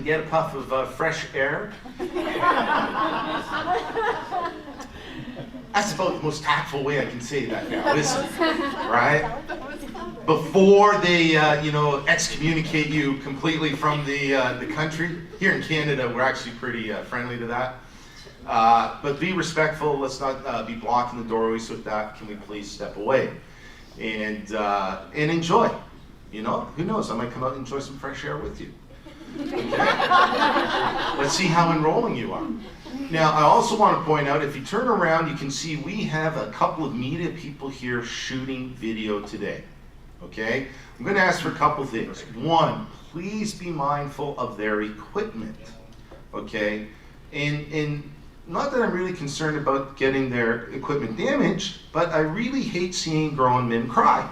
get a puff of fresh air. That's about the most tactful way I can say that now, isn't it? Right? Before they, excommunicate you completely from the country. Here in Canada, we're actually pretty friendly to that. But be respectful. Let's not be blocking the doorways with that. Can we please step away and enjoy? You know, who knows? I might come out and enjoy some fresh air with you. Okay? Let's see how enrolling you are. Now, I also want to point out, if you turn around, you can see we have a couple of media people here shooting video today. Okay? I'm going to ask for a couple things. One, please be mindful of their equipment. Okay? And not that I'm really concerned about getting their equipment damaged, but I really hate seeing grown men cry.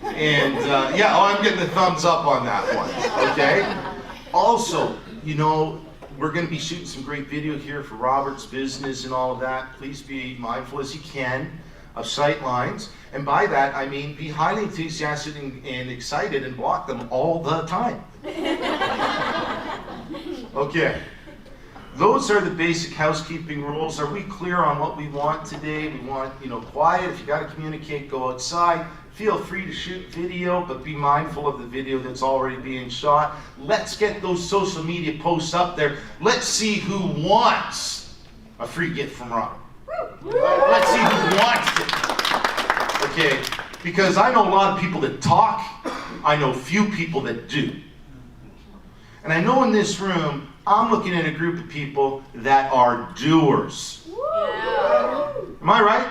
And I'm getting the thumbs up on that one. Okay? Also, we're going to be shooting some great video here for Robert's business and all of that. Please be mindful as you can of sight lines. And by that, I mean be highly enthusiastic and excited and block them all the time. Okay. Those are the basic housekeeping rules. Are we clear on what we want today? We want, quiet. If you got to communicate, go outside. Feel free to shoot video, but be mindful of the video that's already being shot. Let's get those social media posts up there. Let's see who wants a free gift from Robert. Let's see who wants it. Okay, because I know a lot of people that talk. I know few people that do. And I know in this room, I'm looking at a group of people that are doers. Am I right?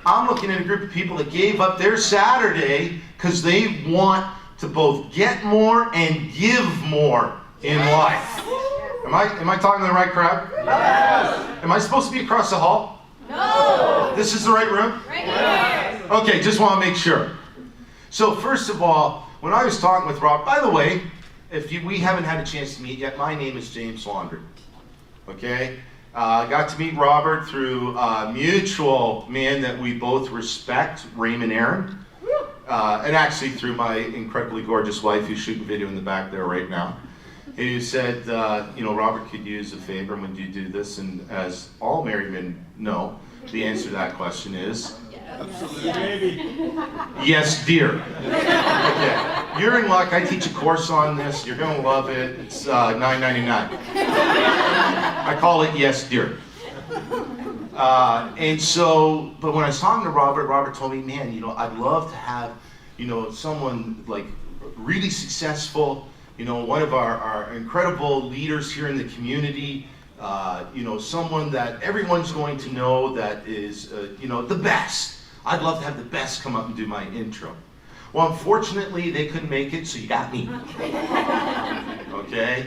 I'm looking at a group of people that gave up their Saturday because they want to both get more and give more in life. Am I talking to the right crowd? Yes. Am I supposed to be across the hall? No. This is the right room? Right here. Okay, just want to make sure. So first of all, when I was talking with Rob, by the way, we haven't had a chance to meet yet, my name is James Laundry. Okay? I got to meet Robert through a mutual man that we both respect, Raymond Aaron, and actually through my incredibly gorgeous wife who's shooting video in the back there right now, who said, Robert could use a favor when you do this, and as all married men know, the answer to that question is, yes, dear. Okay. You're in luck. I teach a course on this. You're going to love it. It's $9.99. I call it yes, dear. But when I was talking to Robert told me, man, I'd love to have, someone like really successful, one of our incredible leaders here in the community, someone that everyone's going to know that is, the best. I'd love to have the best come up and do my intro. Well, unfortunately, they couldn't make it, so you got me. Okay?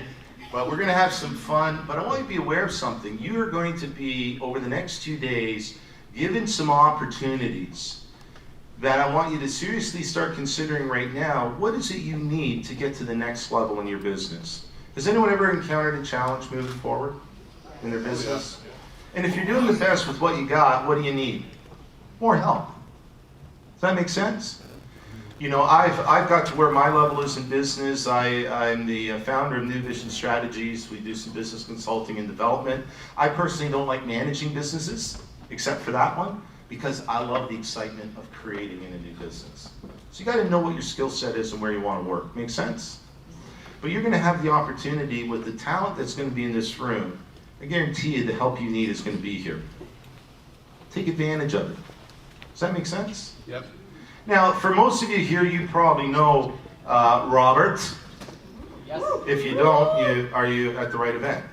But we're going to have some fun. But I want you to be aware of something. You are going to be, over the next 2 days, given some opportunities that I want you to seriously start considering right now. What is it you need to get to the next level in your business? Has anyone ever encountered a challenge moving forward in their business? And if you're doing the best with what you got, what do you need? More help. Does that make sense? I've got to where my level is in business. I'm the founder of New Vision Strategies. We do some business consulting and development. I personally don't like managing businesses, except for that one, because I love the excitement of creating in a new business. So you got to know what your skill set is and where you want to work. Make sense? But you're going to have the opportunity with the talent that's going to be in this room. I guarantee you the help you need is going to be here. Take advantage of it. Does that make sense? Yep. Now, for most of you here, you probably know Robert. Yes. If you don't, are you at the right event?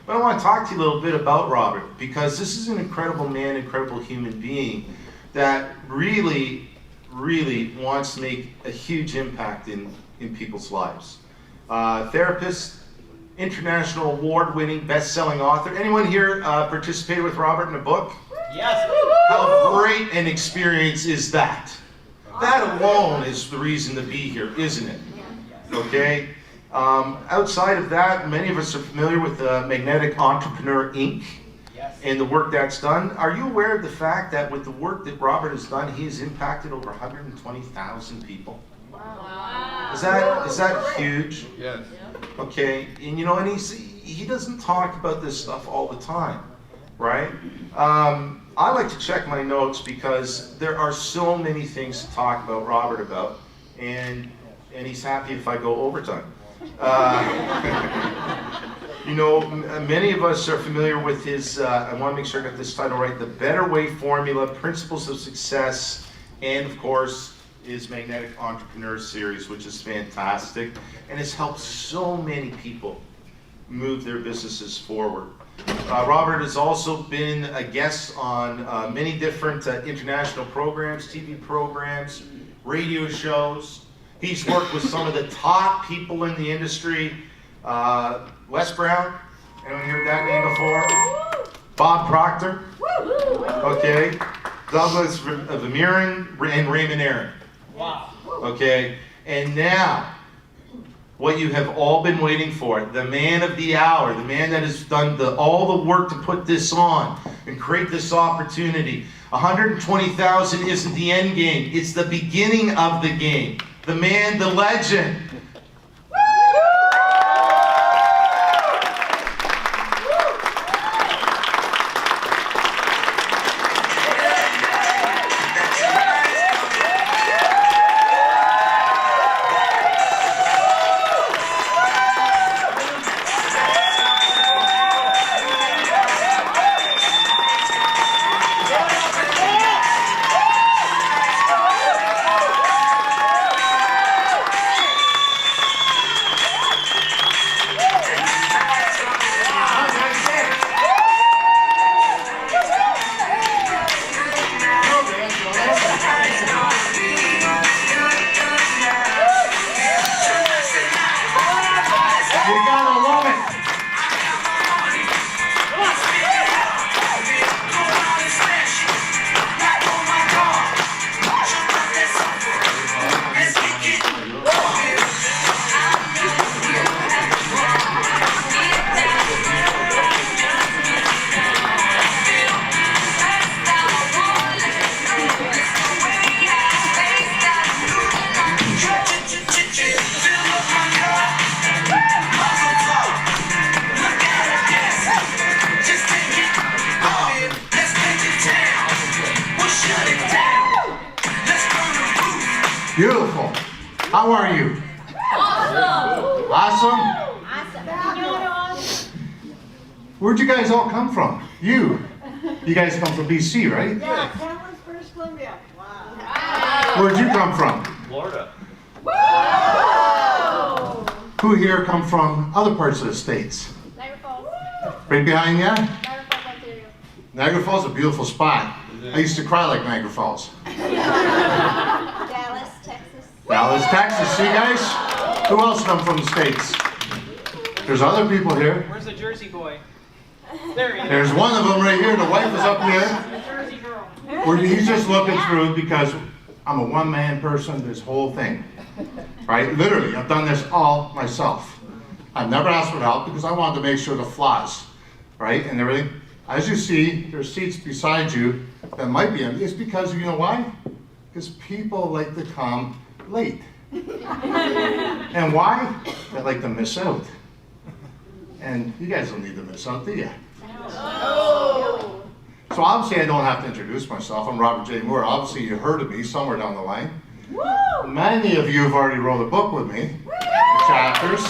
But I want to talk to you a little bit about Robert, because this is an incredible man, incredible human being that really, really wants to make a huge impact in people's lives. Therapist, international award-winning, best-selling author. Anyone here participated with Robert in a book? Yes. How great an experience is that? That alone is the reason to be here, isn't it? Okay? Outside of that, many of us are familiar with Magnetic Entrepreneur, Inc. Yes. And the work that's done. Are you aware of the fact that with the work that Robert has done, he has impacted over 120,000 people? Wow. Is that huge? Yes. Okay, and and he doesn't talk about this stuff all the time, right? I like to check my notes because there are so many things to talk about Robert about, and he's happy if I go overtime. Many of us are familiar with his, I want to make sure I got this title right, The Better Way Formula, Principles of Success, and of course, his Magnetic Entrepreneur Series, which is fantastic, and has helped so many people move their businesses forward. Robert has also been a guest on many different international programs, TV programs, radio shows. He's worked with some of the top people in the industry. Les Brown, anyone heard that name before? Bob Proctor, okay. Douglas Vermeeren and Raymond Aaron. Wow. Okay, and now, what you have all been waiting for, the man of the hour, the man that has done all the work to put this on and create this opportunity. 120,000 isn't the end game, it's the beginning of the game. The man, the legend. Beautiful. How are you? Awesome? Where'd you guys all come from? You guys come from BC, right? Yeah, Cameron's British Columbia. Wow. Where'd you come from? Florida. Whoa! Who here come from other parts of the States? Niagara Falls. Right behind you? Niagara Falls, Ontario. Niagara Falls is a beautiful spot. I used to cry like Niagara Falls. Dallas, Texas. Dallas, Texas. See, guys? Who else come from the States? There's other people here. Where's the Jersey boy? There he is. There's one of them right here. The wife is up here. The Jersey girl. He's just looking through because I'm a one-man person, this whole thing. Right? Literally, I've done this all myself. I've never asked for help because I wanted to make sure the flaws, right, and everything. As you see, there's seats beside you that might be empty. It's because, you know why? Because people like to come late. And why? They like to miss out. And you guys don't need to miss out, do you? Oh. So obviously I don't have to introduce myself. I'm Robert J. Moore. Obviously you heard of me somewhere down the line. Woo! Many of you have already wrote a book with me, the chapters.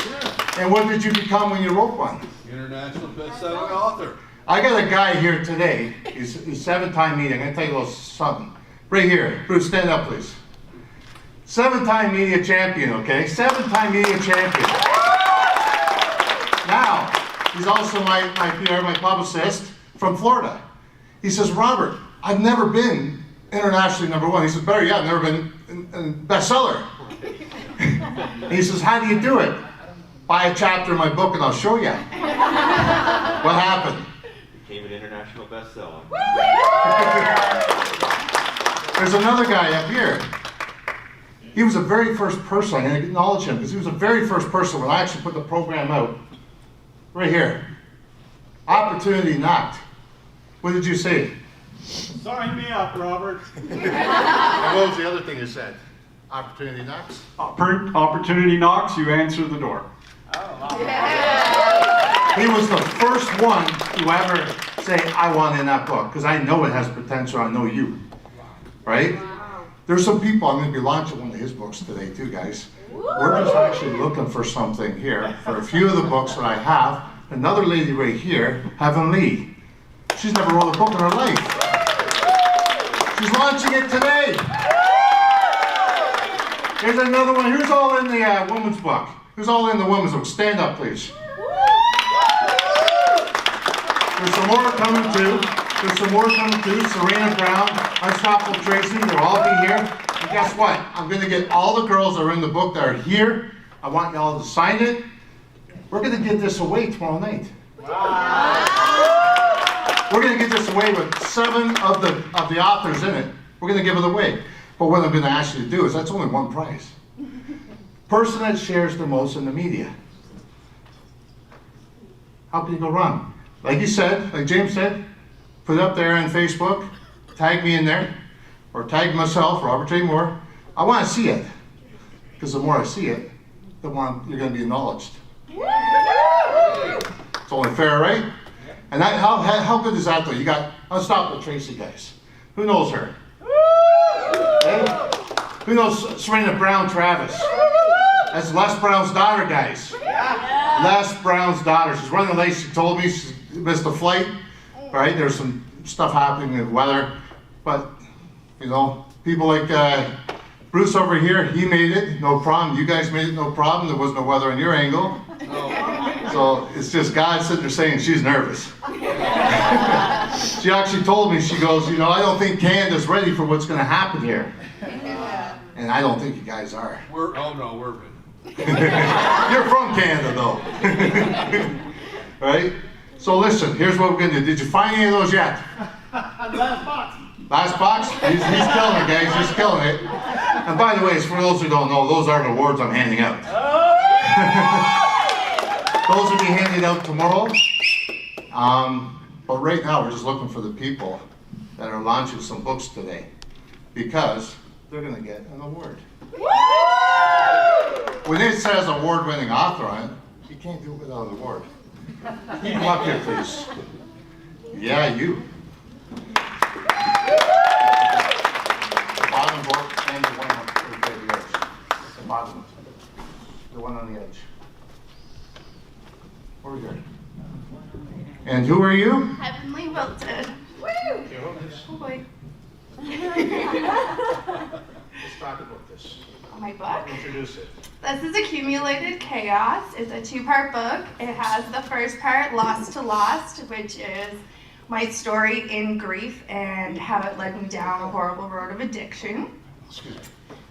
And what did you become when you wrote one? International best-selling author. I got a guy here today. He's 7-time media. I'm going to tell you a little something. Right here. Bruce, stand up, please. 7-time media champion, okay? 7-time media champion. Now, he's also my PR, my publicist from Florida. He says, Robert, I've never been internationally #1. He says, better yet, I've never been in bestseller. And he says, how do you do it? Buy a chapter in my book and I'll show you. What happened? Became an international bestseller. There's another guy up here. He was the very first person, I'm going to acknowledge him, because he was the very first person when I actually put the program out. Right here. Opportunity knocked. What did you say? Sign me up, Robert. And what was the other thing you said? Opportunity knocks. Opportunity knocks, you answer the door. He was the first one to ever say, I want in that book, because I know it has potential, I know you. Right? There's some people, I'm going to be launching one of his books today too, guys. We're just actually looking for something here, for a few of the books that I have. Another lady right here, Heaven Lee. She's never wrote a book in her life. She's launching it today. Here's another one. Who's all in the woman's book? Who's all in the woman's book? Stand up, please. There's some more coming too. Serena Brown, Unstoppable Tracy, they'll all be here. And guess what? I'm going to get all the girls that are in the book that are here. I want y'all to sign it. We're going to give this away tomorrow night. We're going to give this away with 7 of the authors in it. We're going to give it away. But what I'm going to ask you to do is, that's only one prize. Person that shares the most in the media. How can you go wrong? Like you said, like James said, put it up there on Facebook, tag me in there, or tag myself, Robert J. Moore. I want to see it. Because the more I see it, the more you're going to be acknowledged. It's only fair, right? And that, how good is that though? You got Unstoppable Tracy, guys. Who knows her? Okay? Who knows Serena Brown Travis? That's Les Brown's daughter, guys. Les Brown's daughter. She's running late. She told me she missed a flight. Right? There's some stuff happening in the weather. But, you know, people like Bruce over here, he made it. No problem. You guys made it. No problem. There was no weather on your angle. So it's just God sitting there saying she's nervous. She actually told me, she goes, you know, I don't think Canada's ready for what's going to happen here. And I don't think you guys are. We're ready. You're from Canada, though. Right? So listen, here's what we're going to do. Did you find any of those yet? Last box. Last box? He's killing it, guys. He's killing it. And by the way, for those who don't know, those are the awards I'm handing out. Those will be handed out tomorrow. But right now, we're just looking for the people that are launching some books today, because they're going to get an award. When it says award-winning author on it, you can't do it without an award. Come up here, please. Yeah, you. The bottom book and the one on the edge. The bottom. The one on the edge. Over here. And who are you? Heavenly Wilted. Woo! Oh boy. Let's talk about this. My book. Introduce it. This is Accumulated Chaos. It's a 2-part book. It has the first part, Lost to Lost, which is my story in grief and how it led me down a horrible road of addiction. Excuse me.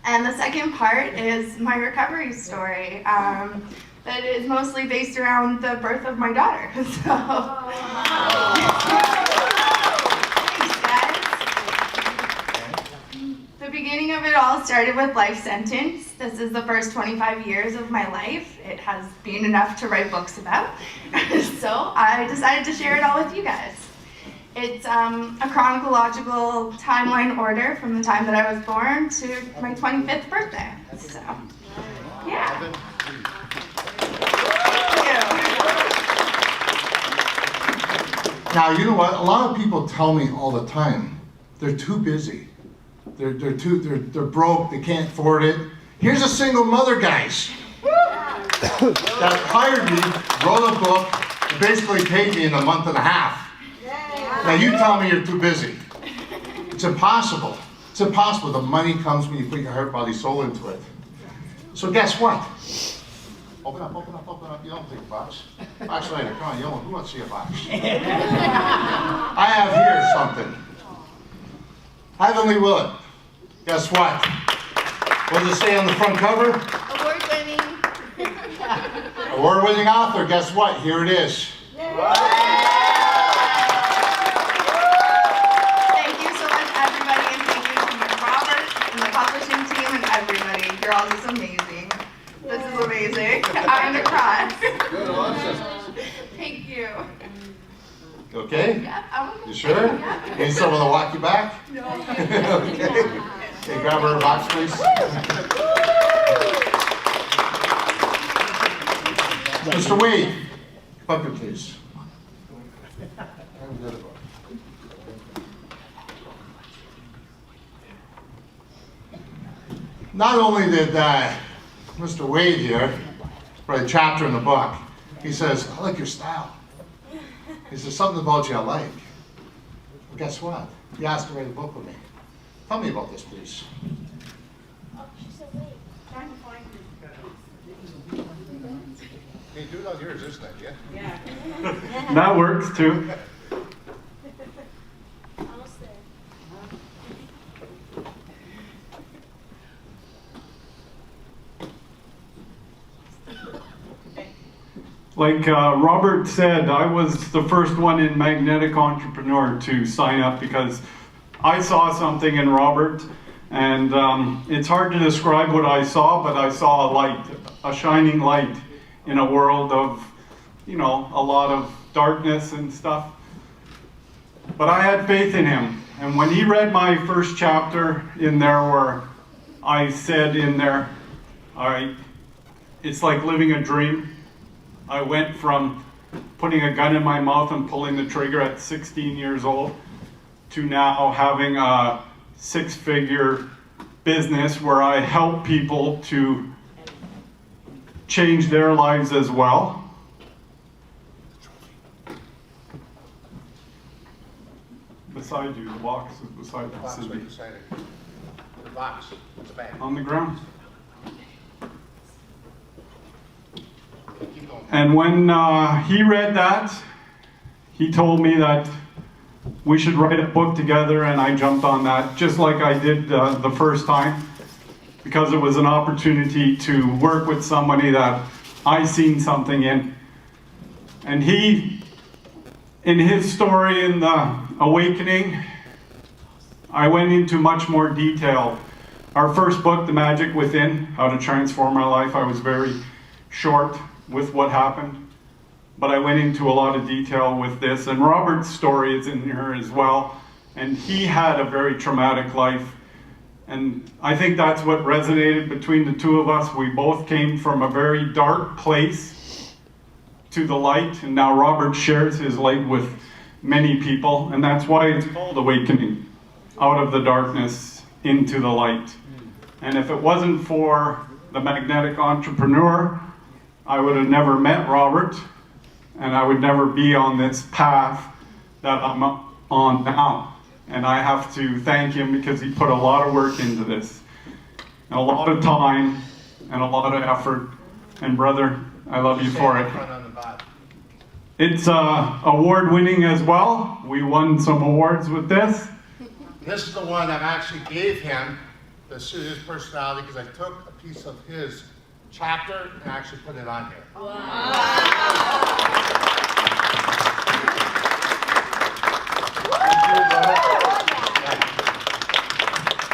And the second part is my recovery story. That is mostly based around the birth of my daughter. So, thanks, guys. The beginning of it all started with Life Sentence. This is the first 25 years of my life. It has been enough to write books about. So I decided to share it all with you guys. It's a chronological timeline order from the time that I was born to my 25th birthday. So, yeah. Now, you know what? A lot of people tell me all the time, they're too busy. They're broke, they can't afford it. Here's a single mother, guys, that hired me, wrote a book, and basically paid me in a month and a half. Now you tell me you're too busy. It's impossible. It's impossible. The money comes when you put your heart, body, soul into it. So guess what? Open up, open up, open up. You don't take a box. Box later. Come on, who wants to see a box? I have here something. Heavenly Willet. Guess what? What does it say on the front cover? Award-winning. Award-winning author. Guess what? Here it is. Thank you so much, everybody, and thank you to Robert and the publishing team and everybody. You're all just amazing. This is amazing. I'm gonna cry. Good, awesome. Thank you. Okay? Yeah, I'm You sure? Yeah. Need someone to walk you back? No. Okay. Okay, grab her a box, please. Mr. Wade, come up here, please. Not only did Mr. Wade here write a chapter in the book, he says, I like your style. He says, something about you I like. Well, guess what? He asked to write a book with me. Tell me about this, please. Hey, do it on yours, isn't it? Yeah. That works too. Almost there. Like Robert said, I was the first one in Magnetic Entrepreneur to sign up because I saw something in Robert, and it's hard to describe what I saw, but I saw a light, a shining light in a world of, you know, a lot of darkness and stuff. But I had faith in him, and when he read my first chapter in there where I said in there, all right, it's like living a dream. I went from putting a gun in my mouth and pulling the trigger at 16 years old to now having a six-figure business where I help people to change their lives as well. Beside you, the box is beside The box the right beside it. The box, it's a bag. on the ground. Keep going. And when he read that, he told me that we should write a book together, and I jumped on that just like I did the first time, because it was an opportunity to work with somebody that I seen something in. And he, in his story in the awakening, I went into much more detail. Our first book, The Magic Within, How to Transform Our Life, I was very short with what happened, but I went into a lot of detail with this, and Robert's story is in here as well, and he had a very traumatic life, and I think that's what resonated between the two of us. We both came from a very dark place to the light, and now Robert shares his light with many people, and that's why it's called Awakening, out of the darkness into the light. And if it wasn't for the Magnetic Entrepreneur, I would have never met Robert, and I would never be on this path that I'm on now. And I have to thank him because he put a lot of work into this, and a lot of time, and a lot of effort. And brother, I love you for it. Front on the bottom. It's award-winning as well. We won some awards with this. This is the one that actually gave him the his personality, because I took a piece of his chapter and actually put it on here.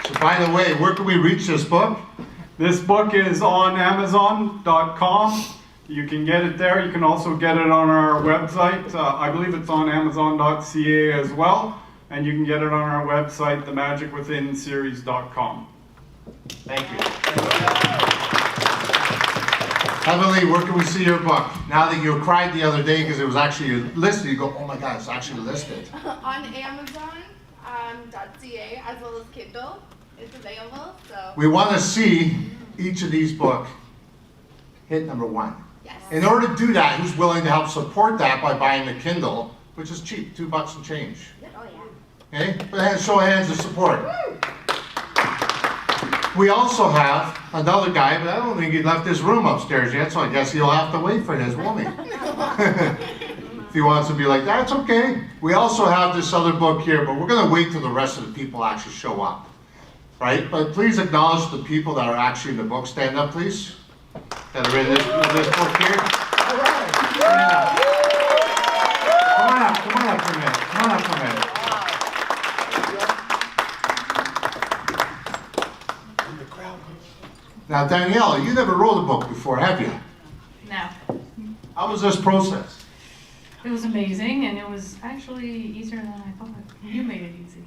So by the way, where can we reach this book? This book is on Amazon.com. You can get it there. You can also get it on our website. I believe it's on Amazon.ca as well. And you can get it on our website, themagicwithinseries.com. Thank you. Heavenly, where can we see your book? Now that you cried the other day because it was actually listed, you go, oh my God, it's actually listed. On Amazon.ca as well as Kindle, it's available. So We want to see each of these books hit number 1. yes. In order to do that, who's willing to help support that by buying the Kindle, which is cheap, $2 and change. Oh, yeah. Okay? But show of hands of support. We also have another guy, but I don't think he left his room upstairs yet, so I guess he'll have to wait for his, won't he? If he wants to be like, that's okay. We also have this other book here, but we're going to wait till the rest of the people actually show up. Right? But please acknowledge the people that are actually in the book. Stand up, please. That are in this book here. Stand up. Come on up for a minute. Come on up for a minute. Now, Danielle, you never wrote a book before, have you? No. How was this process? It was amazing, and it was actually easier than I thought. You made it easy,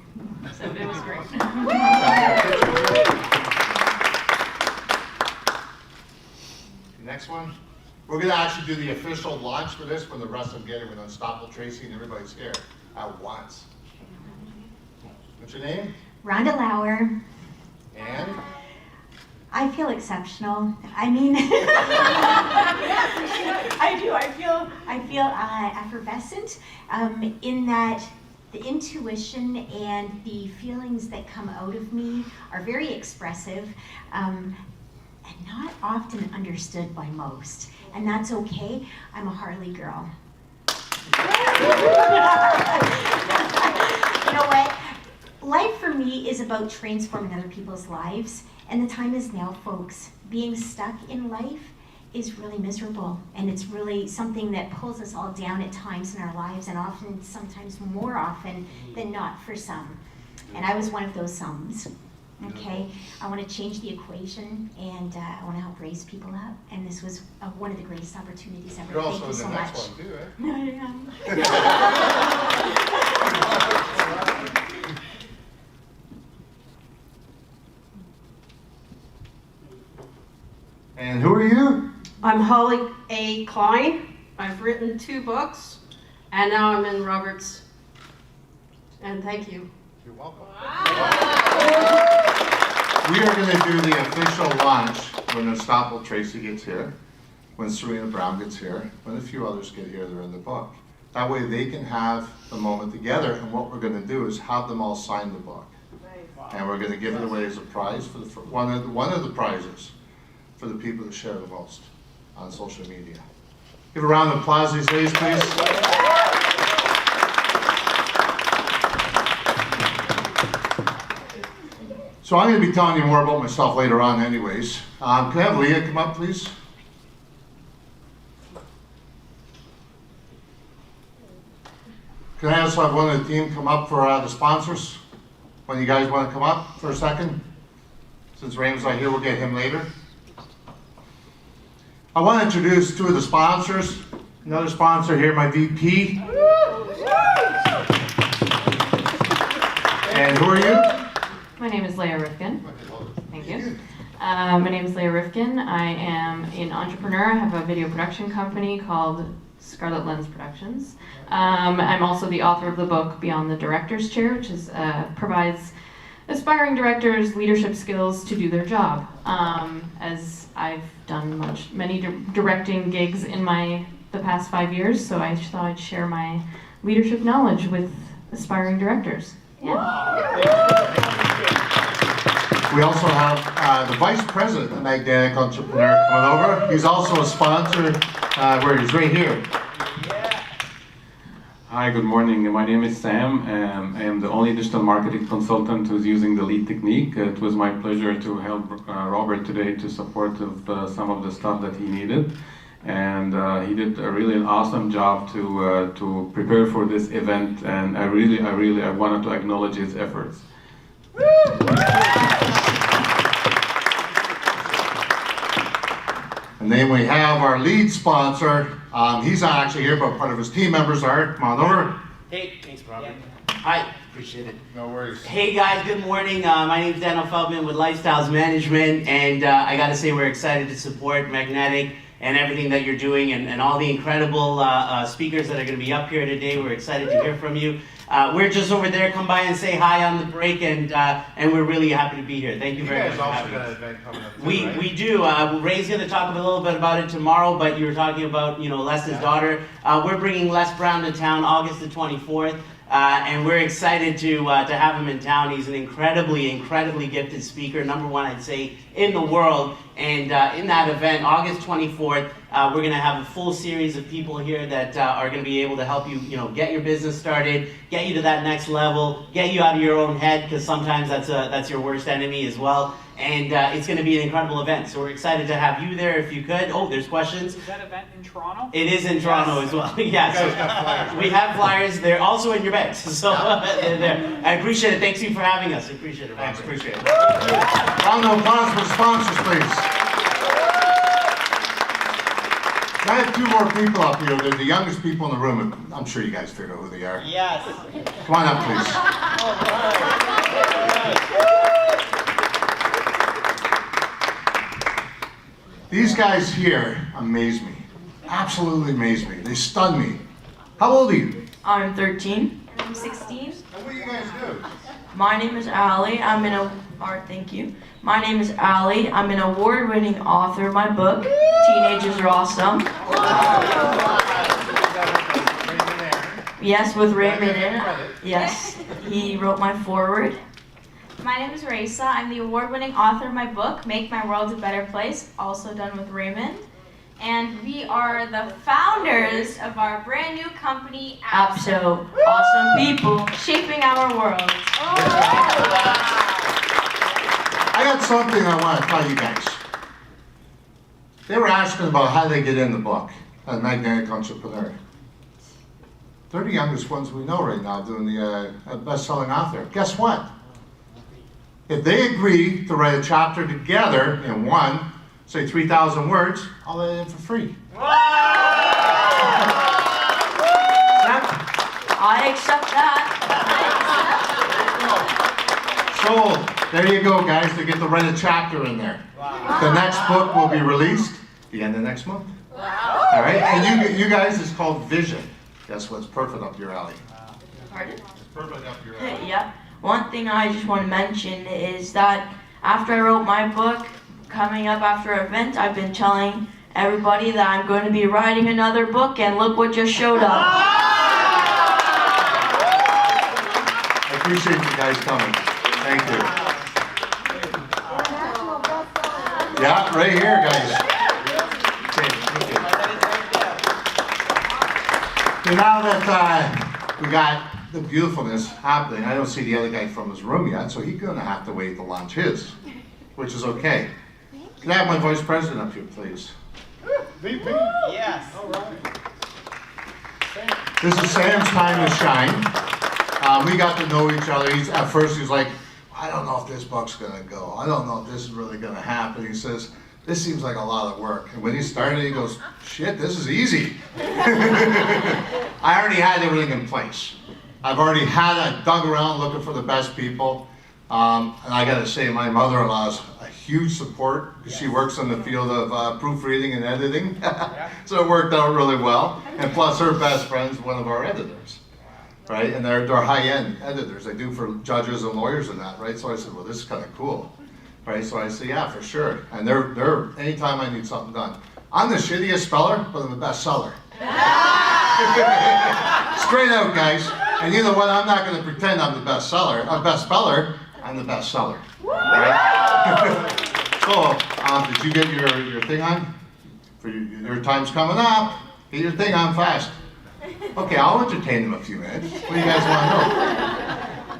so it was great. Next one. We're gonna actually do the official launch for this when the rest of them get here with Unstoppable Tracy and everybody's here at once. What's your name? Rhonda Lauer. And? I feel exceptional. I mean, I do. I feel effervescent in that the intuition and the feelings that come out of me are very expressive and not often understood by most. And that's okay. I'm a Harley girl. You know what? Life for me is about transforming other people's lives. And the time is now, folks. Being stuck in life is really miserable. And it's really something that pulls us all down at times in our lives, and often, sometimes more often than not for some. And I was one of those somes. Okay? I want to change the equation, and I want to help raise people up. And this was one of the greatest opportunities ever. You're Thank also you in so the much. next one too, eh? I am. And who are you? I'm Holly A. Klein. I've written 2 books, and now I'm in Roberts. And thank you. You're welcome. We are going to do the official launch when Unstoppable Tracy gets here, when Serena Brown gets here, when a few others get here that are in the book. That way they can have a moment together, and what we're going to do is have them all sign the book. And we're going to give it away as a prize for one of the prizes for the people that share the most on social media. Give a round of applause these days, please. So I'm going to be telling you more about myself later on anyways. Can I have Leah come up, please? Can I also have one of the team come up for the sponsors? When you guys want to come up for a second? Since Raymond's not here, we'll get him later. I want to introduce 2 of the sponsors. Another sponsor here, my VP. And who are you? My name is Leah Rifkin. Thank you. My name is Leah Rifkin. I am an entrepreneur. I have a video production company called Scarlet Lens Productions. I'm also the author of the book Beyond the Director's Chair, which is provides aspiring directors leadership skills to do their job. As I've done many directing gigs in the past 5 years, so I thought I'd share my leadership knowledge with aspiring directors. Yeah. We also have the Vice President of Magnetic Entrepreneur coming over. He's also a sponsor. Where he's right here. Hi, good morning. My name is Sam. I am the only digital marketing consultant who's using the LEAD technique. It was my pleasure to help Robert today to support some of the stuff that he needed. And he did a really awesome job to prepare for this event. And I wanted to acknowledge his efforts. And then we have our lead sponsor. He's not actually here, but part of his team members are. Come on over. Hey, thanks, Robert. Hi, appreciate it. No worries. Hey guys, good morning. My name is Daniel Feldman with Lifestyles Management, and I got to say we're excited to support Magnetic and everything that you're doing, and all the incredible speakers that are going to be up here today. We're excited to hear from you. We're just over there. Come by and say hi on the break, and we're really happy to be here. Thank you very much for having us. We do. Ray's going to talk a little bit about it tomorrow, but you were talking about Les's daughter. We're bringing Les Brown to town August the 24th. And we're excited to have him in town. He's an incredibly gifted speaker, #1 I'd say in the world. And in that event, August 24th, we're going to have a full series of people here that are going to be able to help you, get your business started, get you to that next level, get you out of your own head, because sometimes that's your worst enemy as well. And it's going to be an incredible event. So we're excited to have you there if you could. Oh, there's questions. Is that event in Toronto? It is in Toronto as well. Yeah, so we have flyers. They're also in your bags. So they're there. I appreciate it. Thanks you for having us. I appreciate it. Thanks, appreciate it. Round of applause for sponsors, please. I have two more people up here. They're the youngest people in the room, and I'm sure you guys figure out who they are. Yes. Come on up, please. These guys here amaze me. Absolutely amaze me. They stun me. How old are you? I'm 13. I'm 16. And what do you guys do? My name is Ali. Thank you. My name is Ali. I'm an award-winning author. My book, Teenagers Are Awesome. Yes, with Raymond in it. Yes, he wrote my foreword. My name is Raisa. I'm the award-winning author of my book, Make My World a Better Place, also done with Raymond. And we are the founders of our brand new company, Apso. Awesome people. shaping our world. I got something I want to tell you guys. They were asking about how they get in the book, a magnetic entrepreneur. They're the youngest ones we know right now doing the best-selling author. Guess what? If they agree to write a chapter together in one, say 3,000 words, I'll let it in for free. I accept that. So, there you go, guys. They get to write a chapter in there. The next book will be released the end of next month. All right? And you guys, it's called Vision. Guess what's perfect up your alley? Pardon? It's perfect up your alley. Yeah. One thing I just want to mention is that after I wrote my book, coming up after an event, I've been telling everybody that I'm going to be writing another book, and look what just showed up. I appreciate you guys coming. Thank you. Yeah, right here, guys. Okay, thank you. So now that we got the beautifulness happening, I don't see the other guy from his room yet, so he's going to have to wait to launch his, which is okay. Can I have my vice president up here, please? VP? Yes. All right. This is Sam's time to shine. We got to know each other. At first, he's like, I don't know if this book's going to go. I don't know if this is really going to happen. He says, this seems like a lot of work. And when he started, he goes, shit, this is easy. I already had everything in place. I dug around looking for the best people. And I got to say, my mother-in-law is a huge support. She works in the field of proofreading and editing. So it worked out really well. And plus, her best friend's one of our editors. Right, and they're high-end editors. They do for judges and lawyers and that, right? So I said, well, this is kind of cool, right? So I said, yeah, for sure. And they're anytime I need something done. I'm the shittiest speller, but I'm the best seller. Straight out, guys. And you know what? I'm not going to pretend I'm the best seller. I'm the best speller. I'm the best seller. Right? So, did you get your thing on? Your time's coming up. Get your thing on fast. Okay, I'll entertain them a few minutes. What do you guys want to know?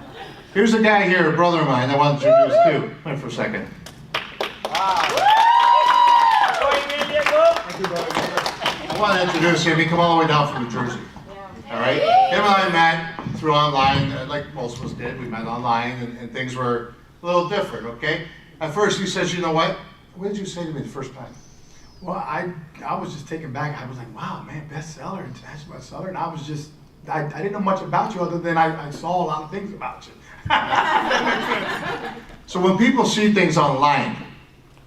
Here's a guy here, a brother of mine, I want to introduce too. Wait for a second. I want to introduce him. He came all the way down from New Jersey. All right? Him and I met through online, like most of us did. We met online, and things were a little different, okay? At first, he says, you know what? What did you say to me the first time? Well, I was just taken back. I was like, wow, man, bestseller, international bestseller. And I was just, I didn't know much about you other than I saw a lot of things about you. So when people see things online,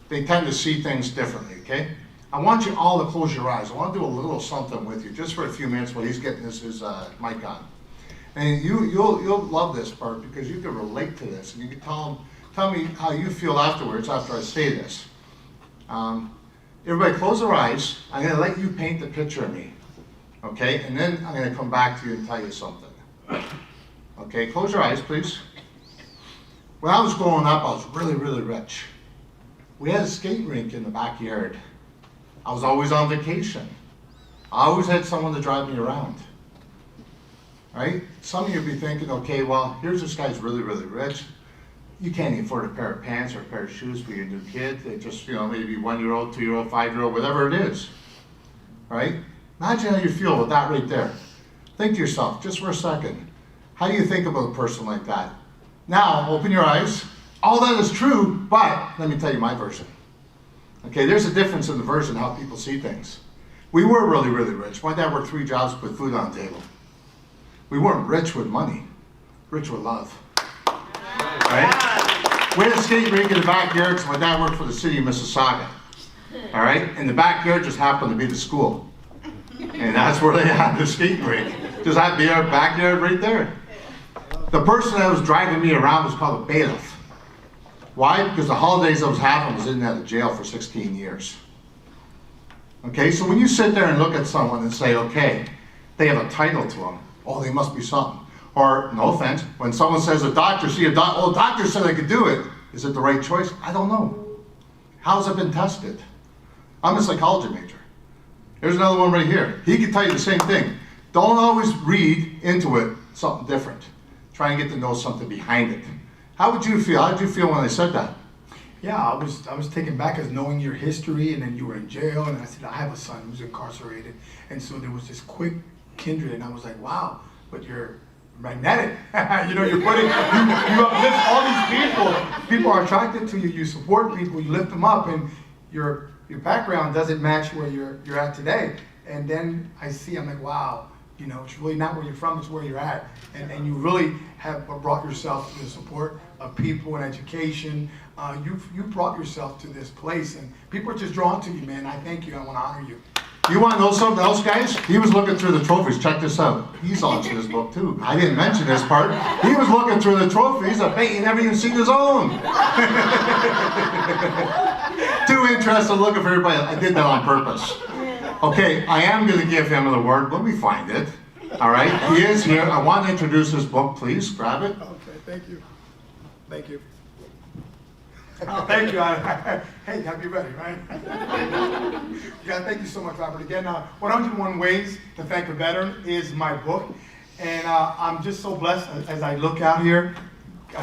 they tend to see things differently, okay? I want you all to close your eyes. I want to do a little something with you, just for a few minutes while he's getting his mic on. And you'll love this part because you can relate to this, and you can tell me how you feel afterwards after I say this. Everybody close their eyes. I'm going to let you paint the picture of me, okay? And then I'm going to come back to you and tell you something. Okay, close your eyes, please. When I was growing up, I was really, really rich. We had a skate rink in the backyard. I was always on vacation. I always had someone to drive me around. Right? Some of you would be thinking, okay, well, here's this guy's really, really rich. You can't even afford a pair of pants or a pair of shoes for your new kid. They just, maybe 1-year-old, 2-year-old, 5-year-old, whatever it is. Right? Imagine how you feel with that right there. Think to yourself, just for a second, how do you think about a person like that? Now, open your eyes. All that is true, but let me tell you my version. Okay, there's a difference in the version how people see things. We were really, really rich. My dad worked 3 jobs to put food on the table. We weren't rich with money, rich with love. Right? We had a skate rink in the backyard, so my dad worked for the city of Mississauga. All right? And the backyard just happened to be the school. And that's where they had the skate rink. Just happened to be our backyard right there. The person that was driving me around was called a bailiff. Why? Because the holidays I was having was in and out of jail for 16 years. Okay, so when you sit there and look at someone and say, okay, they have a title to them, oh, they must be something. Or, no offense, when someone says a doctor, see a doctor, oh, doctor said I could do it. Is it the right choice? I don't know. How's it been tested? I'm a psychology major. There's another one right here. He can tell you the same thing. Don't always read into it something different. Try and get to know something behind it. How would you feel? How did you feel when I said that? Yeah, I was taken back as knowing your history, and then you were in jail, and I said, I have a son who's incarcerated. And so there was this quick kindred, and I was like, wow, but you're magnetic. You know, you're putting, you uplift all these people. People are attracted to you, you support people, you lift them up, and your background doesn't match where you're at today. And then I see, I'm like, wow, you know, it's really not where you're from, it's where you're at. And you really have brought yourself to the support of people and education. You've brought yourself to this place, and people are just drawn to you, man. I thank you, I want to honor you. You want to know something else, guys? He was looking through the trophies. Check this out. He's launching his book, too. I didn't mention this part. He was looking through the trophies. I bet he never even seen his own. Too interested looking for everybody. I did that on purpose. Okay, I am going to give him an award. Let me find it. All right, he is here. I want to introduce his book. Please grab it. Okay, thank you. Thank you. Oh, thank you. Hey, have you ready, right? Yeah, thank you so much, Robert. Again, 101 Ways to Thank a Veteran is my book. And I'm just so blessed as I look out here.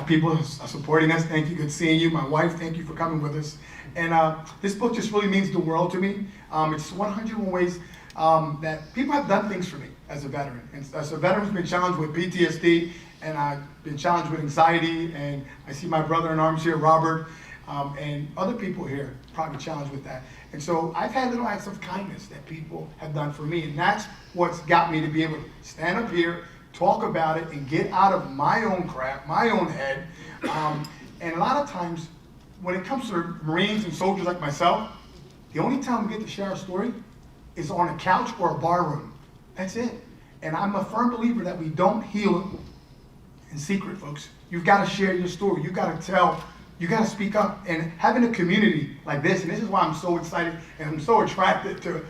People are supporting us. Thank you. Good seeing you. My wife, thank you for coming with us. And this book just really means the world to me. It's 101 ways that people have done things for me as a veteran. And as a veteran who's been challenged with PTSD, and I've been challenged with anxiety, and I see my brother in arms here, Robert, and other people here probably challenged with that. And so I've had little acts of kindness that people have done for me, and that's what's got me to be able to stand up here, talk about it, and get out of my own crap, my own head. And a lot of times, when it comes to Marines and soldiers like myself, the only time we get to share our story is on a couch or a bar room. That's it. And I'm a firm believer that we don't heal in secret, folks. You've got to share your story. You've got to tell. You got to speak up. And having a community like this, and this is why I'm so excited and I'm so attracted to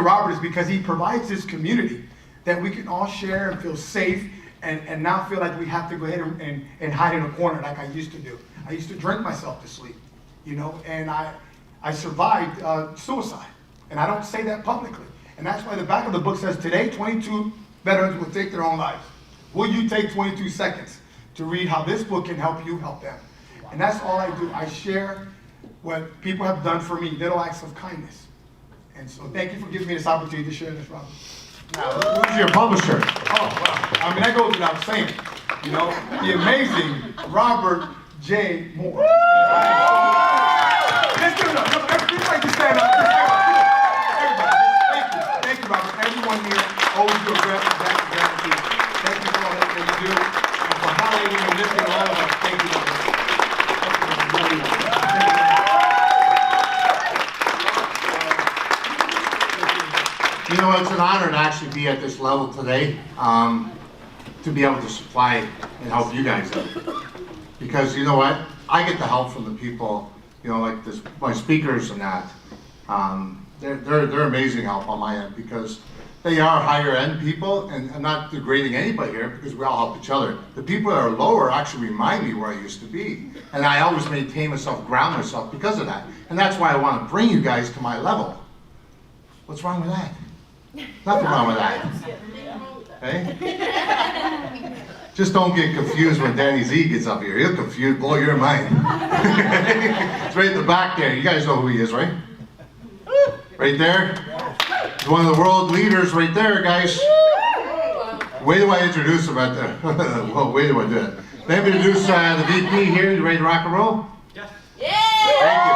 Robert, is because he provides this community that we can all share and feel safe and not feel like we have to go ahead and hide in a corner like I used to do. I used to drink myself to sleep, you know, and I survived suicide. And I don't say that publicly. And that's why the back of the book says, today, 22 veterans will take their own lives. Will you take 22 seconds to read how this book can help you help them? And that's all I do. I share what people have done for me, little acts of kindness. And so thank you for giving me this opportunity to share this, Robert. Now, who's your publisher? Oh, well, I mean, that goes without saying. You know, the amazing Robert J. Moore. Let's do it up. Everybody just stand up. Everybody, thank you, Robert. Everyone here owes you a gratitude. Thank you for all that you do, and for highlighting and lifting all of us. Thank you, Robert. You know, it's an honor to actually be at this level today, to be able to supply and help you guys out. Because you know what? I get the help from the people, you know, like this, my speakers and that. They're amazing help on my end because they are higher end people, and I'm not degrading anybody here because we all help each other. The people that are lower actually remind me where I used to be. And I always maintain myself, ground myself because of that. And that's why I want to bring you guys to my level. What's wrong with that? Nothing wrong with that. Hey? Just don't get confused when Danny Z gets up here. He'll confuse, blow your mind. It's right in the back there. You guys know who he is, right? Right there? He's one of the world leaders right there, guys. Way do I introduce him right there? Well, way do I do that? Let me introduce the VP here. You ready to rock and roll? Yes. Thank you.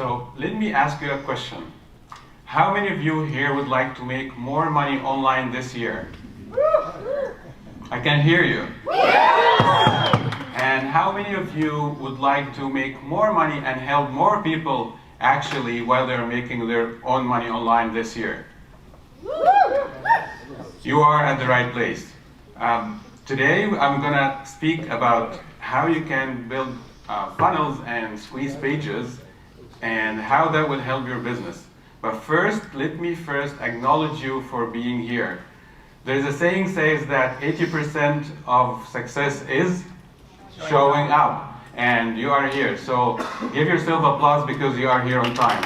So let me ask you a question. How many of you here would like to make more money online this year? I can hear you. And how many of you would like to make more money and help more people actually while they're making their own money online this year? You are at the right place. Today I'm going to speak about how you can build funnels and squeeze pages and how that will help your business. But first, let me first acknowledge you for being here. There's a saying says that 80% of success is showing up, and you are here. So give yourself applause because you are here on time.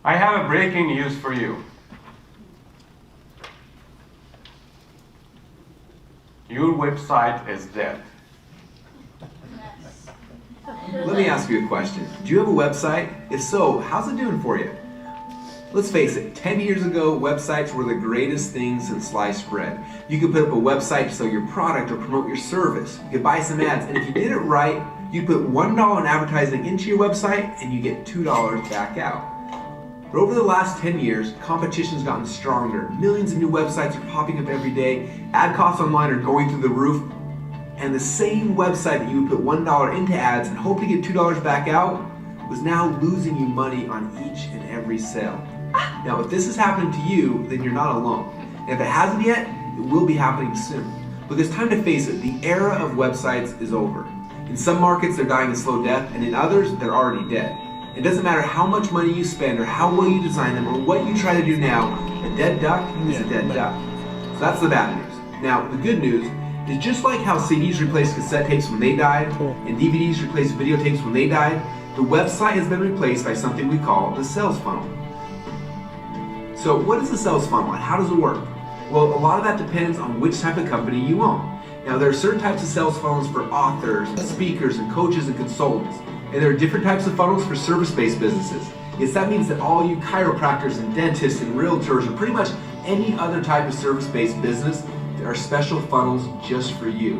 I have a breaking news for you. Your website is dead. Let me ask you a question. Do you have a website? If so, how's it doing for you? Let's face it, 10 years ago, websites were the greatest thing since sliced bread. You could put up a website to sell your product or promote your service. You could buy some ads, and if you did it right, you'd put $1 in advertising into your website, and you get $2 back out. But over the last 10 years, competition's gotten stronger. Millions of new websites are popping up every day. Ad costs online are going through the roof. And the same website that you would put $1 into ads and hope to get $2 back out was now losing you money on each and every sale. Now, if this is happening to you, then you're not alone. And if it hasn't yet, it will be happening soon. But it's time to face it, the era of websites is over. In some markets, they're dying a slow death, and in others, they're already dead. It doesn't matter how much money you spend or how well you design them or what you try to do now, a dead duck is a dead duck. So that's the bad news. Now, the good news is just like how CDs replaced cassette tapes when they died and DVDs replaced videotapes when they died, the website has been replaced by something we call the sales funnel. So what is the sales funnel and how does it work? Well, a lot of that depends on which type of company you own. Now, there are certain types of sales funnels for authors, speakers, and coaches and consultants. And there are different types of funnels for service-based businesses. Yes, that means that all you chiropractors and dentists and realtors and pretty much any other type of service-based business, there are special funnels just for you.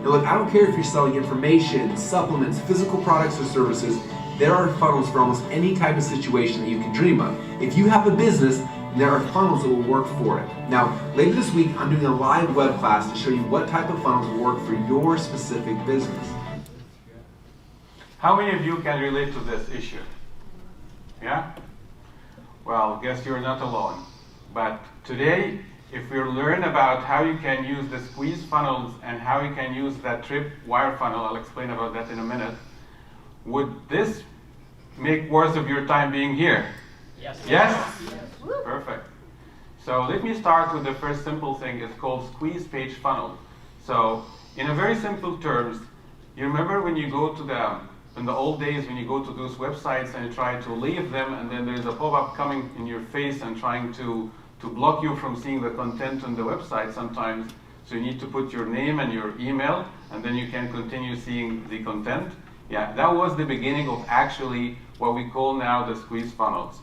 Now look, I don't care if you're selling information, supplements, physical products or services, there are funnels for almost any type of situation that you can dream of. If you have a business, there are funnels that will work for it. Now, later this week, I'm doing a live web class to show you what type of funnels will work for your specific business. How many of you can relate to this issue? Yeah? Well, guess you're not alone. But today, if we learn about how you can use the squeeze funnels and how you can use that tripwire funnel, I'll explain about that in a minute, would this make worth of your time being here? Yes? Yes? Perfect. So let me start with the first simple thing. It's called squeeze page funnel. So in a very simple terms, you remember when you go to in the old days when you go to those websites and you try to leave them and then there's a pop-up coming in your face and trying to block you from seeing the content on the website sometimes. So you need to put your name and your email and then you can continue seeing the content. Yeah, that was the beginning of actually what we call now the squeeze funnels.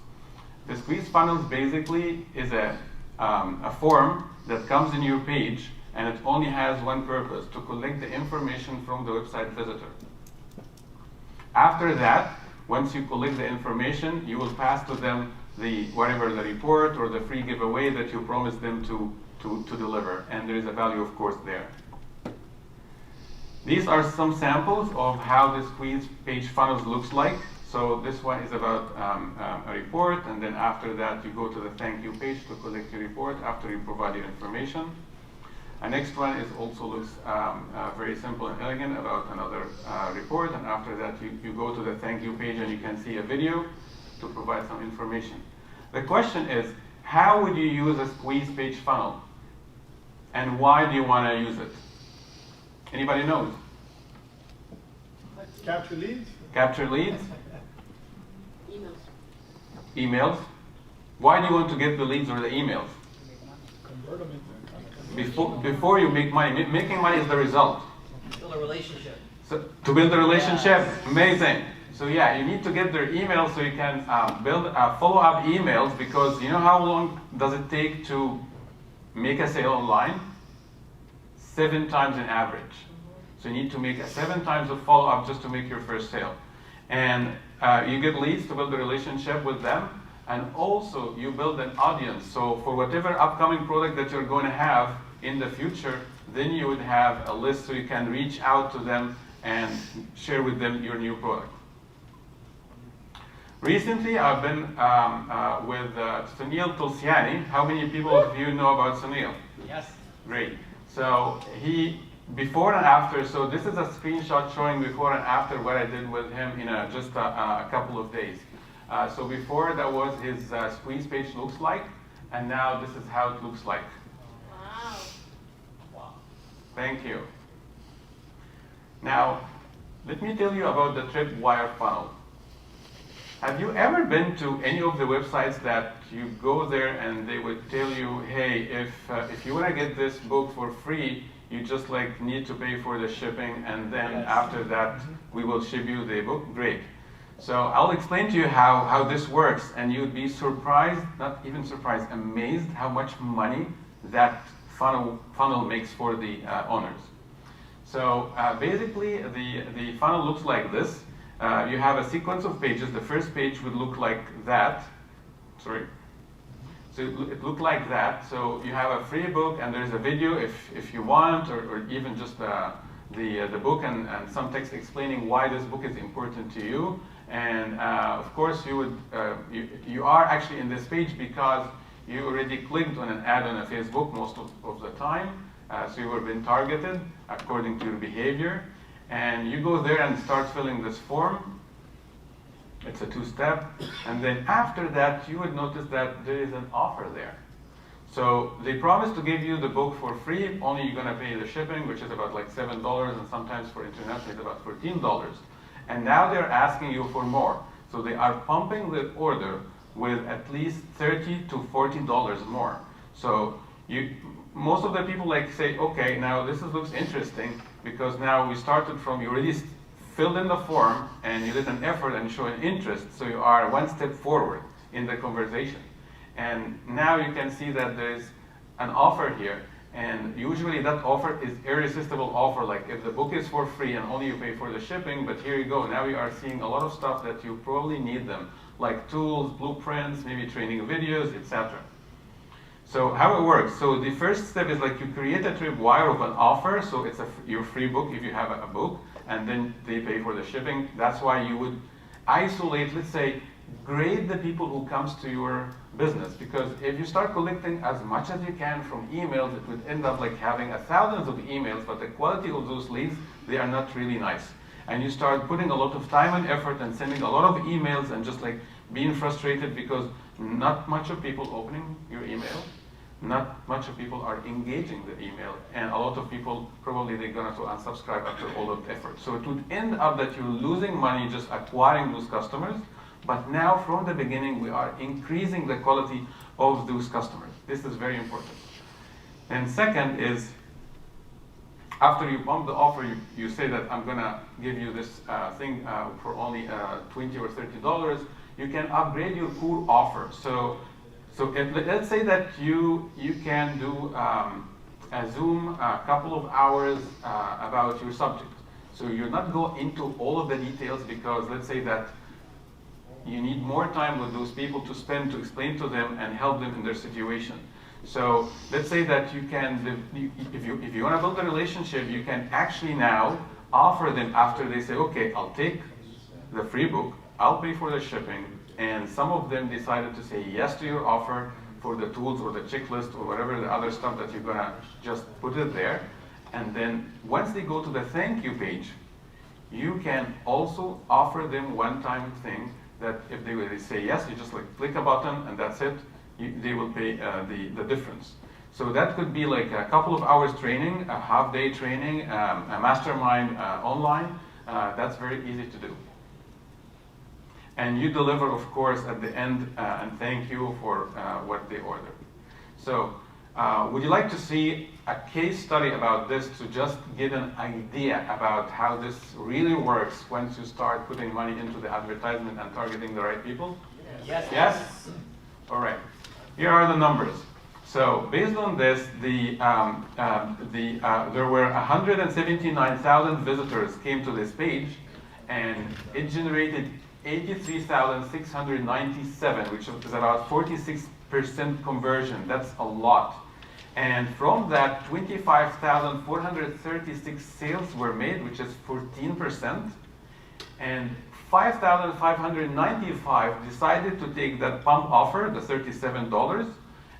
The squeeze funnels basically is a form that comes in your page and it only has one purpose, to collect the information from the website visitor. After that, once you collect the information, you will pass to them whatever the report or the free giveaway that you promised them to deliver. And there is a value, of course, there. These are some samples of how the squeeze page funnels looks like. So this one is about a report, and then after that you go to the thank you page to collect your report after you provide your information. The next one also looks very simple and elegant about another report, and after that you go to the thank you page and you can see a video to provide some information. The question is, how would you use a squeeze page funnel? And why do you want to use it? Anybody knows? Capture leads? Capture leads? Emails. Why do you want to get the leads or the emails? Convert them into Before you make money. Making money is the result. Build a relationship. So, to build a relationship, amazing. So yeah, you need to get their email so you can build follow-up emails, because you know how long does it take to make a sale online? 7 times in average. So you need to make 7 times of follow-up just to make your first sale. And you get leads to build a relationship with them, and also you build an audience. So for whatever upcoming product that you're going to have in the future, then you would have a list so you can reach out to them and share with them your new product. Recently, I've been with Sunil Tulsiani. How many people of you know about Sunil? Yes. Great. So he, before and after, so this is a screenshot showing before and after what I did with him in just a couple of days. So before, that was his squeeze page looks like, and now this is how it looks like. Wow. Thank you. Now, let me tell you about the tripwire funnel. Have you ever been to any of the websites that you go there and they would tell you, hey, if you want to get this book for free, you just like need to pay for the shipping, and then after that we will ship you the book? Great. So I'll explain to you how this works, and you'd be surprised, not even surprised, amazed how much money that funnel makes for the owners. So basically the funnel looks like this. You have a sequence of pages. The first page would look like that. Sorry. So it looked like that. So you have a free book, and there's a video if you want, or even just the book and some text explaining why this book is important to you. And of course, you are actually in this page because you already clicked on an ad on a Facebook most of the time. So you were being targeted according to your behavior. And you go there and start filling this form. It's a 2-step. And then after that, you would notice that there is an offer there. So they promise to give you the book for free, only you're going to pay the shipping, which is about like $7, and sometimes for international it's about $14. And now they're asking you for more. So they are pumping the order with at least $30 to $40 more. So most of the people like say, okay, now this looks interesting, because now we started from, you already filled in the form and you did an effort and show an interest, so you are 1 step forward in the conversation. And now you can see that there's an offer here, and usually that offer is irresistible offer, like if the book is for free and only you pay for the shipping, but here you go, now you are seeing a lot of stuff that you probably need them, like tools, blueprints, maybe training videos, etc. So how it works, so the first step is like you create a tripwire of an offer, so it's your free book if you have a book, and then they pay for the shipping. That's why you would isolate, let's say, grade the people who comes to your business, because if you start collecting as much as you can from emails, it would end up like having thousands of emails, but the quality of those leads, they are not really nice. And you start putting a lot of time and effort and sending a lot of emails and just like being frustrated because not much of people opening your email, not much of people are engaging the email, and a lot of people probably they're going to unsubscribe after all of the effort. So it would end up that you're losing money just acquiring those customers, but now from the beginning we are increasing the quality of those customers. This is very important. And second is, after you pump the offer, you say that I'm going to give you this thing for only $20 or $30, you can upgrade your core offer. So let's say that you can do a Zoom a couple of hours about your subject. So you're not going into all of the details, because let's say that you need more time with those people to spend to explain to them and help them in their situation. So let's say that you can, if you want to build a relationship, you can actually now offer them after they say, okay, I'll take the free book, I'll pay for the shipping, and some of them decided to say yes to your offer for the tools or the checklist or whatever the other stuff that you're gonna just put it there. And then once they go to the thank you page, you can also offer them one-time thing that if they say yes, you just like click a button and that's it. They will pay the difference. So that could be like a couple of hours training, a half-day training, a mastermind online. That's very easy to do. And you deliver, of course, at the end, and thank you for what they ordered. So Would you like to see a case study about this to just get an idea about how this really works once you start putting money into the advertisement and targeting the right people? Yes. Yes? All right. Here are the numbers. So based on this, there were 179,000 visitors came to this page, and it generated 83,697, which is about 46% conversion. That's a lot. And from that, 25,436 sales were made, which is 14%. And 5,595 decided to take that pump offer, the $37,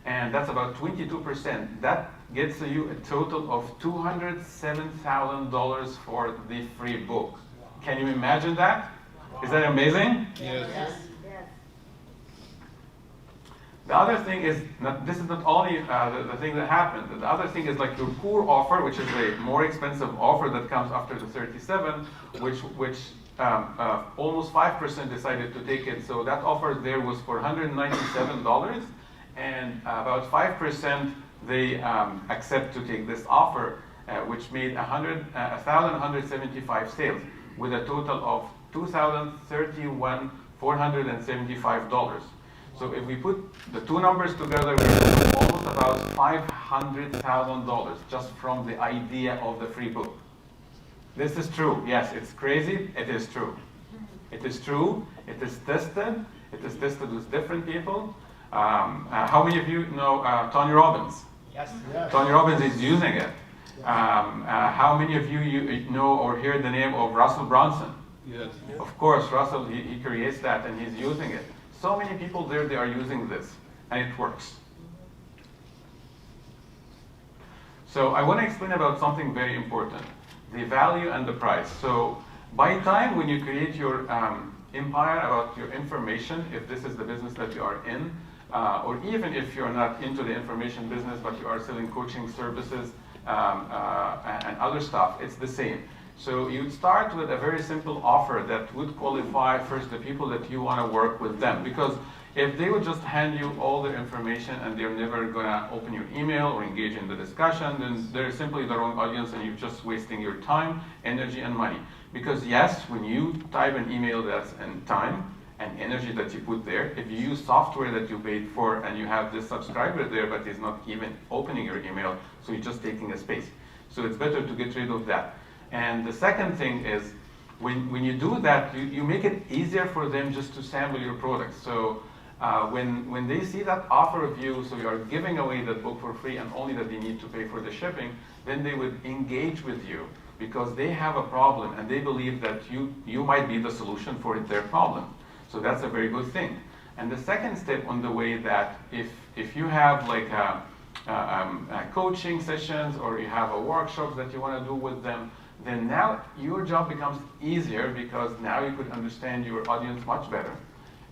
and that's about 22%. That gets you a total of $207,000 for the free book. Can you imagine that? Is that amazing? Yes. The other thing is, this is not only the thing that happened. The other thing is like your core offer, which is a more expensive offer that comes after the 37, which almost 5% decided to take it. So that offer there was for $197, and about 5% they accept to take this offer, which made 1,175 sales with a total of $2,031,475. So if we put the two numbers together, we're almost about $500,000 just from the idea of the free book. This is true. Yes, it's crazy. It is true. It is true. It is tested. It is tested with different people. How many of you know Tony Robbins? Yes. Tony Robbins is using it. How many of you know or hear the name of Russell Brunson? Yes. Of course, Russell, he creates that and he's using it. So many people there, they are using this, and it works. So I want to explain about something very important, the value and the price. So by time when you create your empire about your information, if this is the business that you are in, or even if you're not into the information business, but you are selling coaching services and other stuff, it's the same. So you'd start with a very simple offer that would qualify first the people that you want to work with them. Because if they would just hand you all their information and they're never going to open your email or engage in the discussion, then they're simply the wrong audience and you're just wasting your time, energy, and money. Because yes, when you type an email that's in time and energy that you put there, if you use software that you paid for and you have this subscriber there but he's not even opening your email, so you're just taking a space. So it's better to get rid of that. And the second thing is, when you do that, you make it easier for them just to sample your products. So when they see that offer of you, so you are giving away that book for free and only that they need to pay for the shipping, then they would engage with you because they have a problem and they believe that you might be the solution for their problem. So that's a very good thing. And the second step on the way that if you have like coaching sessions or you have a workshop that you want to do with them, then now your job becomes easier because now you could understand your audience much better.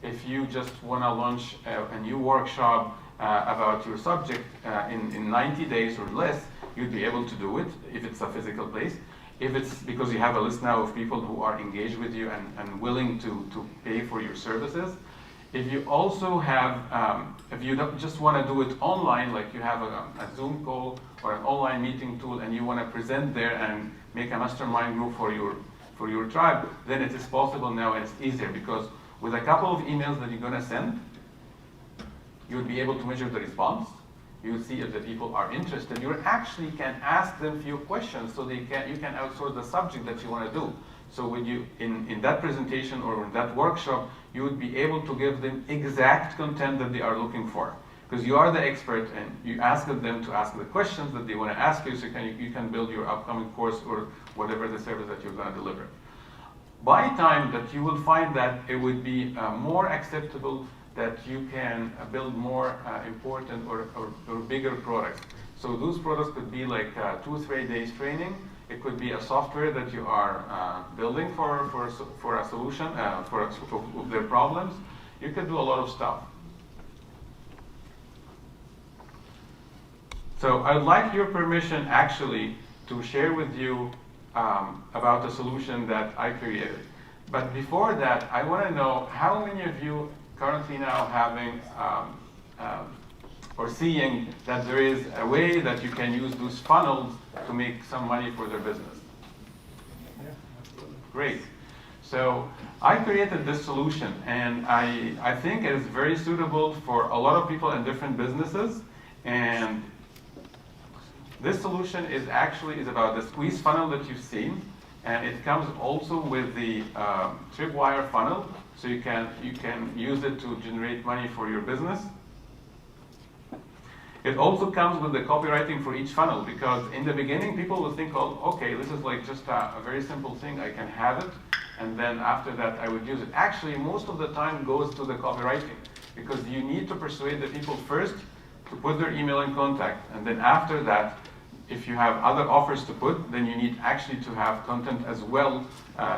If you just want to launch a new workshop about your subject in 90 days or less, you'd be able to do it if it's a physical place. If it's because you have a list now of people who are engaged with you and willing to pay for your services. If you also have, if you don't just want to do it online, like you have a Zoom call or an online meeting tool and you want to present there and make a mastermind group for your tribe, then it is possible now and it's easier because with a couple of emails that you're going to send, you'll be able to measure the response. You'll see if the people are interested. You actually can ask them a few questions so you can outsource the subject that you want to do. So when you, in that presentation or in that workshop, you would be able to give them exact content that they are looking for. Because you are the expert and you ask them to ask the questions that they want to ask you so you can build your upcoming course or whatever the service that you're going to deliver. By time that you will find that it would be more acceptable that you can build more important or bigger products. So those products could be like 2-3 days training. It could be a software that you are building for a solution for their problems. You could do a lot of stuff. So I'd like your permission actually to share with you about the solution that I created. But before that, I want to know how many of you currently now having or seeing that there is a way that you can use those funnels to make some money for their business. Great. So I created this solution, and I think it is very suitable for a lot of people in different businesses. And this solution is about the squeeze funnel that you've seen, and it comes also with the tripwire funnel, so you can use it to generate money for your business. It also comes with the copywriting for each funnel, because in the beginning people will think, oh, okay, this is like just a very simple thing, I can have it, and then after that I would use it. Actually, most of the time goes to the copywriting, because you need to persuade the people first to put their email in contact, and then after that, if you have other offers to put, then you need actually to have content as well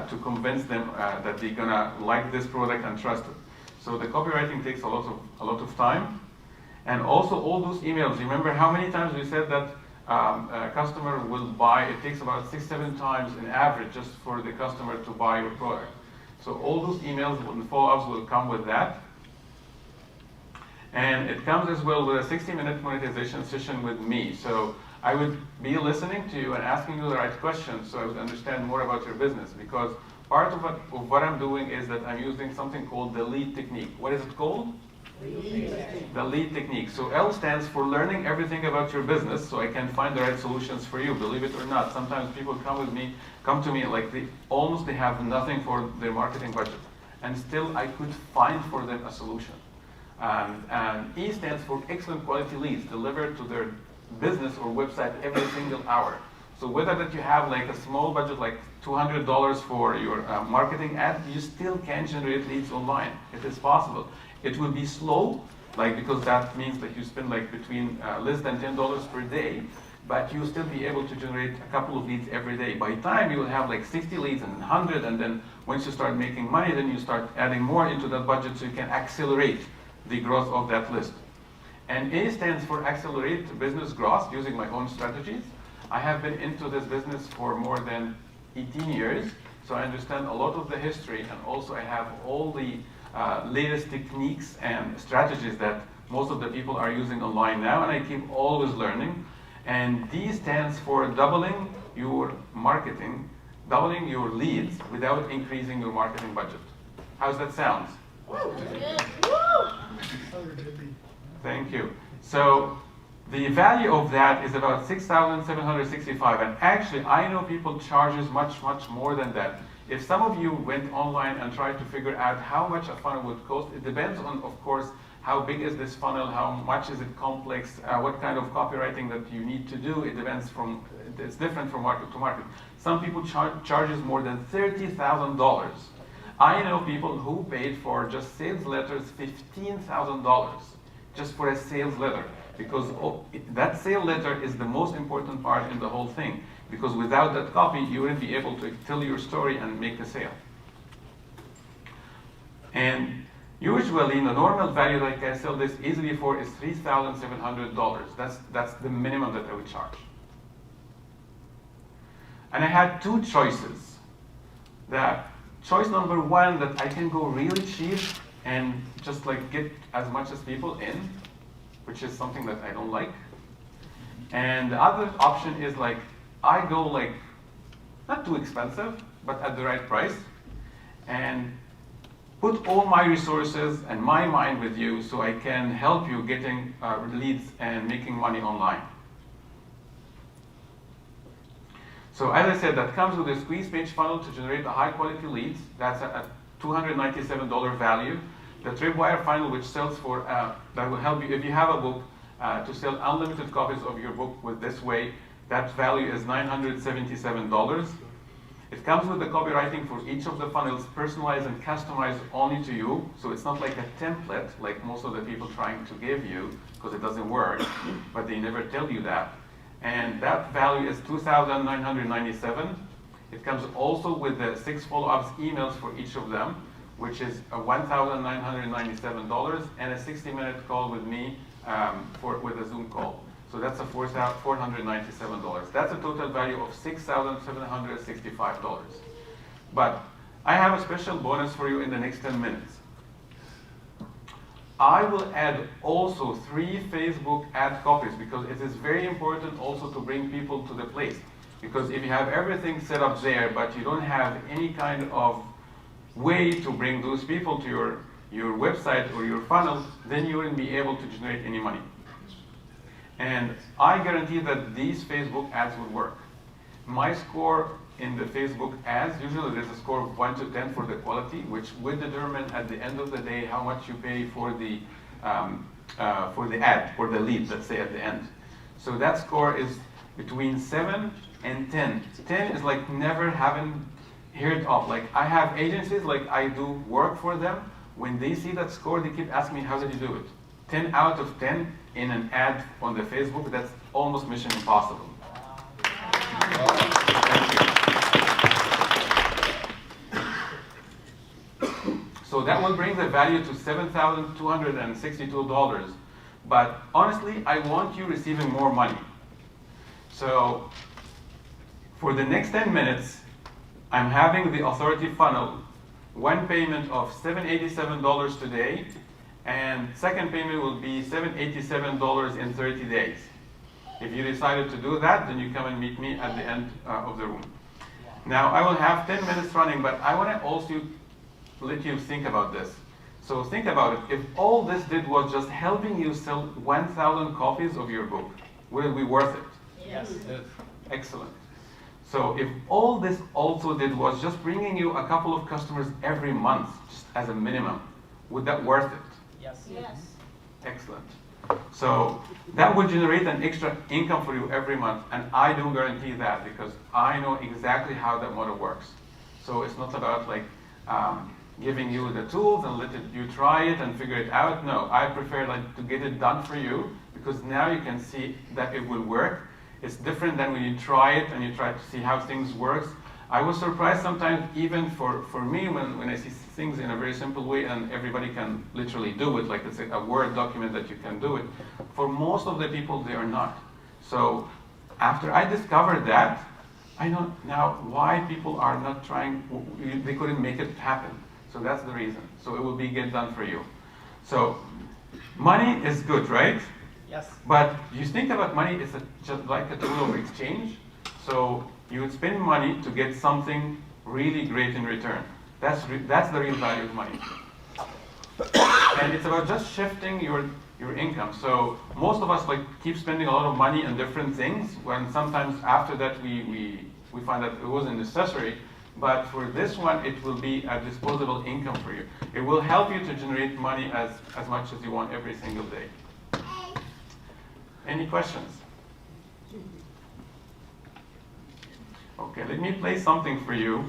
to convince them that they're gonna like this product and trust it. So the copywriting takes a lot of time. And also all those emails, remember how many times we said that a customer will buy, it takes about 6-7 times in average just for the customer to buy your product. So all those emails and follow-ups will come with that. And it comes as well with a 60-minute monetization session with me. So I would be listening to you and asking you the right questions so I would understand more about your business, because part of what I'm doing is that I'm using something called the lead technique. What is it called? The lead technique. So L stands for learning everything about your business so I can find the right solutions for you. Believe it or not, sometimes people come to me like they have nothing for their marketing budget, and still I could find for them a solution. And E stands for excellent quality leads delivered to their business or website every single hour. So whether that you have like a small budget, like $200 for your marketing ad, you still can generate leads online. It is possible. It will be slow, because that means that you spend between less than $10 per day, but you'll still be able to generate a couple of leads every day. By time you will have 60 leads and 100, and then once you start making money, then you start adding more into that budget so you can accelerate the growth of that list. And A stands for accelerate business growth using my own strategies. I have been into this business for more than 18 years, so I understand a lot of the history, and also I have all the latest techniques and strategies that most of the people are using online now, and I keep always learning. And D stands for doubling your marketing, doubling your leads without increasing your marketing budget. How's that sound? Thank you. So the value of that is about $6,765, and actually I know people charges much more than that. If some of you went online and tried to figure out how much a funnel would cost, it depends on, of course, how big is this funnel, how much is it complex, what kind of copywriting that you need to do. It depends it's different from market to market. Some people charges more than $30,000. I know people who paid for just sales letters $15,000 just for a sales letter, because that sales letter is the most important part in the whole thing. Because without that copy, you wouldn't be able to tell your story and make the sale. And usually, the normal value that I can sell this easily for is $3,700. That's the minimum that I would charge. And I had two choices. Choice number one, that I can go really cheap and just get as much as people in, which is something that I don't like. And the other option is I go not too expensive, but at the right price, and put all my resources and my mind with you so I can help you getting leads and making money online. So as I said, that comes with a squeeze page funnel to generate a high quality leads. That's a $297 value. The tripwire funnel, which sells for, that will help you, if you have a book, to sell unlimited copies of your book with this way. That value is $977. It comes with the copywriting for each of the funnels, personalized and customized only to you. So it's not like a template like most of the people trying to give you, because it doesn't work, but they never tell you that. And that value is $2,997. It comes also with the 6 follow-ups emails for each of them, which is $1,997, and a 60-minute call with me with a Zoom call. So that's a $497. That's a total value of $6,765. But I have a special bonus for you in the next 10 minutes. I will add also 3 Facebook ad copies because it is very important also to bring people to the place. Because if you have everything set up there, but you don't have any kind of way to bring those people to your website or your funnel, then you wouldn't be able to generate any money. And I guarantee that these Facebook ads would work. My score in the Facebook ads, usually there's a score of 1 to 10 for the quality, which will determine at the end of the day how much you pay for the ad, or the lead, let's say at the end. So that score is between 7 and 10. 10 is like never having heard of. Like I have agencies, like I do work for them. When they see that score, they keep asking me, how did you do it? 10 out of 10 in an ad on the Facebook, that's almost mission impossible. Thank you. So that will bring the value to $7,262. But honestly, I want you receiving more money. So for the next 10 minutes, I'm having the authority funnel, one payment of $787 today, and second payment will be $787 in 30 days. If you decided to do that, then you come and meet me at the end of the room. Now, I will have 10 minutes running, but I want to also let you think about this. So think about it. If all this did was just helping you sell 1,000 copies of your book, would it be worth it? Yes. Excellent. So if all this also did was just bringing you a couple of customers every month, just as a minimum, would that worth it? Yes. Yes. Excellent. So that would generate an extra income for you every month, and I do guarantee that because I know exactly how that model works. So it's not about like giving you the tools and you try it and figure it out. No, I prefer like to get it done for you because now you can see that it will work. It's different than when you try it and you try to see how things work. I was surprised sometimes, even for me, when I see things in a very simple way and everybody can literally do it, like it's a Word document that you can do it. For most of the people, they are not. So after I discovered that, I know now why people are not trying, they couldn't make it happen. So that's the reason. So it will be get done for you. So money is good, right? Yes. But you think about money, it's just like a tool of exchange. So you would spend money to get something really great in return. That's the real value of money. And it's about just shifting your income. So most of us like keep spending a lot of money on different things, when sometimes after that we find that it wasn't necessary. But for this one, it will be a disposable income for you. It will help you to generate money as much as you want every single day. Any questions? Okay, let me play something for you.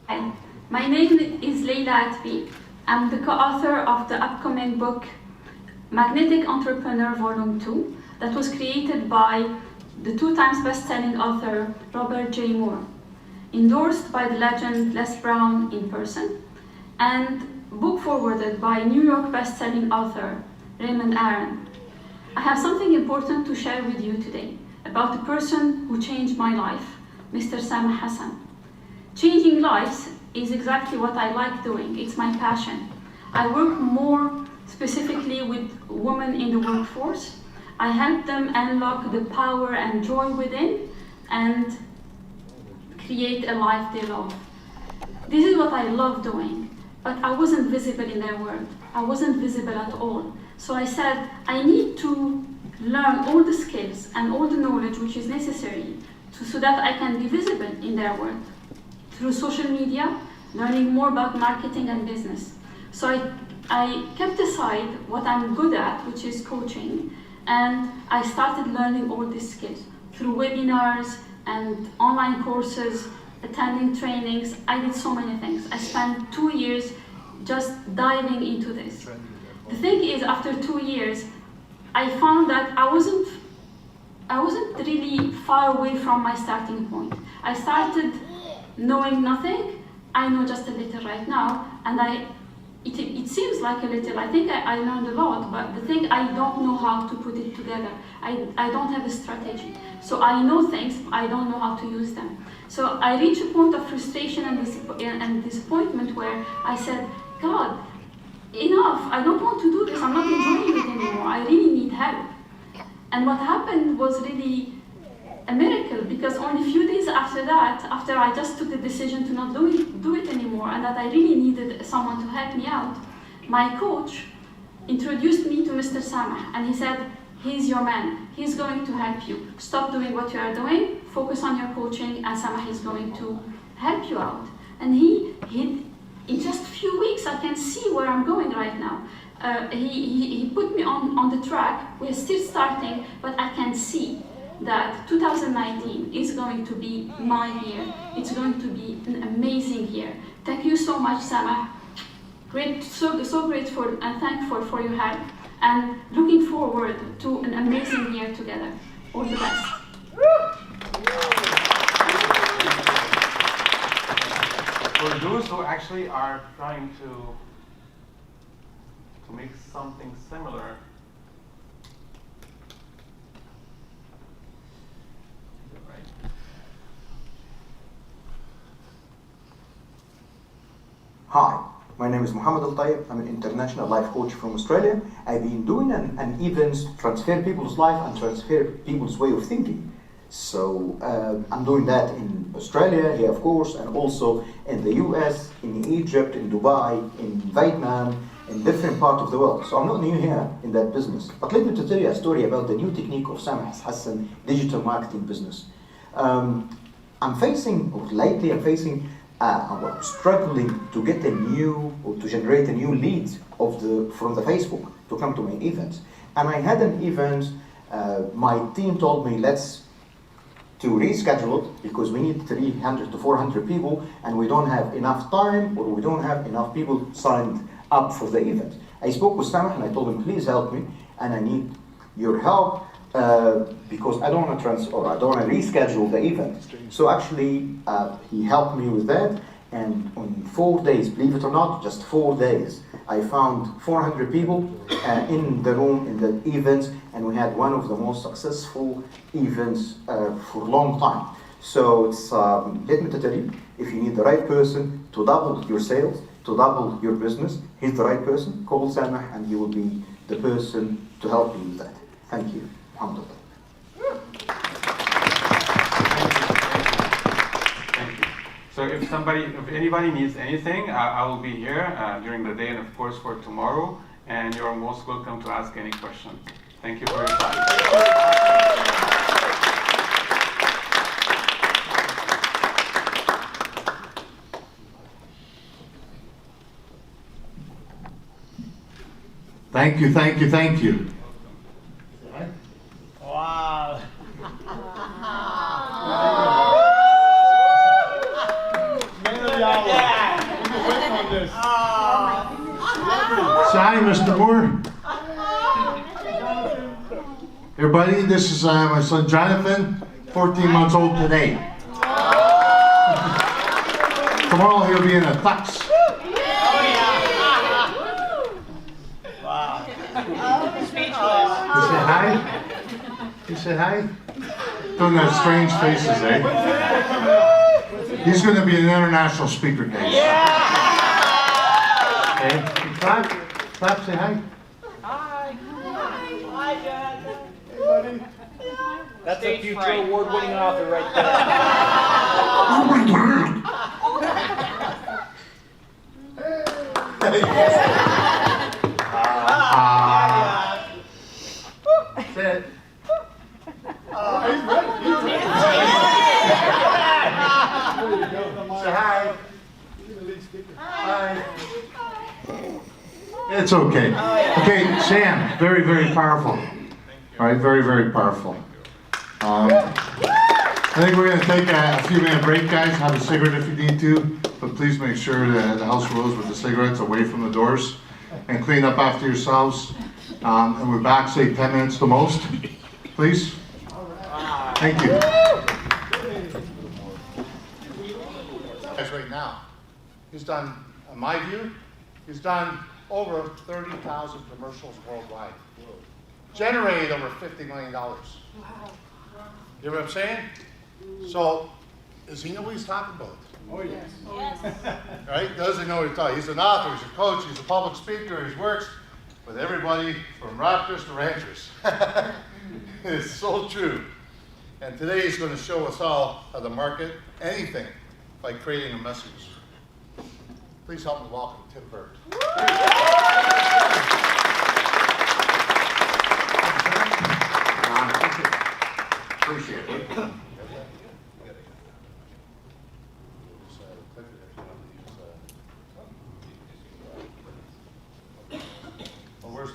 Hi, my name is Leila Atbi. I'm the co-author of the upcoming book, Magnetic Entrepreneur Volume 2, that was created by the 2 times best-selling author Robert J. Moore, endorsed by the legend Les Brown in person, and book forwarded by New York best-selling author Raymond Aron. I have something important to share with you today about the person who changed my life, Mr. Sam Hassan. Changing lives is exactly what I like doing. It's my passion. I work more specifically with women in the workforce. I help them unlock the power and joy within and create a life they love. This is what I love doing, but I wasn't visible in their world. I wasn't visible at all. So I said, I need to learn all the skills and all the knowledge which is necessary so that I can be visible in their world. Through social media, learning more about marketing and business. So I kept aside what I'm good at, which is coaching, and I started learning all these skills through webinars and online courses, attending trainings. I did so many things. I spent 2 years just diving into this. The thing is, after 2 years, I found that I wasn't really far away from my starting point. I started knowing nothing. I know just a little right now, and I it seems like a little. I think I learned a lot, but the thing, I don't know how to put it together. I don't have a strategy. So I know things, I don't know how to use them. So I reached a point of frustration and disappointment where I said, God, enough, I don't want to do this, I'm not enjoying it anymore, I really need help. And what happened was really a miracle, because only a few days after that, after I just took the decision to not do it anymore, and that I really needed someone to help me out, my coach introduced me to Mr. Samah, and he said, he's your man, he's going to help you. Stop doing what you are doing, focus on your coaching, and Samah is going to help you out. And he in just a few weeks, I can see where I'm going right now. He put me on the track. We're still starting, but I can see that 2019 is going to be my year. It's going to be an amazing year. Thank you so much, Samah. So grateful and thankful for your help, and looking forward to an amazing year together. All the best. For those who actually are trying to make something similar, Hi, my name is Mohammed Al-Tayyib. I'm an international life coach from Australia. I've been doing an events, transfer people's life and transfer people's way of thinking. So I'm doing that in Australia, here of course, and also in the US, in Egypt, in Dubai, in Vietnam, in different parts of the world. So I'm not new here in that business. But let me tell you a story about the new technique of Samah Hassan digital marketing business. Lately I'm facing struggling to get a new, or to generate a new lead from the Facebook to come to my events. And I had an event, my team told me to reschedule it because we need 300 to 400 people and we don't have enough time, or we don't have enough people signed up for the event. I spoke with Samah and I told him, please help me, and I need your help because I don't want to reschedule the event. So actually, he helped me with that, and on 4 days, believe it or not, just 4 days, I found 400 people in the room, in the events, and we had one of the most successful events for a long time. So it's, let me tell you, if you need the right person to double your sales, to double your business, he's the right person. Call Samah and he will be the person to help you with that. Thank you. Alhamdulillah. thank you. So if anybody needs anything, I will be here during the day and of course for tomorrow, and you're most welcome to ask any questions. Thank you for your time. Thank you, thank you, thank you. Wow. Man of the hour. We've been waiting on this. Say hi, Mr. Moore. Everybody, this is my son Jonathan, 14 months old today. Tomorrow he'll be in a tux. You say hi? You say hi? Doing those strange faces, eh? He's going to be an international speaker, guys. Okay? Clap. Clap, say hi. Hi. Hi, Dad. Hey, buddy. That's a future award-winning author right there. Oh my God! Say it. He's ready. He's ready. There you go. Come on. Say hi. You're the lead speaker. Hi. It's okay. Okay, Sam, very, very powerful. All right, very, very powerful. I think we're going to take a few minute break, guys. Have a cigarette if you need to, but please make sure that the house rules with the cigarettes away from the doors and clean up after yourselves. And we're back, say 10 minutes the most, please. Thank you. Guys, right now, he's done, in my view, He's done over 30,000 commercials worldwide. Generated over $50 million. You know what I'm saying? So, does he know what he's talking about? Oh, yes. Right? Does he know what he's talking about? He's an author, he's a coach, he's a public speaker, he works with everybody from raptors to ranchers. It's so true. And today he's going to show us all how to market anything by creating a message. Please help me welcome Tim Burt. Appreciate it.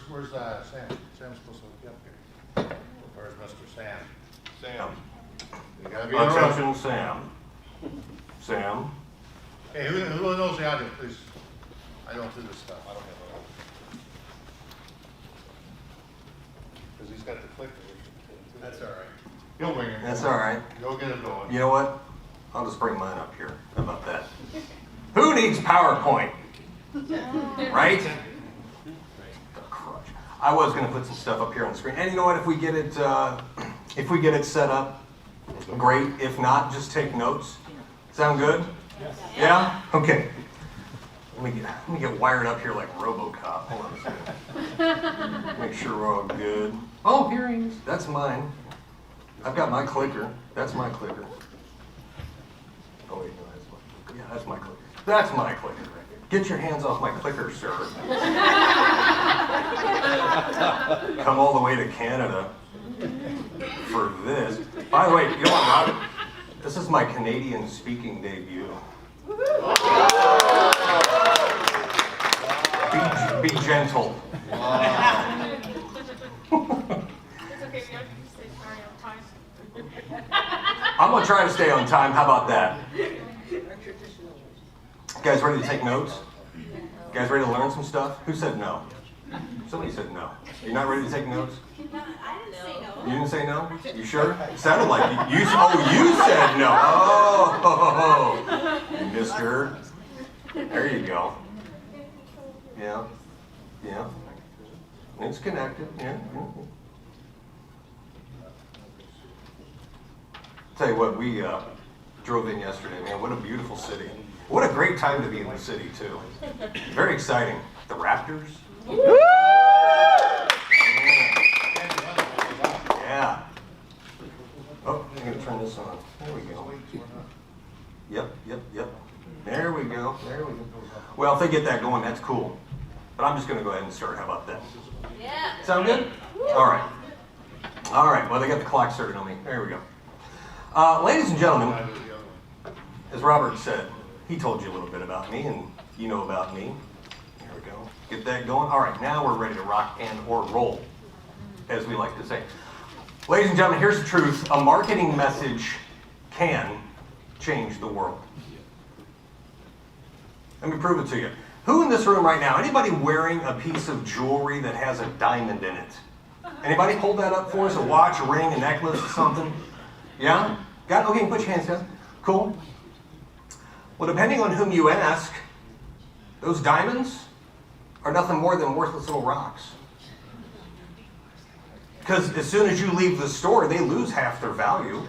Where's Sam? Sam's supposed to be up here. Where's Mr. Sam? Sam. You gotta be in the room. Attention, Sam. Sam. Hey, who knows the audio, please? I don't do this stuff. I don't have because he's got the clicker. That's all right. You'll bring it. That's all right. Go get it going. You know what? I'll just bring mine up here. How about that? Who needs PowerPoint? Right? I was going to put some stuff up here on the screen, and you know what? If we get it set up, great. If not, just take notes. Sound good? Yes. Yeah. Okay. Let me get wired up here like RoboCop. Hold on a second. Make sure we're all good. Oh, here he is. That's mine. I've got my clicker. That's my clicker. Oh wait, no, that's my. Yeah, that's my clicker. That's my clicker. Right there. Get your hands off my clicker, sir. Come all the way to Canada for this. By the way, you know what, Robert? This is my Canadian speaking debut. Be gentle. It's okay, we have to stay on time. I'm gonna try to stay on time. How about that? You guys ready to take notes? You guys ready to learn some stuff? Who said no? Somebody said no. You're not ready to take notes? I didn't say no. You didn't say no? You sure? It sounded like you said no. Oh, mister. There you go. Yeah. Yeah. It's connected. Yeah. Tell you what, we drove in yesterday, man. What a beautiful city. What a great time to be in the city, too. Very exciting. The Raptors. Yeah. Oh, I'm going to turn this on. There we go. Yep. There we go. Well, if they get that going, that's cool. But I'm just going to go ahead and start. How about that? Yeah. Sound good? All right. Well, they got the clock started on me. There we go. Ladies and gentlemen, as Robert said, he told you a little bit about me, and you know about me. There we go. Get that going. All right, now we're ready to rock and or roll, as we like to say. Ladies and gentlemen, here's the truth. A marketing message can change the world. Let me prove it to you. Who in this room right now, anybody wearing a piece of jewelry that has a diamond in it? Anybody hold that up for us? A watch, a ring, a necklace, or something? Yeah? Got it? Okay, put your hands down. Cool. Well, depending on whom you ask, those diamonds are nothing more than worthless little rocks. Because as soon as you leave the store, they lose half their value.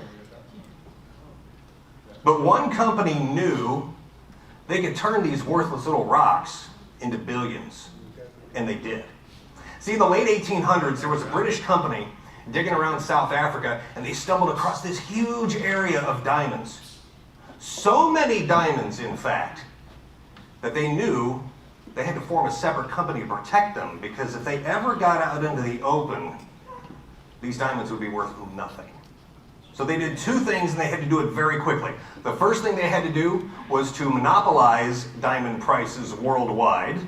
But one company knew they could turn these worthless little rocks into billions. And they did. See, in the late 1800s, there was a British company digging around South Africa, and they stumbled across this huge area of diamonds. So many diamonds, in fact, that they knew they had to form a separate company to protect them, because if they ever got out into the open, these diamonds would be worth nothing. So they did two things, and they had to do it very quickly. The first thing they had to do was to monopolize diamond prices worldwide.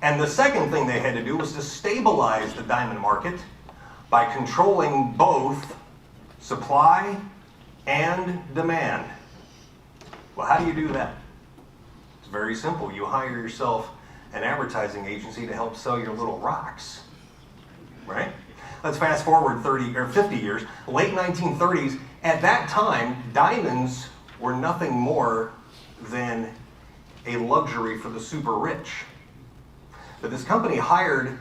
And the second thing they had to do was to stabilize the diamond market by controlling both supply and demand. Well, how do you do that? It's very simple. You hire yourself an advertising agency to help sell your little rocks, right? Let's fast forward 30 or 50 years, late 1930s. At that time, diamonds were nothing more than a luxury for the super rich. But this company hired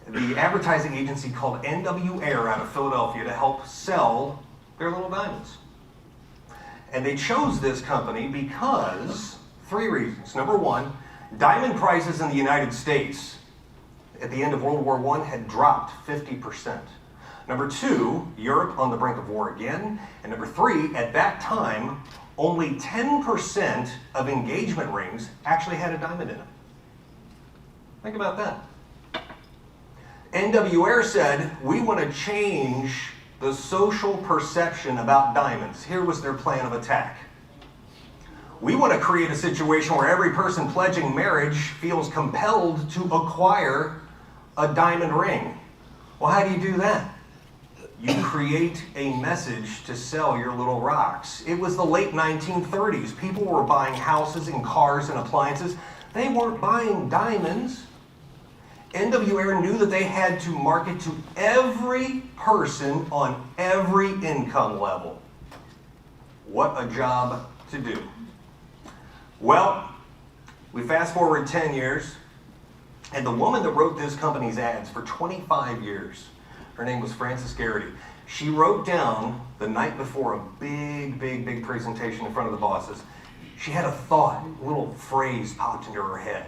the advertising agency called NW Air out of Philadelphia to help sell their little diamonds. And they chose this company because 3 reasons. Number one, diamond prices in the United States at the end of World War I had dropped 50%. Number two, Europe on the brink of war again. And number three, at that time, only 10% of engagement rings actually had a diamond in them. Think about that. NW Air said, we want to change the social perception about diamonds. Here was their plan of attack. We want to create a situation where every person pledging marriage feels compelled to acquire a diamond ring. Well, how do you do that? You create a message to sell your little rocks. It was the late 1930s. People were buying houses and cars and appliances. They weren't buying diamonds. NW Air knew that they had to market to every person on every income level. What a job to do. Well, we fast forward 10 years, and the woman that wrote this company's ads for 25 years, her name was Frances Garrity. She wrote down the night before a big presentation in front of the bosses. She had a thought, a little phrase popped into her head.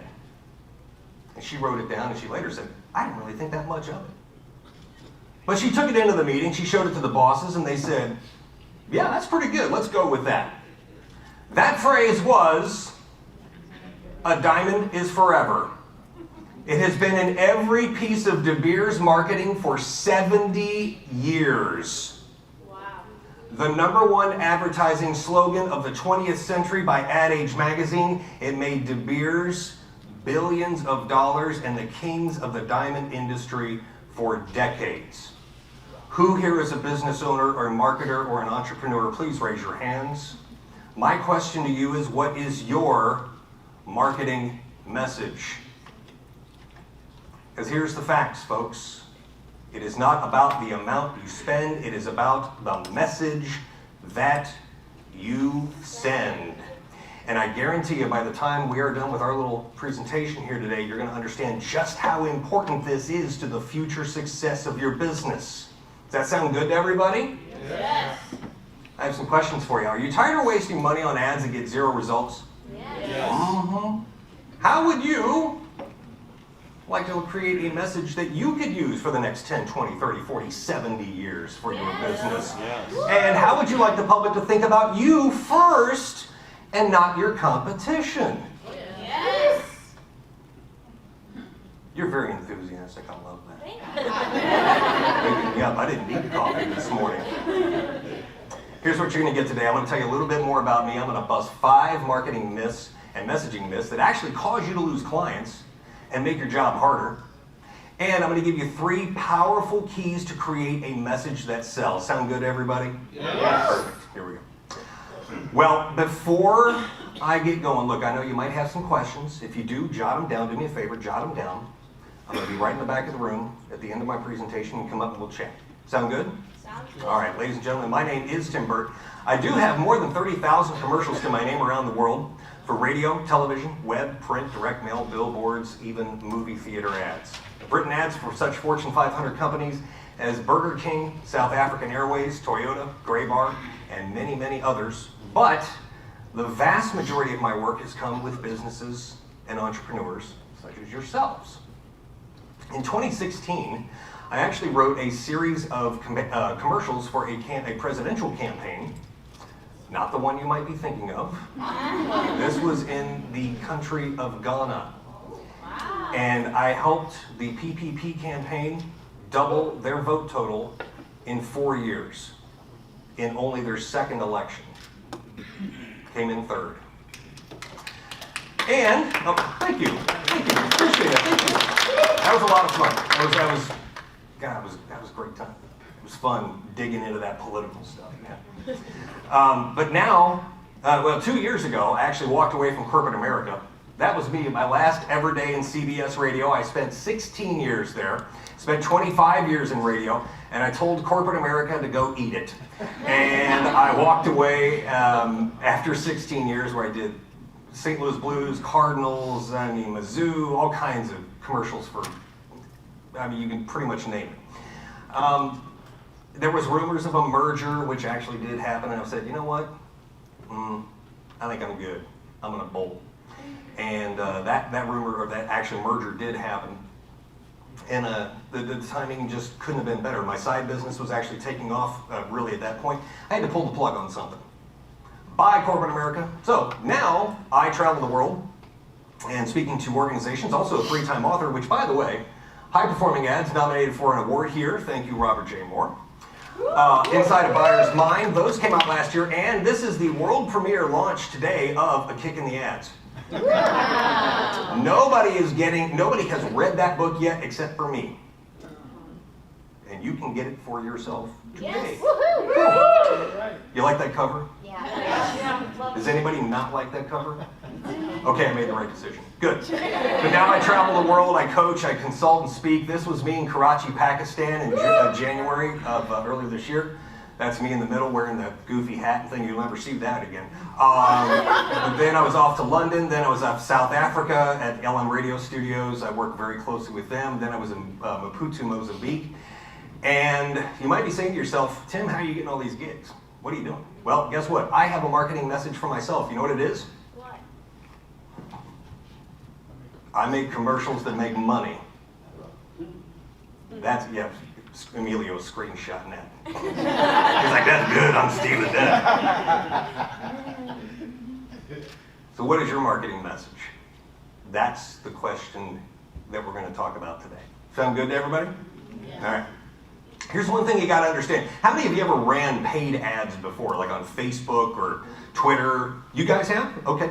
And she wrote it down, and she later said, I didn't really think that much of it. But she took it into the meeting, she showed it to the bosses, and they said, yeah, that's pretty good, let's go with that. That phrase was, a diamond is forever. It has been in every piece of De Beers marketing for 70 years. Wow. The #1 advertising slogan of the 20th century by Ad Age magazine. It made De Beers billions of dollars and the kings of the diamond industry for decades. Who here is a business owner or a marketer or an entrepreneur? Please raise your hands. My question to you is, what is your marketing message? Because here's the facts, folks. It is not about the amount you spend, it is about the message that you send. And I guarantee you, by the time we are done with our little presentation here today, you're going to understand just how important this is to the future success of your business. Does that sound good to everybody? Yes. I have some questions for you. Are you tired of wasting money on ads that get 0 results? Yes. How would you like to create a message that you could use for the next 10, 20, 30, 40, 70 years for your business? Yes. And how would you like the public to think about you first and not your competition? Yes. You're very enthusiastic. I love that. Waking me up. I didn't need coffee this morning. Here's what you're going to get today. I'm going to tell you a little bit more about me. I'm going to bust 5 marketing myths and messaging myths that actually cause you to lose clients and make your job harder. And I'm going to give you 3 powerful keys to create a message that sells. Sound good to everybody? Yes. Perfect. Here we go. Well, before I get going, look, I know you might have some questions. If you do, jot them down. Do me a favor, jot them down. I'm going to be right in the back of the room at the end of my presentation. You come up and we'll chat. Sound good? Sounds good. All right, ladies and gentlemen, my name is Tim Burt. I do have more than 30,000 commercials to my name around the world for radio, television, web, print, direct mail, billboards, even movie theater ads. I've written ads for such Fortune 500 companies as Burger King, South African Airways, Toyota, Graybar, and many, many others. But the vast majority of my work has come with businesses and entrepreneurs such as yourselves. In 2016, I actually wrote a series of commercials for a presidential campaign. Not the one you might be thinking of. This was in the country of Ghana. Wow. And I helped the PPP campaign double their vote total in 4 years, in only their second election. Came in 3rd. And, oh, thank you, appreciate it, thank you. That was a lot of fun. That was a great time. It was fun digging into that political stuff, man. But now, 2 years ago, I actually walked away from corporate America. That was me, my last ever day in CBS radio. I spent 16 years there, spent 25 years in radio, and I told corporate America to go eat it. And I walked away after 16 years where I did St. Louis Blues, Cardinals, I mean, Mizzou, all kinds of commercials for, I mean, you can pretty much name it. There was rumors of a merger, which actually did happen, and I said, you know what? I think I'm good. I'm gonna bolt. And that rumor, or that actual merger did happen. And the timing just couldn't have been better. My side business was actually taking off really at that point. I had to pull the plug on something. Bye, corporate America. So now I travel the world and speaking to organizations, also a three-time author, which by the way, High Performing Ads nominated for an award here. Thank you, Robert J. Moore. Inside a Buyer's Mind, those came out last year, and this is the world premiere launch today of A Kick in the Ads. Nobody has read that book yet except for me. And you can get it for yourself today. Yes. You like that cover? Yeah. Does anybody not like that cover? Okay, I made the right decision. Good. But now I travel the world, I coach, I consult and speak. This was me in Karachi, Pakistan in January of earlier this year. That's me in the middle wearing the goofy hat and thing. You'll never see that again. But then I was off to London. Then I was off South Africa at LM Radio Studios. I worked very closely with them. Then I was in Maputo, Mozambique. And you might be saying to yourself, Tim, how are you getting all these gigs? What are you doing? Well, guess what? I have a marketing message for myself. You know what it is? What? I make commercials that make money. That's, yeah, Emilio's screenshotting that. He's like, that's good, I'm stealing that. So what is your marketing message? That's the question that we're going to talk about today. Sound good to everybody? Yeah. All right. Here's one thing you got to understand. How many of you ever ran paid ads before, like on Facebook or Twitter? You guys have? Okay.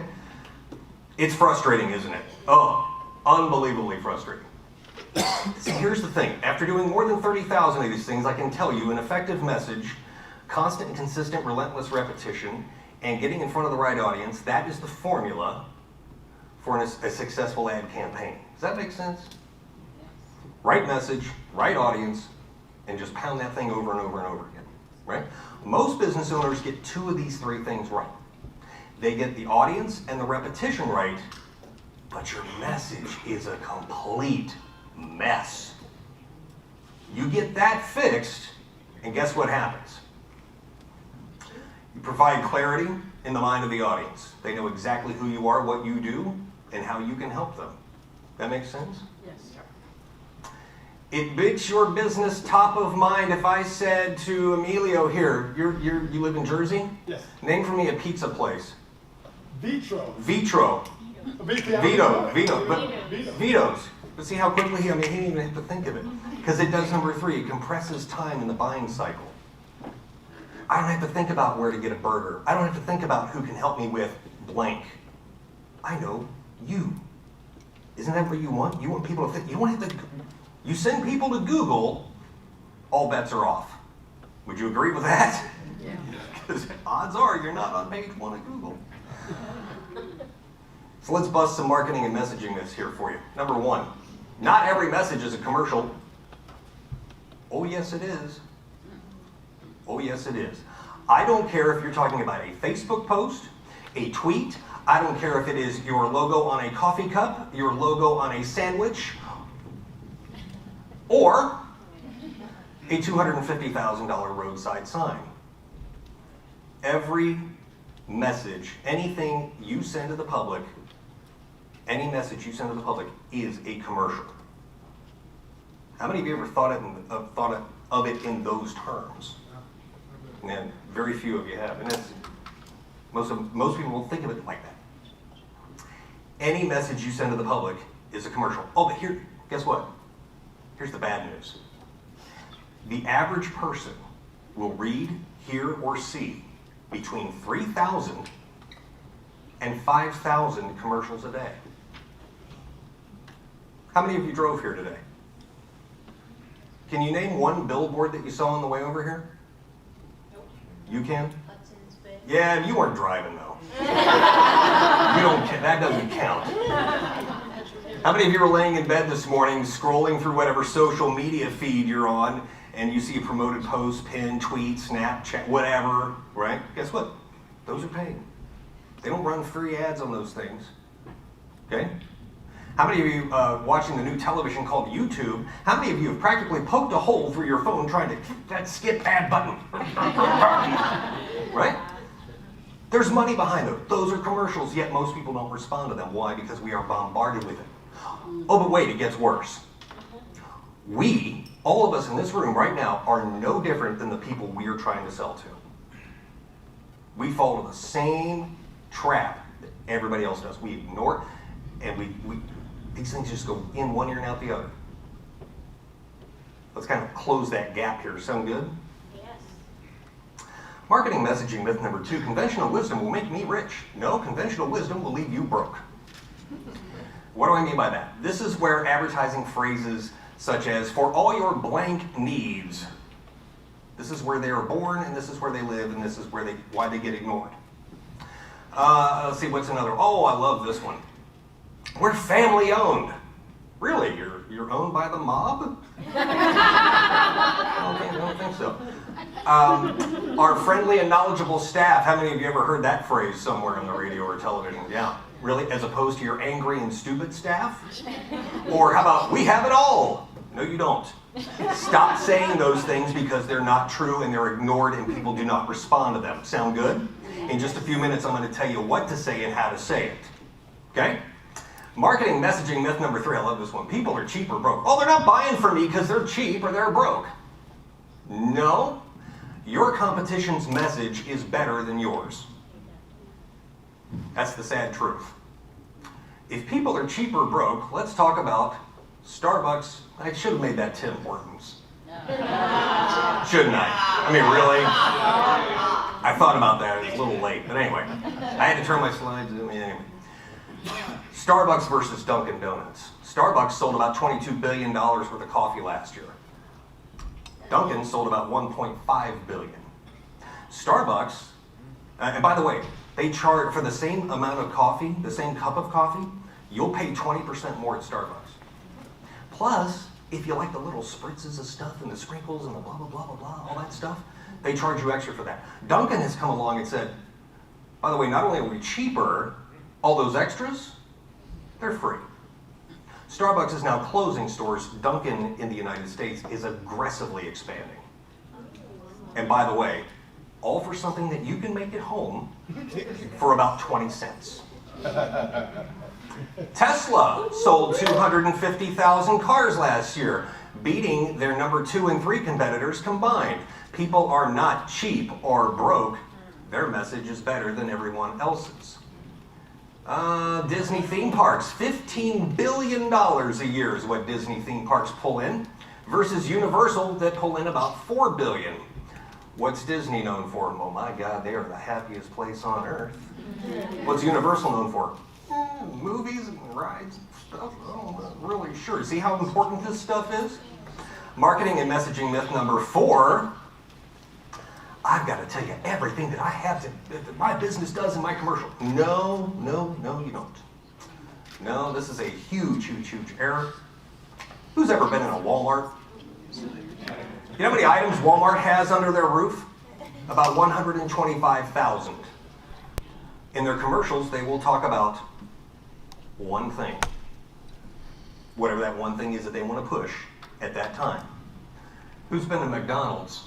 It's frustrating, isn't it? Oh, unbelievably frustrating. See, here's the thing. After doing more than 30,000 of these things, I can tell you an effective message, constant and consistent, relentless repetition, and getting in front of the right audience, that is the formula for a successful ad campaign. Does that make sense? Right message, right audience, and just pound that thing over and over and over again, right? Most business owners get two of these three things right. They get the audience and the repetition right, but your message is a complete mess. You get that fixed, and guess what happens? You provide clarity in the mind of the audience. They know exactly who you are, what you do, and how you can help them. That makes sense? Yes. It makes your business top of mind. If I said to Emilio here, you live in Jersey? Yes. Name for me a pizza place. Vitro. Vito's. But see how quickly he didn't even have to think of it. Because it does number 3, it compresses time in the buying cycle. I don't have to think about where to get a burger. I don't have to think about who can help me with blank. I know you. Isn't that what you want? You want people to think, you don't have to, you send people to Google, all bets are off. Would you agree with that? Yeah. Because odds are you're not on page 1 of Google. So let's bust some marketing and messaging myths here for you. Number 1, not every message is a commercial. Oh yes it is. Oh yes it is. I don't care if you're talking about a Facebook post, a tweet, I don't care if it is your logo on a coffee cup, your logo on a sandwich, or a $250,000 roadside sign. Every message, anything you send to the public, any message you send to the public is a commercial. How many of you ever thought of it in those terms? And very few of you have, and that's, most people won't think of it like that. Any message you send to the public is a commercial. Oh, but here, guess what? Here's the bad news. The average person will read, hear, or see between 3,000 and 5,000 commercials a day. How many of you drove here today? Can you name one billboard that you saw on the way over here? Nope. You can? Yeah, you weren't driving though. You don't. That doesn't count. How many of you were laying in bed this morning, scrolling through whatever social media feed you're on, and you see a promoted post, pin, tweet, Snapchat, whatever, right? Guess what? Those are paid. They don't run free ads on those things. Okay? How many of you watching the new television called YouTube, how many of you have practically poked a hole through your phone trying to hit that skip ad button? Right? There's money behind them. Those are commercials, yet most people don't respond to them. Why? Because we are bombarded with it. Oh, but wait, it gets worse. We, all of us in this room right now, are no different than the people we are trying to sell to. We fall into the same trap that everybody else does. We ignore it, and these things just go in one ear and out the other. Let's kind of close that gap here. Sound good? Yes. Marketing messaging myth number 2, conventional wisdom will make me rich. No, conventional wisdom will leave you broke. What do I mean by that? This is where advertising phrases such as, for all your blank needs, this is where they are born, and this is where they live, and this is where why they get ignored. Let's see, what's another? Oh, I love this one. We're family owned. Really? You're owned by the mob? I don't think so. Our friendly and knowledgeable staff. How many of you ever heard that phrase somewhere on the radio or television? Yeah. Really? As opposed to your angry and stupid staff? Or how about, we have it all? No, you don't. Stop saying those things because they're not true and they're ignored and people do not respond to them. Sound good? In just a few minutes, I'm going to tell you what to say and how to say it. Okay? Marketing messaging myth number 3. I love this one. People are cheap or broke. Oh, they're not buying from me because they're cheap or they're broke. No. Your competition's message is better than yours. That's the sad truth. If people are cheap or broke, let's talk about Starbucks. I should have made that Tim Hortons. Shouldn't I? I mean, really? I thought about that. It was a little late. But anyway, I had to turn my slides. Anyway. Starbucks versus Dunkin' Donuts. Starbucks sold about $22 billion worth of coffee last year. Dunkin' sold about $1.5 billion. Starbucks, and by the way, they charge for the same amount of coffee, the same cup of coffee, you'll pay 20% more at Starbucks. Plus, if you like the little spritzes of stuff and the sprinkles and the blah, blah, blah, blah, blah, all that stuff, they charge you extra for that. Dunkin' has come along and said, by the way, not only are we cheaper, all those extras, they're free. Starbucks is now closing stores. Dunkin' in the United States is aggressively expanding. And by the way, all for something that you can make at home for about 20 cents. Tesla sold 250,000 cars last year, beating their number 2 and 3 competitors combined. People are not cheap or broke. Their message is better than everyone else's. Disney theme parks, $15 billion a year is what Disney theme parks pull in, versus Universal that pull in about $4 billion. What's Disney known for? Oh my God, they are the happiest place on earth. What's Universal known for? Movies and rides and stuff. Oh, I'm not really sure. See how important this stuff is? Marketing and messaging myth number 4. I've got to tell you everything that I have that my business does in my commercial. No, you don't. No, this is a huge, huge, huge error. Who's ever been in a Walmart? You know how many items Walmart has under their roof? About 125,000. In their commercials, they will talk about one thing. Whatever that one thing is that they want to push at that time. Who's been to McDonald's?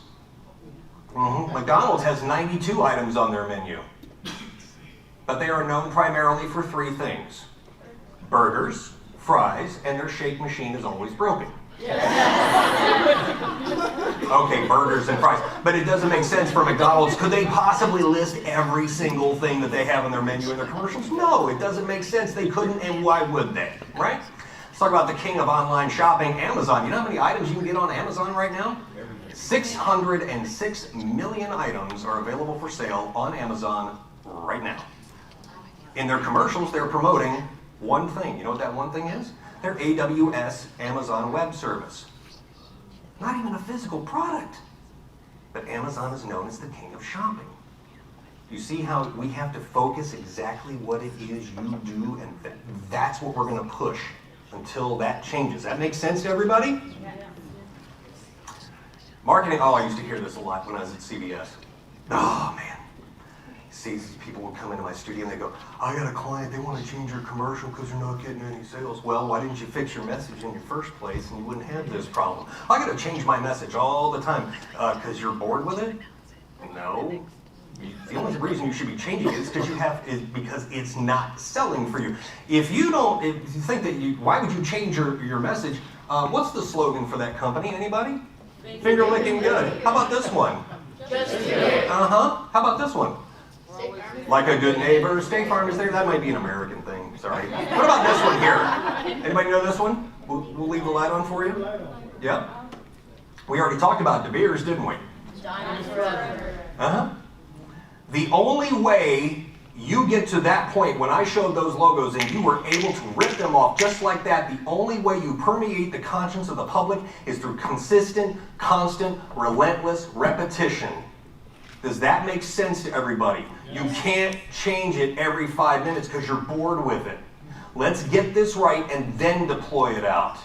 McDonald's has 92 items on their menu. But they are known primarily for 3 things. Burgers, fries, and their shake machine is always broken. Okay, burgers and fries. But it doesn't make sense for McDonald's. Could they possibly list every single thing that they have on their menu in their commercials? No, it doesn't make sense. They couldn't, and why would they, right? Let's talk about the king of online shopping, Amazon. You know how many items you can get on Amazon right now? 606 million items are available for sale on Amazon right now. In their commercials, they're promoting one thing. You know what that one thing is? Their AWS Amazon Web Service. Not even a physical product. But Amazon is known as the king of shopping. You see how we have to focus exactly what it is you do, and that's what we're going to push until that changes. That makes sense to everybody? Marketing, oh, I used to hear this a lot when I was at CBS. Oh, man. sees people would come into my studio and they go, I got a client, they want to change your commercial because they're not getting any sales. Well, why didn't you fix your message in your first place and you wouldn't have this problem? I got to change my message all the time because you're bored with it? No. The only reason you should be changing it is because it's not selling for you. If you think that why would you change your message? What's the slogan for that company? Anybody? Finger licking good. How about this one? Just do it. How about this one? Like a good neighbor, State Farm is there. That might be an American thing. Sorry. What about this one here? Anybody know this one? We'll leave the light on for you. Yep. We already talked about De Beers, didn't we? Diamonds forever. The only way you get to that point when I showed those logos and you were able to rip them off just like that, the only way you permeate the conscience of the public is through consistent, constant, relentless repetition. Does that make sense to everybody? You can't change it every 5 minutes because you're bored with it. Let's get this right and then deploy it out.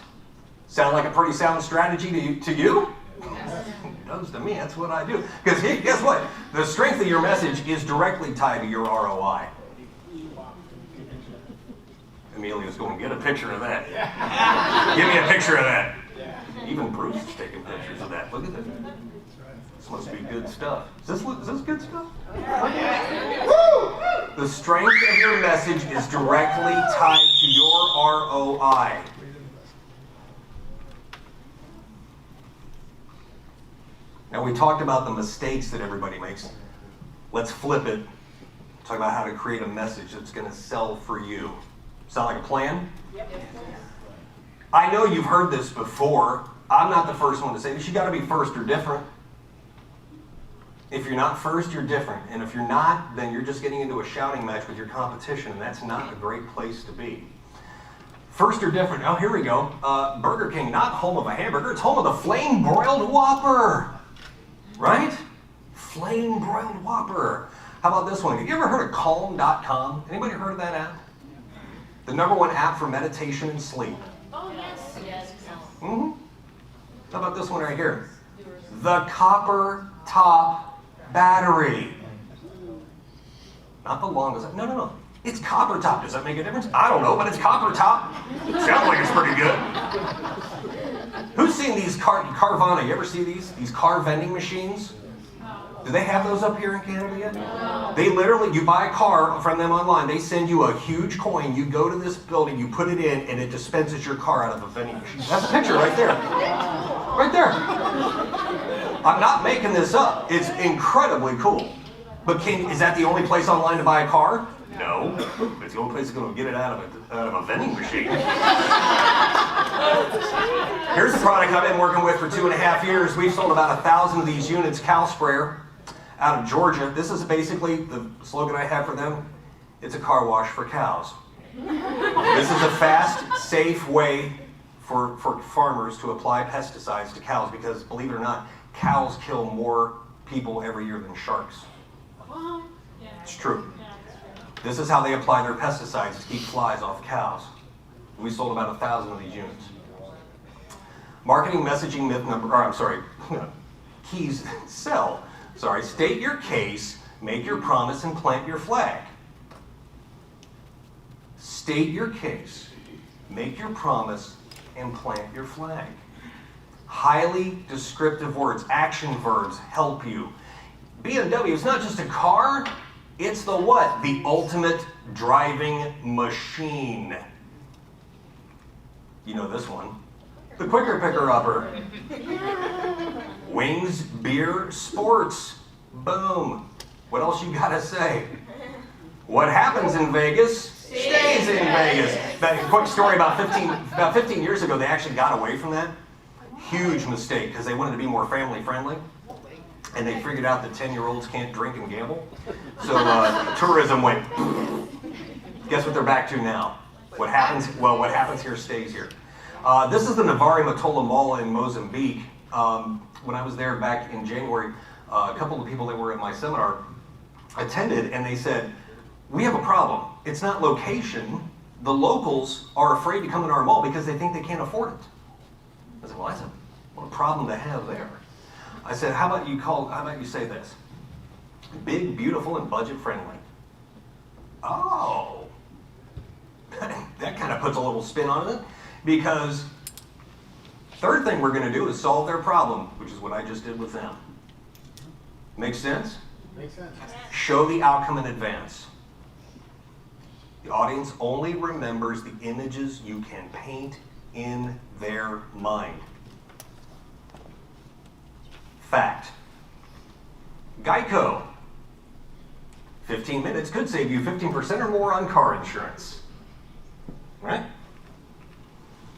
Sound like a pretty sound strategy to you? It does to me. That's what I do. Because guess what? The strength of your message is directly tied to your ROI. Emilio's going to get a picture of that. Give me a picture of that. Even Bruce is taking pictures of that. Look at that. This must be good stuff. Is this good stuff? The strength of your message is directly tied to your ROI. Now we talked about the mistakes that everybody makes. Let's flip it. Talk about how to create a message that's going to sell for you. Sound like a plan? Yep. I know you've heard this before. I'm not the first one to say this. You got to be first or different. If you're not first, you're different. And if you're not, then you're just getting into a shouting match with your competition, and that's not a great place to be. First or different. Oh, here we go. Burger King, not home of a hamburger. It's home of the flame broiled Whopper. Right? Flame broiled Whopper. How about this one? Have you ever heard of Calm.com? Anybody heard of that app? The #1 app for meditation and sleep. Oh, yes. Yes. How about this one right here? The Copper Top Battery. Not the longest. No. It's Copper Top. Does that make a difference? I don't know, but it's Copper Top. Sounds like it's pretty good. Who's seen these Carvana? You ever see these car vending machines? Do they have those up here in Canada yet? No. They literally, you buy a car from them online, they send you a huge coin, you go to this building, you put it in, and it dispenses your car out of a vending machine. That's a picture right there. Right there. I'm not making this up. It's incredibly cool. But is that the only place online to buy a car? No. But it's the only place that's going to get it out of a vending machine. Here's a product I've been working with for 2.5 years. We've sold about 1,000 of these units, cow sprayer, out of Georgia. This is basically the slogan I have for them. It's a car wash for cows. This is a fast, safe way for farmers to apply pesticides to cows because, believe it or not, cows kill more people every year than sharks. It's true. This is how they apply their pesticides to keep flies off cows. We sold about 1,000 of these units. Marketing messaging myth keys sell. State your case, make your promise, and plant your flag. State your case, make your promise, and plant your flag. Highly descriptive words, action verbs help you. BMW is not just a car, it's the what? The ultimate driving machine. You know this one. The quicker picker-upper. Wings, beer, sports. Boom. What else you gotta say? What happens in Vegas stays in Vegas. A quick story, about 15 years ago, they actually got away from that. Huge mistake, because they wanted to be more family-friendly. And they figured out that 10-year-olds can't drink and gamble. So tourism went. Guess what they're back to now? What happens? Well, what happens here stays here. This is the Navari Matola Mall in Mozambique. When I was there back in January, a couple of people that were at my seminar attended, and they said, we have a problem. It's not location. The locals are afraid to come into our mall because they think they can't afford it. I said, well, I said, what a problem to have there. I said, how about you say this? Big, beautiful, and budget friendly. Oh, that kind of puts a little spin on it, because third thing we're going to do is solve their problem, which is what I just did with them. Make sense? Makes sense. Show the outcome in advance. The audience only remembers the images you can paint in their mind. Fact. Geico. 15 minutes could save you 15% or more on car insurance. Right?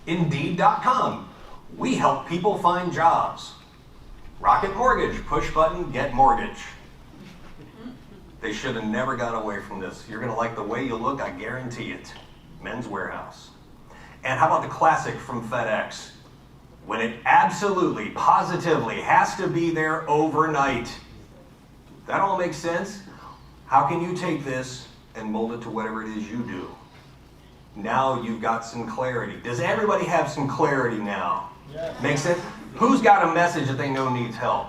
Indeed.com. We help people find jobs. Rocket Mortgage. Push button, get mortgage. They should have never got away from this. You're going to like the way you look, I guarantee it. Men's Warehouse. And how about the classic from FedEx? When it absolutely, positively has to be there overnight. That all makes sense? How can you take this and mold it to whatever it is you do? Now you've got some clarity. Does everybody have some clarity now? Yes. Make sense? Who's got a message that they know needs help?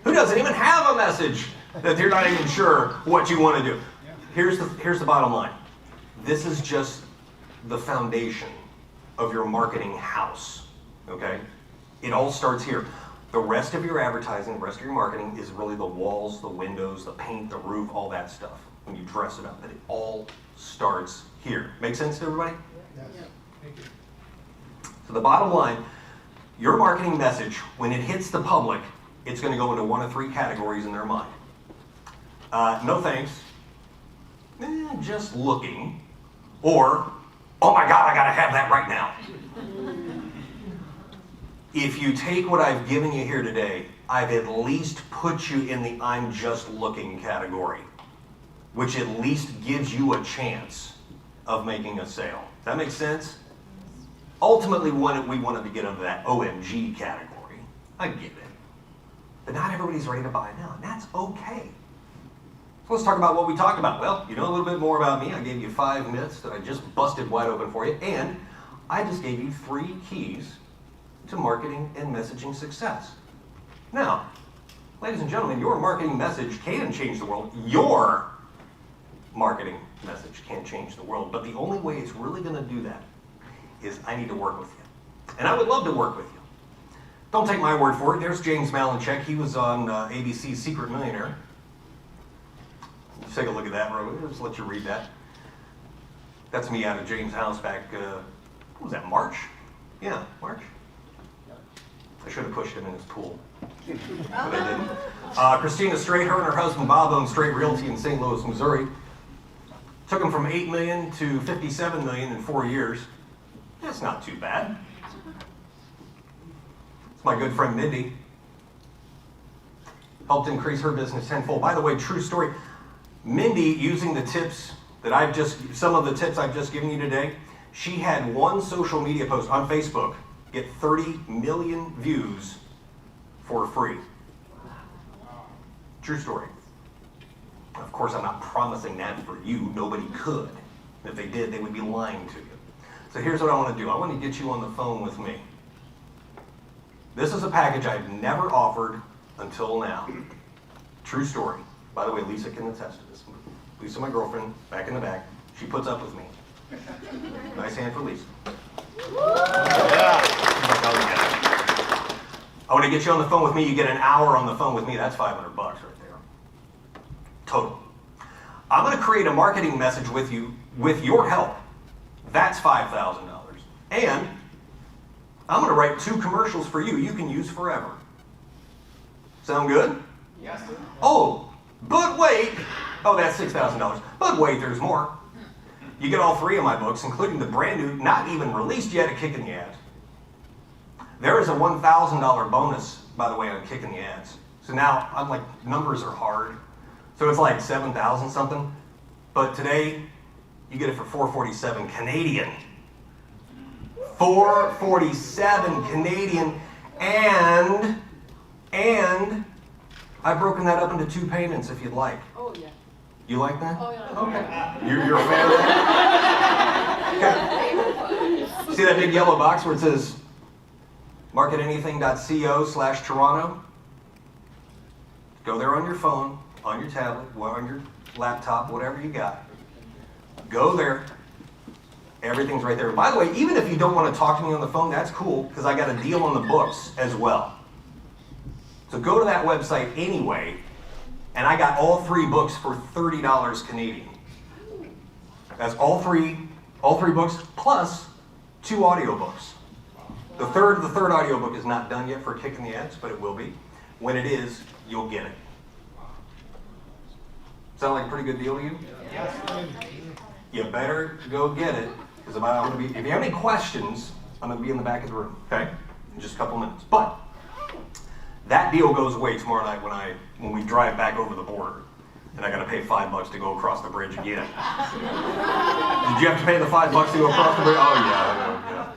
Who doesn't even have a message that you're not even sure what you want to do? Here's the bottom line. This is just the foundation of your marketing house, okay? It all starts here. The rest of your advertising, the rest of your marketing is really the walls, the windows, the paint, the roof, all that stuff. When you dress it up, but it all starts here. Make sense to everybody? Yes. Thank you. So the bottom line, your marketing message, when it hits the public, it's going to go into one of three categories in their mind. No thanks, just looking, or, oh my God, I gotta have that right now. If you take what I've given you here today, I've at least put you in the I'm just looking category, which at least gives you a chance of making a sale. That makes sense? Ultimately, we wanted to get into that OMG category. I get it. But not everybody's ready to buy now, and that's okay. So let's talk about what we talked about. Well, you know a little bit more about me. I gave you 5 myths that I just busted wide open for you, and I just gave you 3 keys to marketing and messaging success. Now, ladies and gentlemen, your marketing message can change the world. Your marketing message can change the world, but the only way it's really going to do that is I need to work with you. And I would love to work with you. Don't take my word for it. There's James Malinchek. He was on ABC's Secret Millionaire. Let's take a look at that, bro. Just let you read that. That's me out of James' house back, what was that, March? Yeah, March. I should have pushed him in his pool, but I didn't. Christina Strait, her and her husband Bob own Strait Realty in St. Louis, Missouri. Took them from $8 million to $57 million in 4 years. That's not too bad. It's my good friend Mindy. Helped increase her business tenfold. By the way, true story. Mindy, using the tips that some of the tips I've just given you today, she had one social media post on Facebook get 30 million views for free. True story. Of course, I'm not promising that for you. Nobody could. And if they did, they would be lying to you. So here's what I want to do. I want to get you on the phone with me. This is a package I've never offered until now. True story. By the way, Lisa can attest to this. Lisa, my girlfriend, back in the back, she puts up with me. Nice hand for Lisa. Yeah. I want to get you on the phone with me. You get an hour on the phone with me. That's $500 right there. Total. I'm going to create a marketing message with you with your help. That's $5,000. And I'm going to write 2 commercials for you can use forever. Sound good? Yes, sir. Oh, but wait. Oh, that's $6,000. But wait, there's more. You get all 3 of my books, including the brand new, not even released yet, A Kick in the Ads. There is a $1,000 bonus, by the way, on Kick in the Ads. So now, I'm like, numbers are hard. So it's like 7,000 something. But today, you get it for $447 Canadian. $447 Canadian, and I've broken that up into 2 payments if you'd like. Oh, yeah. You like that? Oh, yeah. Okay. You're a fan of that? Okay. See that big yellow box where it says marketanything.co/Toronto? Go there on your phone, on your tablet, or on your laptop, whatever you got. Go there. Everything's right there. By the way, even if you don't want to talk to me on the phone, that's cool, because I got a deal on the books as well. So go to that website anyway, and I got all 3 books for $30 Canadian. That's all three books plus 2 audiobooks. The third audiobook is not done yet for Kicking the Ads, but it will be. When it is, you'll get it. Sound like a pretty good deal to you? Yes. You better go get it, because if you have any questions, I'm going to be in the back of the room, okay? In just a couple minutes. But that deal goes away tomorrow night when we drive back over the border, and I got to pay $5 to go across the bridge again. Did you have to pay the $5 to go across the bridge? Oh yeah.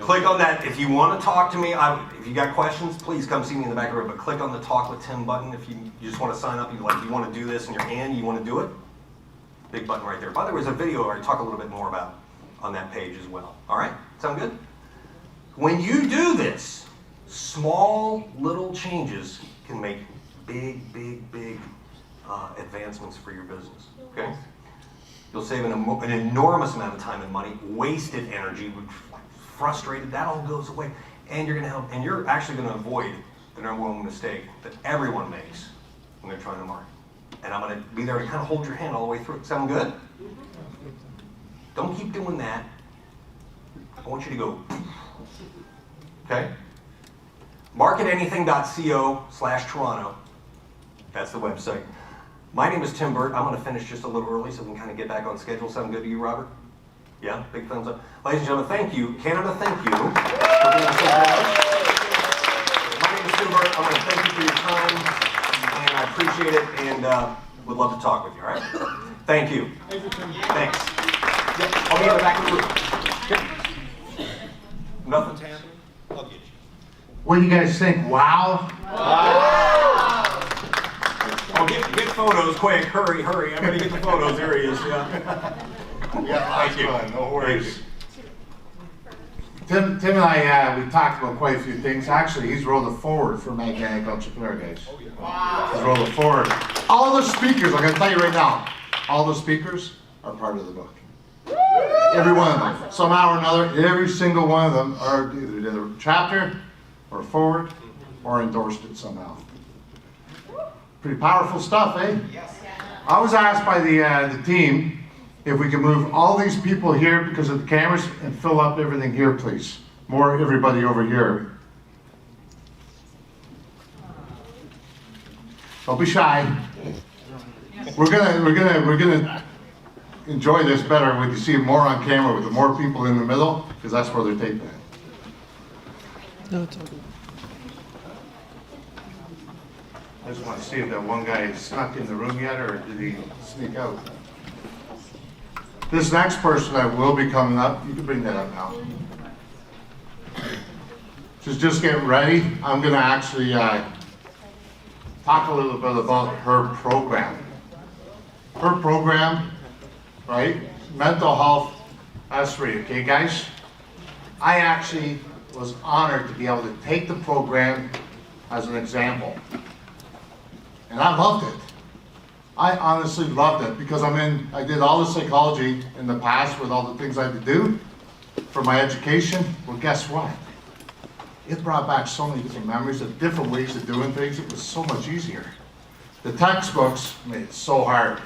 Click on that if you want to talk to me. If you got questions, please come see me in the back of the room. But click on the Talk with Tim button if you just want to sign up. You want to do this in your hand. You want to do it. Big button right there. By the way, there's a video where I talk a little bit more about on that page as well. All right, sound good? When you do this, small little changes can make big advancements for your business. Okay. You'll save an enormous amount of time and money, wasted energy, frustrated, that all goes away. And you're going to help, and you're actually going to avoid the #1 mistake that everyone makes when they're trying to market. And I'm going to be there to kind of hold your hand all the way through. Sound good? Don't keep doing that. I want you to go, okay? Marketanything.co/Toronto. That's the website. My name is Tim Burt. I'm going to finish just a little early so we can kind of get back on schedule. Sound good to you, Robert? Yeah? Big thumbs up. Ladies and gentlemen, thank you. Canada, thank you for being so generous. My name is Tim Burt. I want to thank you for your time, and I appreciate it, and would love to talk with you, all right? Thank you. Thanks. I'll be in the back of the room. Nothing? I'll get you. What do you guys think? Wow? Oh, get photos quick. Hurry. I'm going to get the photos. There he is. Yeah. Thank you. No worries. Tim and I, we talked about quite a few things. Actually, he's rolled it forward for Magnetic Entrepreneur, guys. Wow. He's rolled it forward. All the speakers, I'm going to tell you right now, all the speakers are part of the book. Every one of them. Somehow or another, every single one of them are either did a chapter or forward or endorsed it somehow. Pretty powerful stuff, eh? Yes. I was asked by the team if we could move all these people here because of the cameras and fill up everything here, please. More everybody over here. Don't be shy. We're gonna enjoy this better when you see more on camera with the more people in the middle, because that's where they're taping it. No, it's okay. I just want to see if that one guy is snuck in the room yet, or did he sneak out? This next person that will be coming up, you can bring that up now. Just get ready. I'm going to actually talk a little bit about her program. Her program, right? Mental health mastery, okay, guys? I actually was honored to be able to take the program as an example. And I loved it. I honestly loved it because I did all the psychology in the past with all the things I had to do for my education. Well, guess what? It brought back so many different memories of different ways of doing things. It was so much easier. The textbooks made it so hard.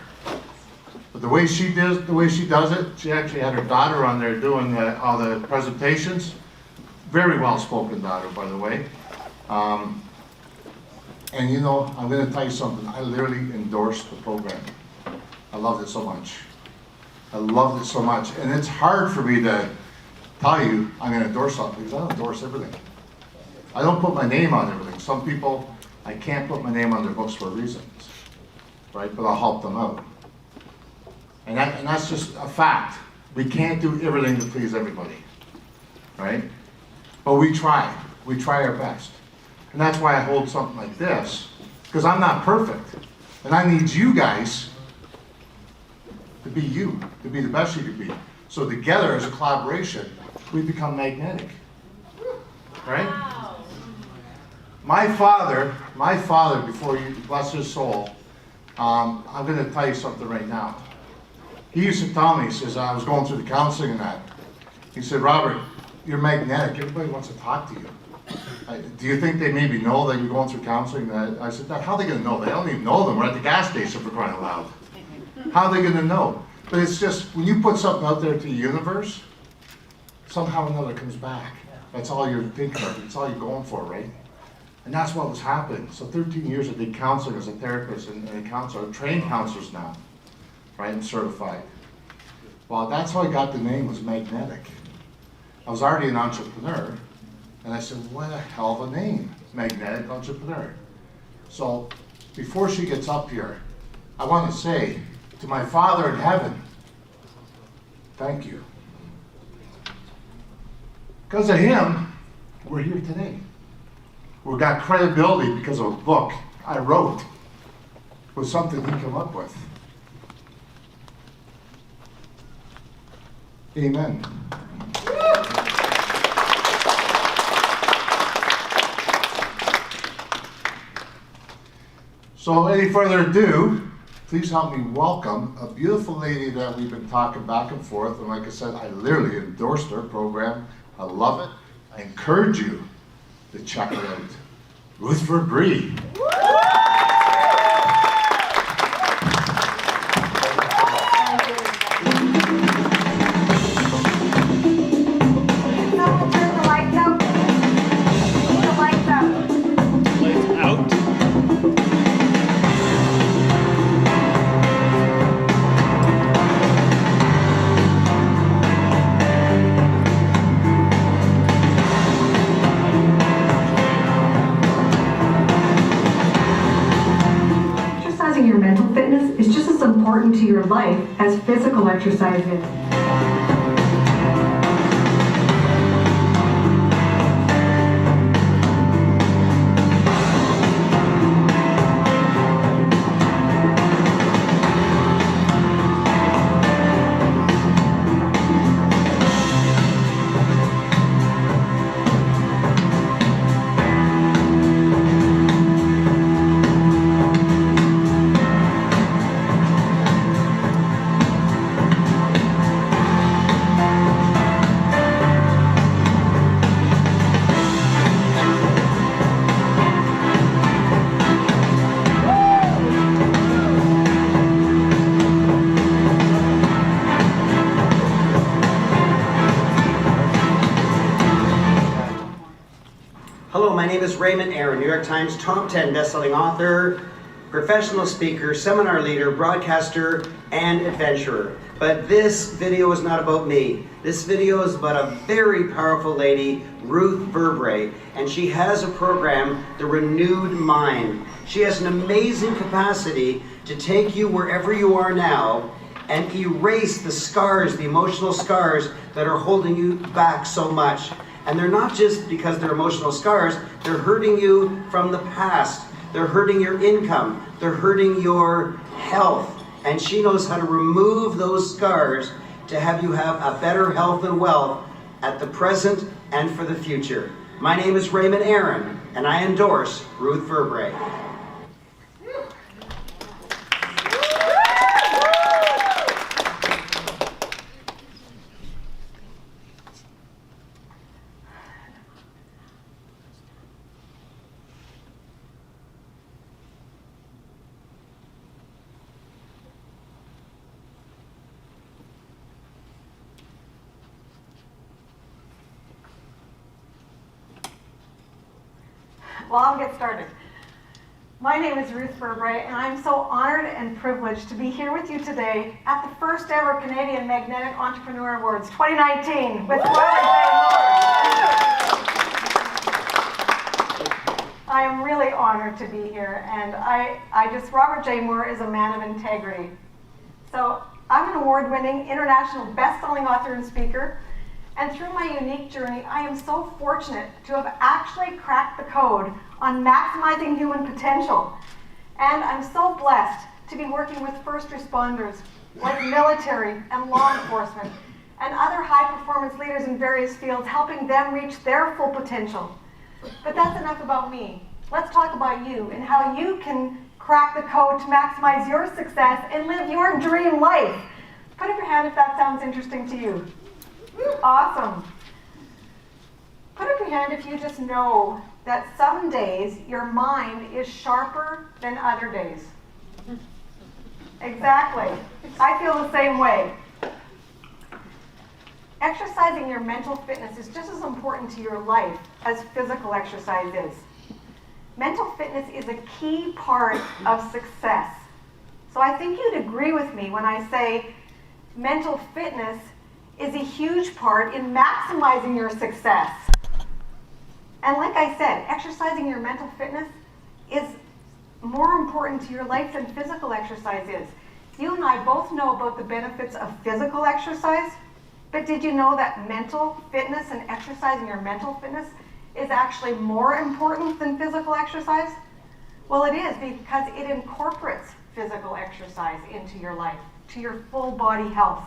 But the way she does it, she actually had her daughter on there doing all the presentations. Very well-spoken daughter, by the way. And you know, I'm going to tell you something. I literally endorsed the program. I loved it so much. I loved it so much. And it's hard for me to tell you I'm going to endorse something because I don't endorse everything. I don't put my name on everything. Some people, I can't put my name on their books for reasons, right? But I'll help them out. And that's just a fact. We can't do everything to please everybody, right? But we try. We try our best. And that's why I hold something like this, because I'm not perfect. And I need you guys to be you, to be the best you can be. So together as a collaboration, we become magnetic, right? Wow. My father, before you, bless his soul, I'm going to tell you something right now. He used to tell me, he says, I was going through the counseling and that. He said, Robert, you're magnetic. Everybody wants to talk to you. Do you think they maybe know that you're going through counseling? I said, how are they going to know? They don't even know them. We're at the gas station for crying out loud. How are they going to know? But it's just, when you put something out there to the universe, somehow or another comes back. That's all you're thinking of. It's all you're going for, right? And that's what was happening. So 13 years I did counseling as a therapist and a counselor. I'm trained counselors now, right, and certified. Well, that's how I got the name, was magnetic. I was already an entrepreneur, and I said, what a hell of a name, magnetic entrepreneur. So before she gets up here, I want to say to my Father in heaven, thank you. Because of him, we're here today. We got credibility because of a book I wrote with something he came up with. Amen. So any further ado, please help me welcome a beautiful lady that we've been talking back and forth. And like I said, I literally endorsed her program. I love it. I encourage you to check her out. Ruth Verbree. Your mental fitness is just as important to your life as physical exercise is. Hello, my name is Raymond Aaron, New York Times top 10 bestselling author, professional speaker, seminar leader, broadcaster, and adventurer. But this video is not about me. This video is about a very powerful lady, Ruth Verbree, and she has a program, The Renewed Mind. She has an amazing capacity to take you wherever you are now and erase the scars, the emotional scars that are holding you back so much. And they're not just because they're emotional scars, they're hurting you from the past. They're hurting your income. They're hurting your health. And she knows how to remove those scars to have you have a better health and wealth at the present and for the future. My name is Raymond Aaron, and I endorse Ruth Verbree. Well, I'll get started. My name is Ruth Verbree, and I'm so honored and privileged to be here with you today at the first ever Canadian Magnetic Entrepreneur Awards 2019 with Robert J. Moore. I am really honored to be here, and Robert J. Moore is a man of integrity. So I'm an award-winning, international best-selling author and speaker. And through my unique journey, I am so fortunate to have actually cracked the code on maximizing human potential. And I'm so blessed to be working with first responders, like military and law enforcement, and other high-performance leaders in various fields, helping them reach their full potential. But that's enough about me. Let's talk about you and how you can crack the code to maximize your success and live your dream life? Put up your hand if that sounds interesting to you. Awesome. Put up your hand if you just know that some days your mind is sharper than other days. Exactly. I feel the same way. Exercising your mental fitness is just as important to your life as physical exercise is. Mental fitness is a key part of success. So I think you'd agree with me when I say mental fitness is a huge part in maximizing your success. And like I said, exercising your mental fitness is more important to your life than physical exercise is. You and I both know about the benefits of physical exercise, but did you know that mental fitness and exercising your mental fitness is actually more important than physical exercise? Well, it is, because it incorporates physical exercise into your life, to your full body health.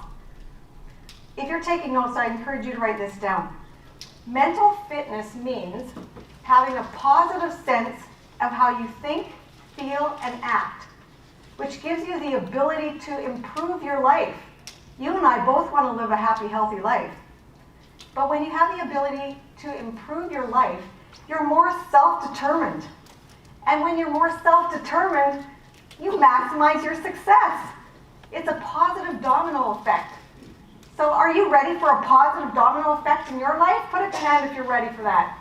If you're taking notes, I encourage you to write this down. Mental fitness means having a positive sense of how you think, feel, and act, which gives you the ability to improve your life. You and I both want to live a happy, healthy life. But when you have the ability to improve your life, you're more self-determined. And when you're more self-determined, you maximize your success. It's a positive domino effect. So are you ready for a positive domino effect in your life? Put up your hand if you're ready for that.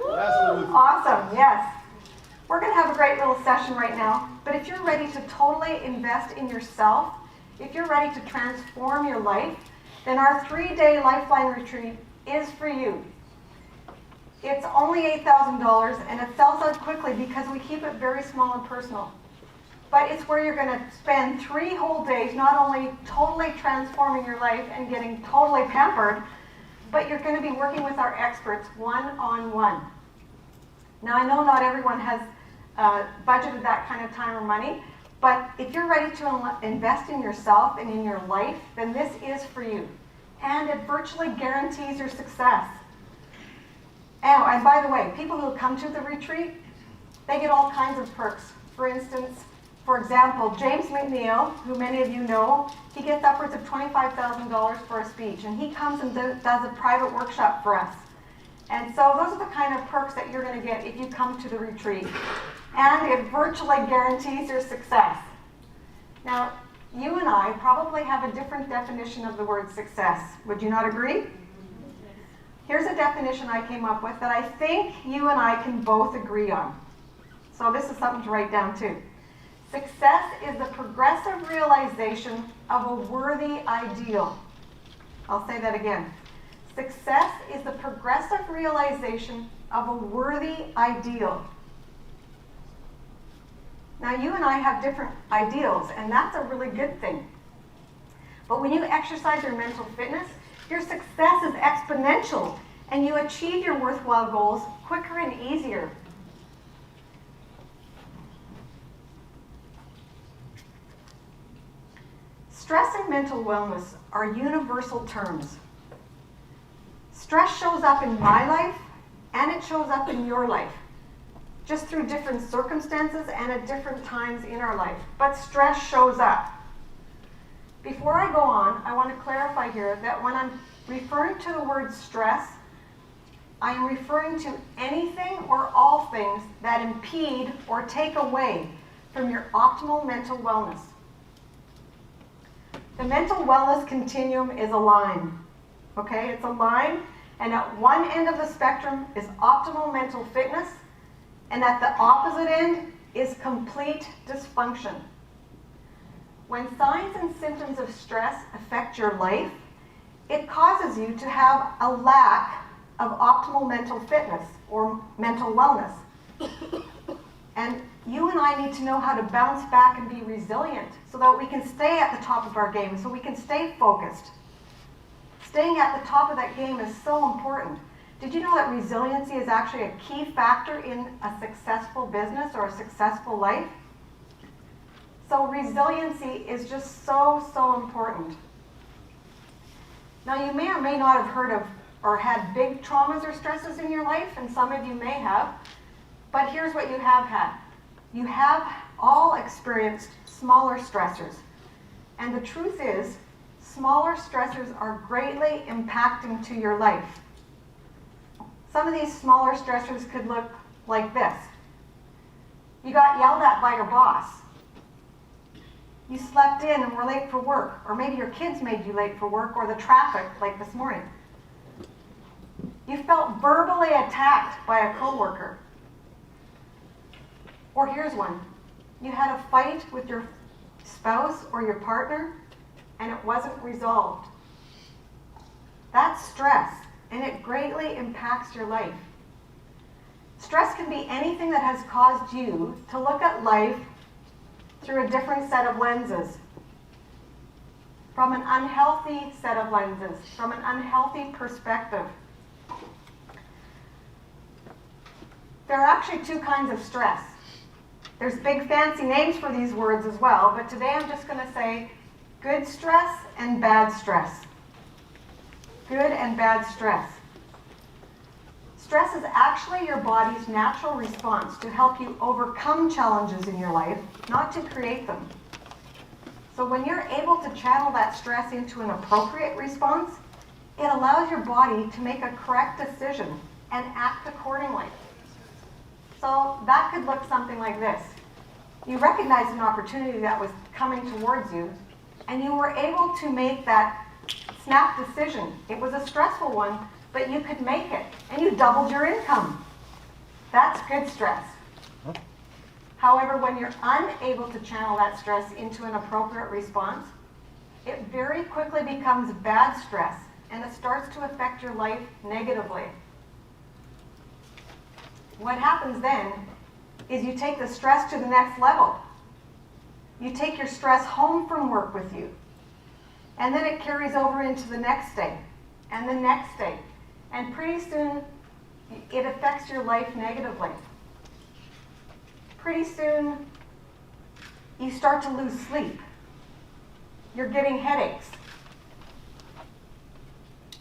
Awesome, yes. We're going to have a great little session right now, but if you're ready to totally invest in yourself, if you're ready to transform your life, then our 3-day Lifeline retreat is for you. It's only $8,000 and it sells out quickly because we keep it very small and personal. But it's where you're going to spend 3 whole days not only totally transforming your life and getting totally pampered, but you're going to be working with our experts one-on-one. Now, I know not everyone has budgeted that kind of time or money, but if you're ready to invest in yourself and in your life, then this is for you. And it virtually guarantees your success. And by the way, people who come to the retreat, they get all kinds of perks. For instance, for example, James McNeil, who many of you know, he gets upwards of $25,000 for a speech, and he comes and does a private workshop for us. And so those are the kind of perks that you're going to get if you come to the retreat. And it virtually guarantees your success. Now, you and I probably have a different definition of the word success. Would you not agree? Here's a definition I came up with that I think you and I can both agree on. So this is something to write down too. Success is the progressive realization of a worthy ideal. I'll say that again. Success is the progressive realization of a worthy ideal. Now, you and I have different ideals, and that's a really good thing. But when you exercise your mental fitness, your success is exponential, and you achieve your worthwhile goals quicker and easier. Stress and mental wellness are universal terms. Stress shows up in my life, and it shows up in your life, just through different circumstances and at different times in our life. But stress shows up. Before I go on, I want to clarify here that when I'm referring to the word stress, I am referring to anything or all things that impede or take away from your optimal mental wellness. The mental wellness continuum is a line, okay? It's a line, and at one end of the spectrum is optimal mental fitness, and at the opposite end is complete dysfunction. When signs and symptoms of stress affect your life, it causes you to have a lack of optimal mental fitness or mental wellness. And you and I need to know how to bounce back and be resilient so that we can stay at the top of our game, so we can stay focused. Staying at the top of that game is so important. Did you know that resiliency is actually a key factor in a successful business or a successful life? So resiliency is just so, so important. Now, you may or may not have heard of or had big traumas or stresses in your life, and some of you may have, but here's what you have had. You have all experienced smaller stressors. And the truth is, smaller stressors are greatly impacting to your life. Some of these smaller stressors could look like this. You got yelled at by your boss. You slept in and were late for work, or maybe your kids made you late for work, or the traffic like this morning. You felt verbally attacked by a coworker. Or here's one. You had a fight with your spouse or your partner and it wasn't resolved. That's stress, and it greatly impacts your life. Stress can be anything that has caused you to look at life through a different set of lenses, from an unhealthy set of lenses, from an unhealthy perspective. There are actually two kinds of stress. There's big fancy names for these words as well, but today I'm just going to say good stress and bad stress. Good and bad stress. Stress is actually your body's natural response to help you overcome challenges in your life, not to create them. So when you're able to channel that stress into an appropriate response, it allows your body to make a correct decision and act accordingly. So that could look something like this. You recognized an opportunity that was coming towards you, and you were able to make that snap decision. It was a stressful one, but you could make it, and you doubled your income. That's good stress. However, when you're unable to channel that stress into an appropriate response, it very quickly becomes bad stress, and it starts to affect your life negatively. What happens then is you take the stress to the next level. You take your stress home from work with you. And then it carries over into the next day, and the next day. And pretty soon, it affects your life negatively. Pretty soon, you start to lose sleep. You're getting headaches.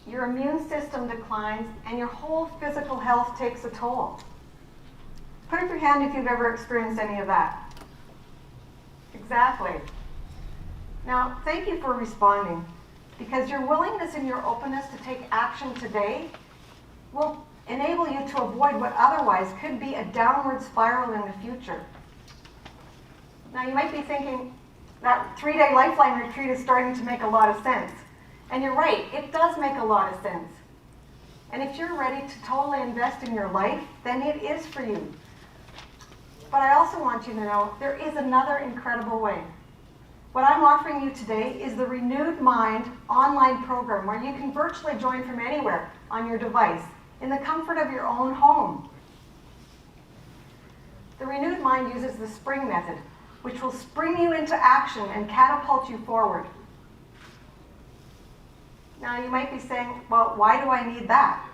Your immune system declines, and your whole physical health takes a toll. Put up your hand if you've ever experienced any of that. Exactly. Now, thank you for responding, because your willingness and your openness to take action today will enable you to avoid what otherwise could be a downward spiral in the future. Now, you might be thinking that 3-day Lifeline retreat is starting to make a lot of sense. And you're right, it does make a lot of sense. And if you're ready to totally invest in your life, then it is for you. But I also want you to know there is another incredible way. What I'm offering you today is the Renewed Mind online program where you can virtually join from anywhere on your device in the comfort of your own home. The Renewed Mind uses the spring method, which will spring you into action and catapult you forward. Now you might be saying, well, why do I need that?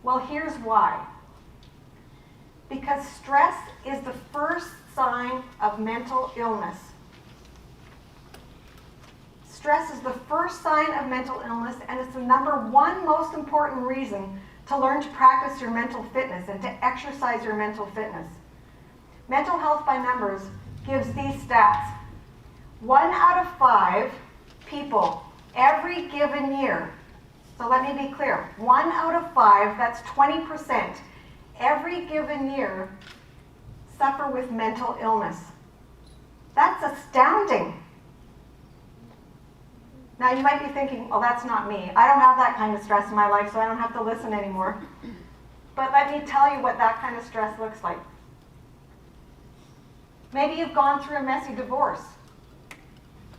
Well, here's why. Because stress is the first sign of mental illness. Stress is the first sign of mental illness, and it's the #1 most important reason to learn to practice your mental fitness and to exercise your mental fitness. Mental Health by Numbers gives these stats. 1 out of 5 people every given year, so let me be clear, 1 out of 5, that's 20%, every given year suffer with mental illness. That's astounding. Now you might be thinking, oh, that's not me. I don't have that kind of stress in my life, so I don't have to listen anymore. But let me tell you what that kind of stress looks like. Maybe you've gone through a messy divorce.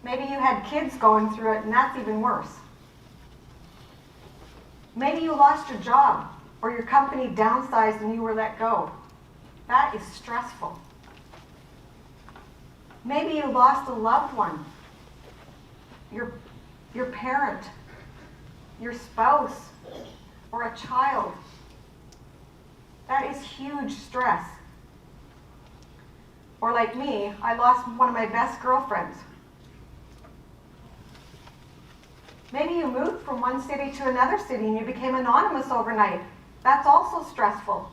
Maybe you had kids going through it, and that's even worse. Maybe you lost your job, or your company downsized and you were let go. That is stressful. Maybe you lost a loved one, your parent, your spouse, or a child. That is huge stress. Or like me, I lost one of my best girlfriends. Maybe you moved from one city to another city and you became anonymous overnight. That's also stressful.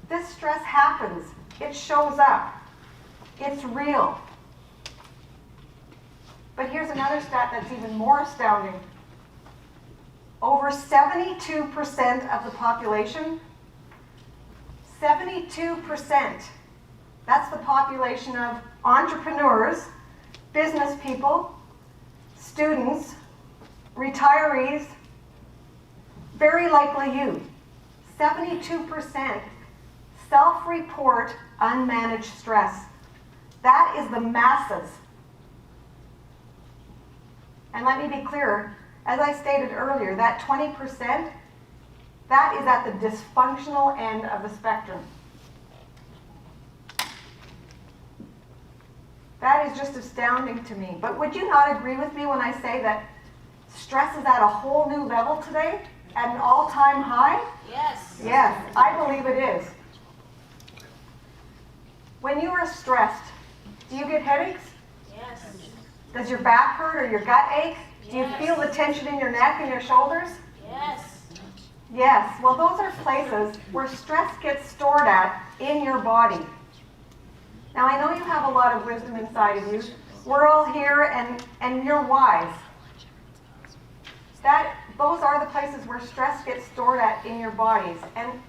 This stress happens. It shows up. It's real. But here's another stat that's even more astounding. Over 72% of the population, 72%, that's the population of entrepreneurs, business people, students, retirees, very likely you. 72% self-report unmanaged stress. That is the masses. And let me be clear, as I stated earlier, that 20%, that is at the dysfunctional end of the spectrum. That is just astounding to me. But would you not agree with me when I say that stress is at a whole new level today, at an all-time high? Yes. Yes, I believe it is. When you are stressed, do you get headaches? Yes. Does your back hurt or your gut ache? Do you feel the tension in your neck and your shoulders? Yes. Yes, well those are places where stress gets stored at in your body. Now I know you have a lot of wisdom inside of you. We're all here and you're wise. Those are the places where stress gets stored at in your bodies. And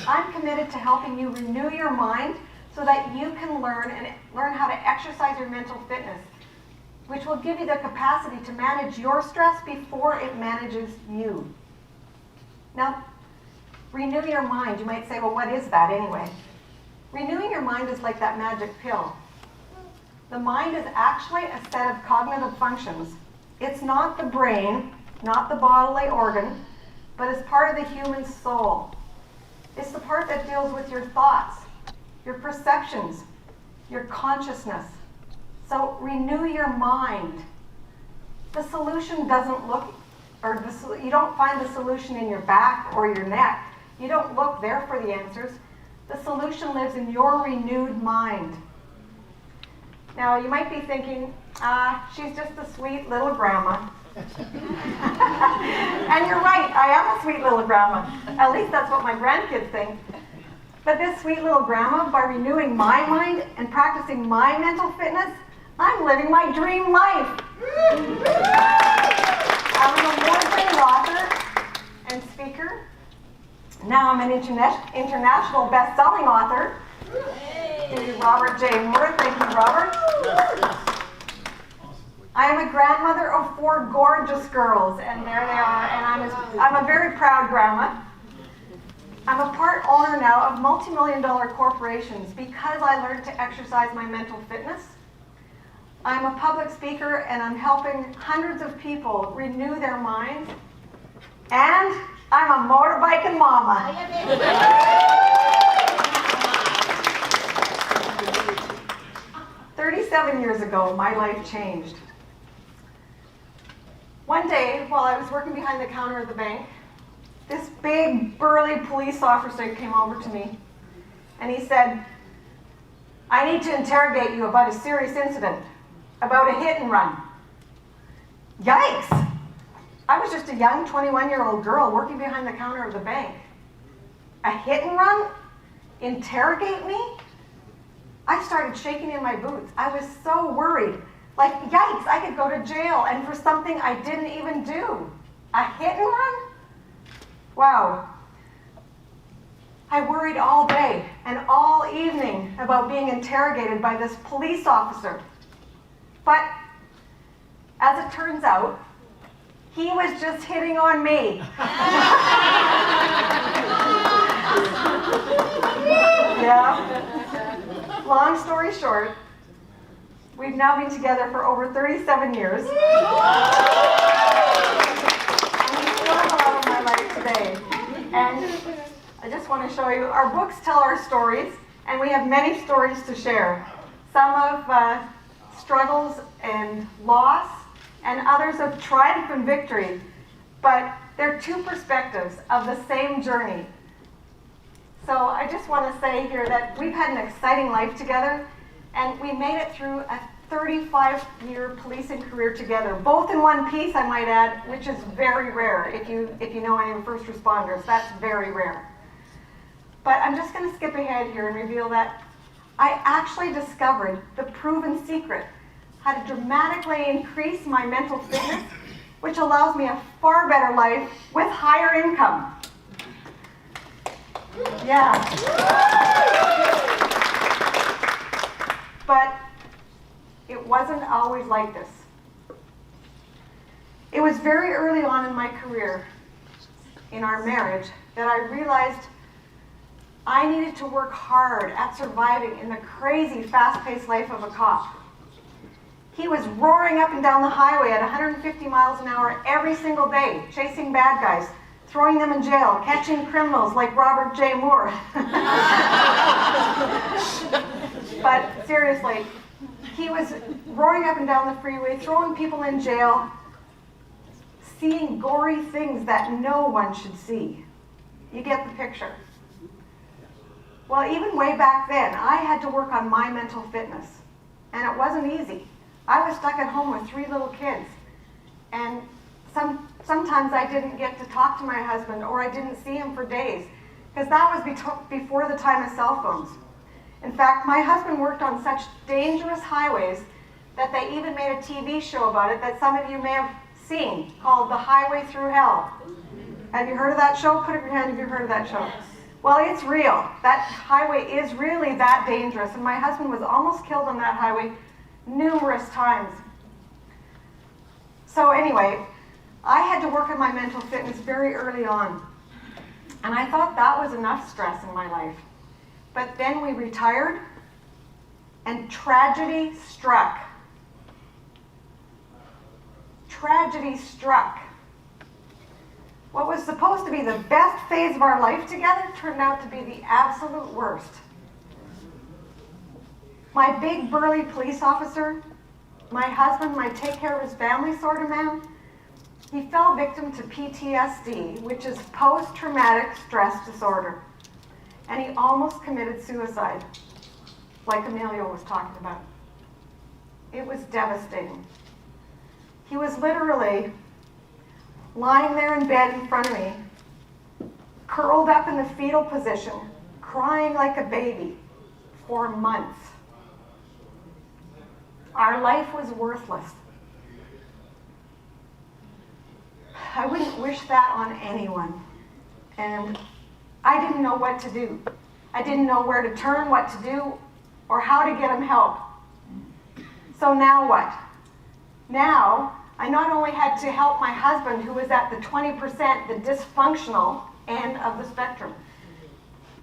I'm committed to helping you renew your mind so that you can learn how to exercise your mental fitness, which will give you the capacity to manage your stress before it manages you. Now, renew your mind. You might say, well, what is that anyway? Renewing your mind is like that magic pill. The mind is actually a set of cognitive functions. It's not the brain, not the bodily organ, but it's part of the human soul. It's the part that deals with your thoughts, your perceptions, your consciousness. So renew your mind. The solution doesn't look, you don't find the solution in your back or your neck. You don't look there for the answers. The solution lives in your renewed mind. Now you might be thinking, she's just a sweet little grandma. And you're right, I am a sweet little grandma. At least that's what my grandkids think. But this sweet little grandma, by renewing my mind and practicing my mental fitness, I'm living my dream life. I'm an award-winning author and speaker. Now I'm an international best-selling author. Thank you, Robert J. Moore. Thank you, Robert. I am a grandmother of 4 gorgeous girls, and there they are, and I'm a very proud grandma. I'm a part owner now of multi-million-dollar corporations because I learned to exercise my mental fitness. I'm a public speaker, and I'm helping hundreds of people renew their minds. And I'm a motorbiking mama. 37 years ago, my life changed. One day, while I was working behind the counter of the bank, this big, burly police officer came over to me, and he said, I need to interrogate you about a serious incident, about a hit and run. Yikes! I was just a young 21-year-old girl working behind the counter of the bank. A hit and run? Interrogate me? I started shaking in my boots. I was so worried. Like, yikes, I could go to jail, and for something I didn't even do. A hit and run? Wow. I worried all day and all evening about being interrogated by this police officer. But, as it turns out, he was just hitting on me. Yeah. Long story short, we've now been together for over 37 years. And he's still the love of my life today. And I just want to show you, our books tell our stories, and we have many stories to share. Some of struggles and loss, and others of triumph and victory. But they're 2 perspectives of the same journey. So I just want to say here that we've had an exciting life together, and we made it through a 35-year policing career together, both in one piece, I might add, which is very rare. If you know any of the first responders, that's very rare. But I'm just going to skip ahead here and reveal that I actually discovered the proven secret, how to dramatically increase my mental fitness, which allows me a far better life with higher income. Yeah. But it wasn't always like this. It was very early on in my career, in our marriage, that I realized I needed to work hard at surviving in the crazy, fast-paced life of a cop. He was roaring up and down the highway at 150 miles an hour every single day, chasing bad guys, throwing them in jail, catching criminals like Robert J. Moore. But seriously, he was roaring up and down the freeway, throwing people in jail, seeing gory things that no one should see. You get the picture. Well, even way back then, I had to work on my mental fitness, and it wasn't easy. I was stuck at home with 3 little kids, and sometimes I didn't get to talk to my husband, or I didn't see him for days, because that was before the time of cell phones. In fact, my husband worked on such dangerous highways that they even made a TV show about it that some of you may have seen, called The Highway Through Hell. Have you heard of that show? Put up your hand if you've heard of that show. Well, it's real. That highway is really that dangerous, and my husband was almost killed on that highway numerous times. So anyway, I had to work on my mental fitness very early on, and I thought that was enough stress in my life. But then we retired, and tragedy struck. Tragedy struck. What was supposed to be the best phase of our life together turned out to be the absolute worst. My big burly police officer, my husband, my take care of his family sort of man, he fell victim to PTSD, which is post-traumatic stress disorder. And he almost committed suicide, like Emilio was talking about. It was devastating. He was literally lying there in bed in front of me, curled up in the fetal position, crying like a baby for months. Our life was worthless. I wouldn't wish that on anyone. And I didn't know what to do. I didn't know where to turn, what to do, or how to get him help. So now what? Now, I not only had to help my husband, who was at the 20%, the dysfunctional end of the spectrum.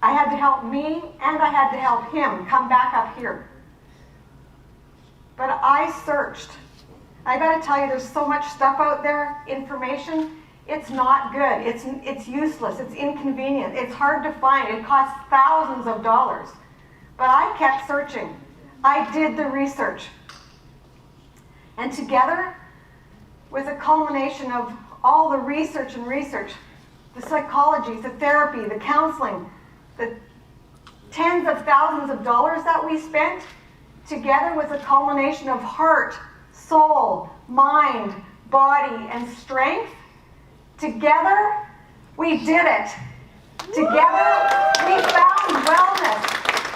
I had to help me, and I had to help him come back up here. But I searched. I gotta tell you, there's so much stuff out there, information. It's not good. It's useless. It's inconvenient. It's hard to find. It costs thousands of dollars. But I kept searching. I did the research. And together, with a culmination of all the research, the psychology, the therapy, the counseling, the tens of thousands of dollars that we spent, together with a culmination of heart, soul, mind, body, and strength, together we did it. Together we found wellness.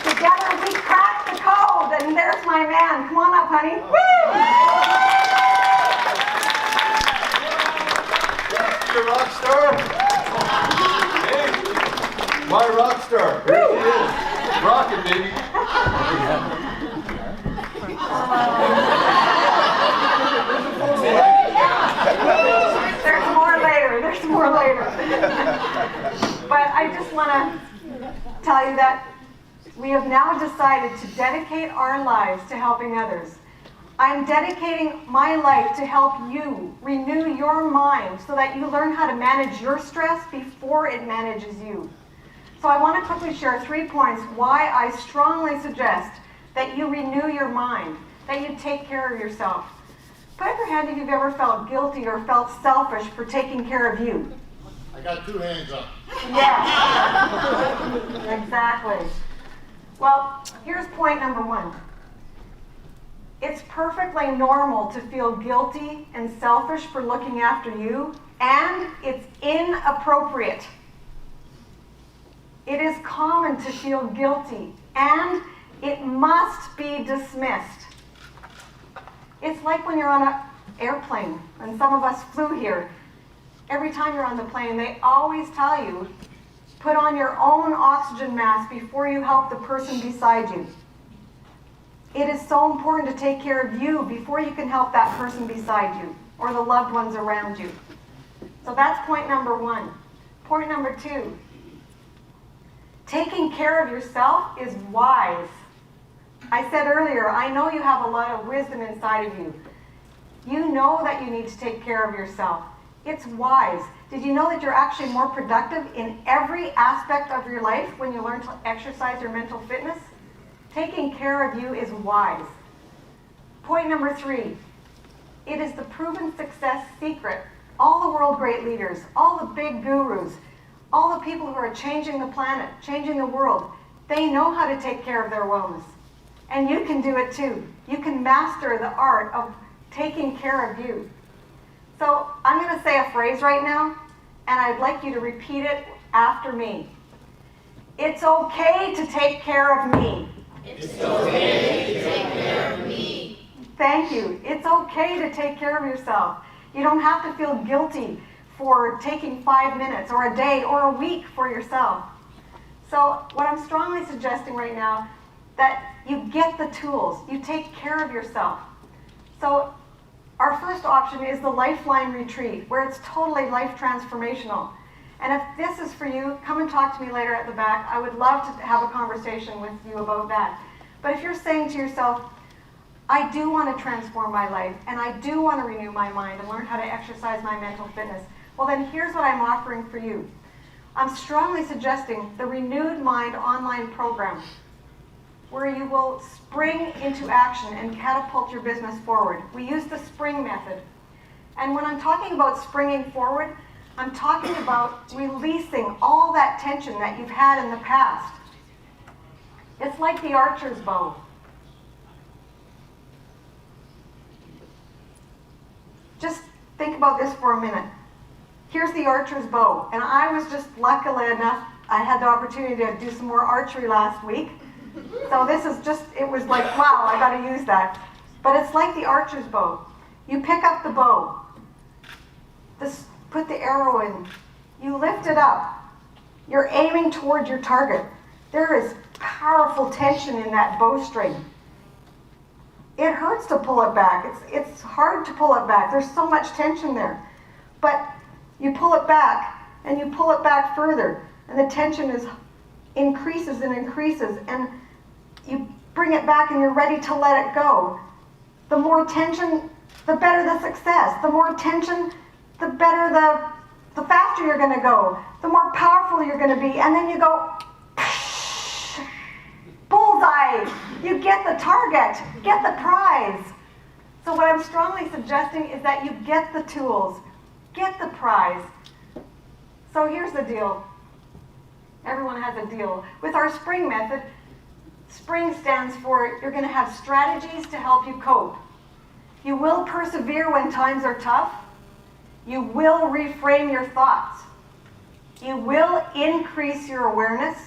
Together we cracked the code, and there's my man. Come on up, honey. Woo! Rock star. Hey, my rock star. Here she is. Rockin', baby. There's more later. But I just want to tell you that we have now decided to dedicate our lives to helping others. I'm dedicating my life to help you renew your mind so that you learn how to manage your stress before it manages you. So I want to quickly share 3 points why I strongly suggest that you renew your mind, that you take care of yourself. Put up your hand if you've ever felt guilty or felt selfish for taking care of you. I got 2 hands up. Yeah, exactly. Well, here's point number 1. It's perfectly normal to feel guilty and selfish for looking after you, and it's inappropriate. It is common to feel guilty, and it must be dismissed. It's like when you're on an airplane, and some of us flew here. Every time you're on the plane, they always tell you, put on your own oxygen mask before you help the person beside you. It is so important to take care of you before you can help that person beside you or the loved ones around you. So that's point number 1. Point number 2, taking care of yourself is wise. I said earlier, I know you have a lot of wisdom inside of you. You know that you need to take care of yourself. It's wise. Did you know that you're actually more productive in every aspect of your life when you learn to exercise your mental fitness? Taking care of you is wise. Point number 3, it is the proven success secret. All the world great leaders, all the big gurus, all the people who are changing the planet, changing the world, they know how to take care of their wellness. And you can do it too. You can master the art of taking care of you. So I'm going to say a phrase right now, and I'd like you to repeat it after me. It's okay to take care of me. It's okay to take care of me. Thank you. It's okay to take care of yourself. You don't have to feel guilty for taking 5 minutes or a day or a week for yourself. So what I'm strongly suggesting right now, that you get the tools, you take care of yourself. So our first option is the Lifeline Retreat, where it's totally life transformational. And if this is for you, come and talk to me later at the back. I would love to have a conversation with you about that. But if you're saying to yourself, I do want to transform my life, and I do want to renew my mind and learn how to exercise my mental fitness, well then here's what I'm offering for you. I'm strongly suggesting the Renewed Mind online program, where you will spring into action and catapult your business forward. We use the spring method. And when I'm talking about springing forward, I'm talking about releasing all that tension that you've had in the past. It's like the archer's bow. Just think about this for a minute. Here's the archer's bow, and I was just luckily enough, I had the opportunity to do some more archery last week. So this is just, it was like, wow, I gotta use that. But it's like the archer's bow. You pick up the bow, put the arrow in, you lift it up, you're aiming toward your target. There is powerful tension in that bowstring. It hurts to pull it back. It's hard to pull it back. There's so much tension there. But you pull it back, and you pull it back further, and the tension increases and increases, and you bring it back and you're ready to let it go. The more tension, the better the success. The more tension, the better the faster you're going to go, the more powerful you're going to be, and then you go, bullseye! You get the target, get the prize. So what I'm strongly suggesting is that you get the tools, get the prize. So here's the deal. Everyone has a deal. With our spring method, spring stands for you're going to have strategies to help you cope. You will persevere when times are tough. You will reframe your thoughts. You will increase your awareness.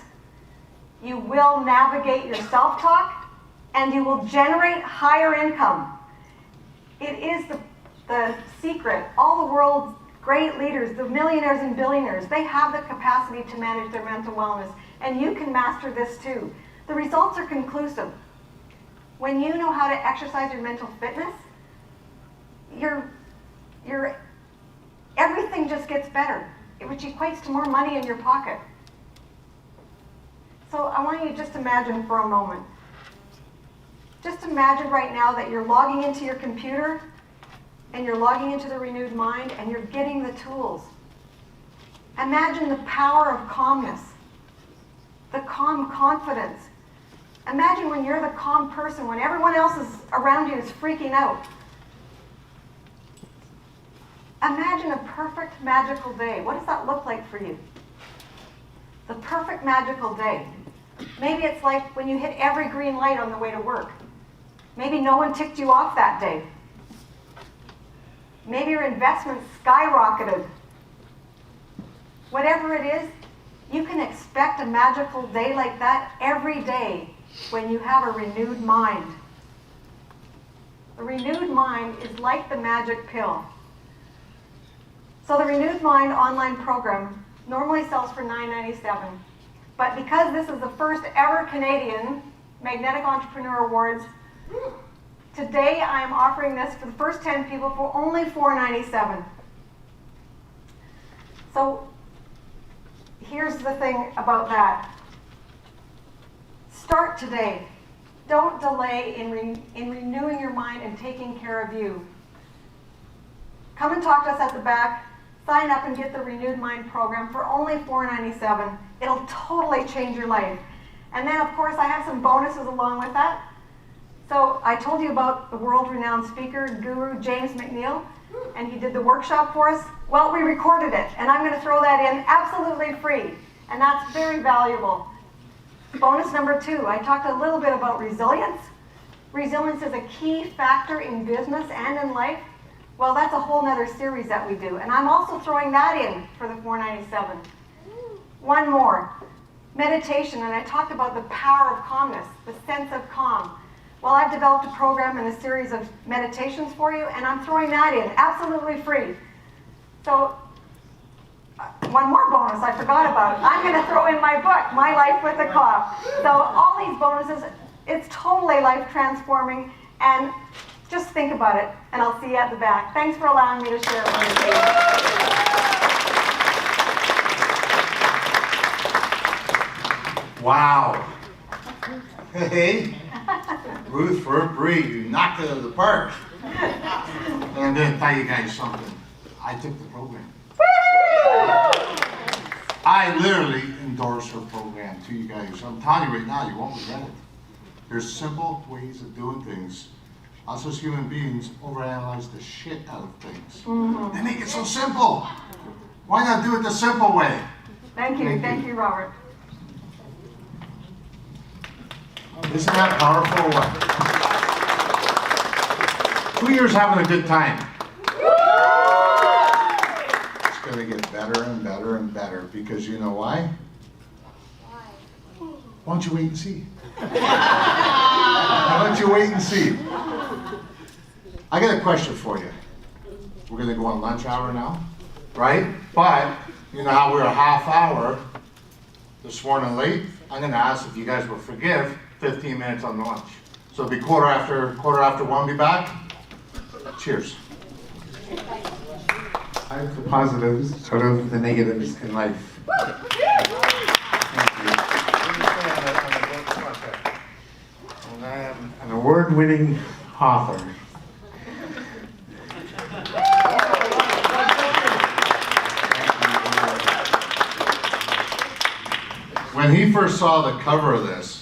You will navigate your self-talk, and you will generate higher income. It is the secret. All the world's great leaders, the millionaires and billionaires, they have the capacity to manage their mental wellness, and you can master this too. The results are conclusive. When you know how to exercise your mental fitness, everything just gets better, which equates to more money in your pocket. So I want you to just imagine for a moment. Just imagine right now that you're logging into your computer and you're logging into the Renewed Mind and you're getting the tools. Imagine the power of calmness, the calm confidence. Imagine when you're the calm person, when everyone else around you is freaking out. Imagine a perfect magical day. What does that look like for you? The perfect magical day. Maybe it's like when you hit every green light on the way to work. Maybe no one ticked you off that day. Maybe your investments skyrocketed. Whatever it is, You can expect a magical day like that every day when you have a renewed mind. The renewed mind is like the magic pill. So the Renewed Mind online program normally sells for $9.97. But because this is the first ever Canadian Magnetic Entrepreneur Awards, today I am offering this for the first 10 people for only $4.97. So here's the thing about that. Start today. Don't delay in renewing your mind and taking care of you. Come and talk to us at the back. Sign up and get the Renewed Mind program for only $4.97. It'll totally change your life. And then, of course, I have some bonuses along with that. So I told you about the world-renowned speaker, guru James McNeil, and he did the workshop for us. Well, we recorded it, and I'm going to throw that in absolutely free, and that's very valuable. Bonus number 2, I talked a little bit about resilience. Resilience is a key factor in business and in life. Well, that's a whole nother series that we do, and I'm also throwing that in for the $4.97. One more, meditation, and I talked about the power of calmness, the sense of calm. Well, I've developed a program and a series of meditations for you, and I'm throwing that in absolutely free. So, one more bonus I forgot about. I'm going to throw in my book, My Life with a Cough. So all these bonuses, it's totally life transforming, and just think about it, and I'll see you at the back. Thanks for allowing me to share it with you. Wow. Hey, Ruth Burt, you knocked it out of the park. And I'm going to tell you guys something. I took the program. I literally endorse her program to you guys. I'm telling you right now, you won't regret it. There's simple ways of doing things. Us as human beings overanalyze the shit out of things. Mm-hmm. They make it so simple. Why not do it the simple way? Thank you, Robert. Isn't that powerful? 2 years having a good time. It's going to get better and better and better because you know why? Why don't you wait and see? Why don't you wait and see? I got a question for you. We're going to go on lunch hour now, right? But you know how we're a half hour this morning late? I'm going to ask if you guys will forgive 15 minutes on the lunch. So it'll be quarter after 1, be back. Cheers. I have the positives, sort of the negatives in life. And I am an award-winning author. When he first saw the cover of this,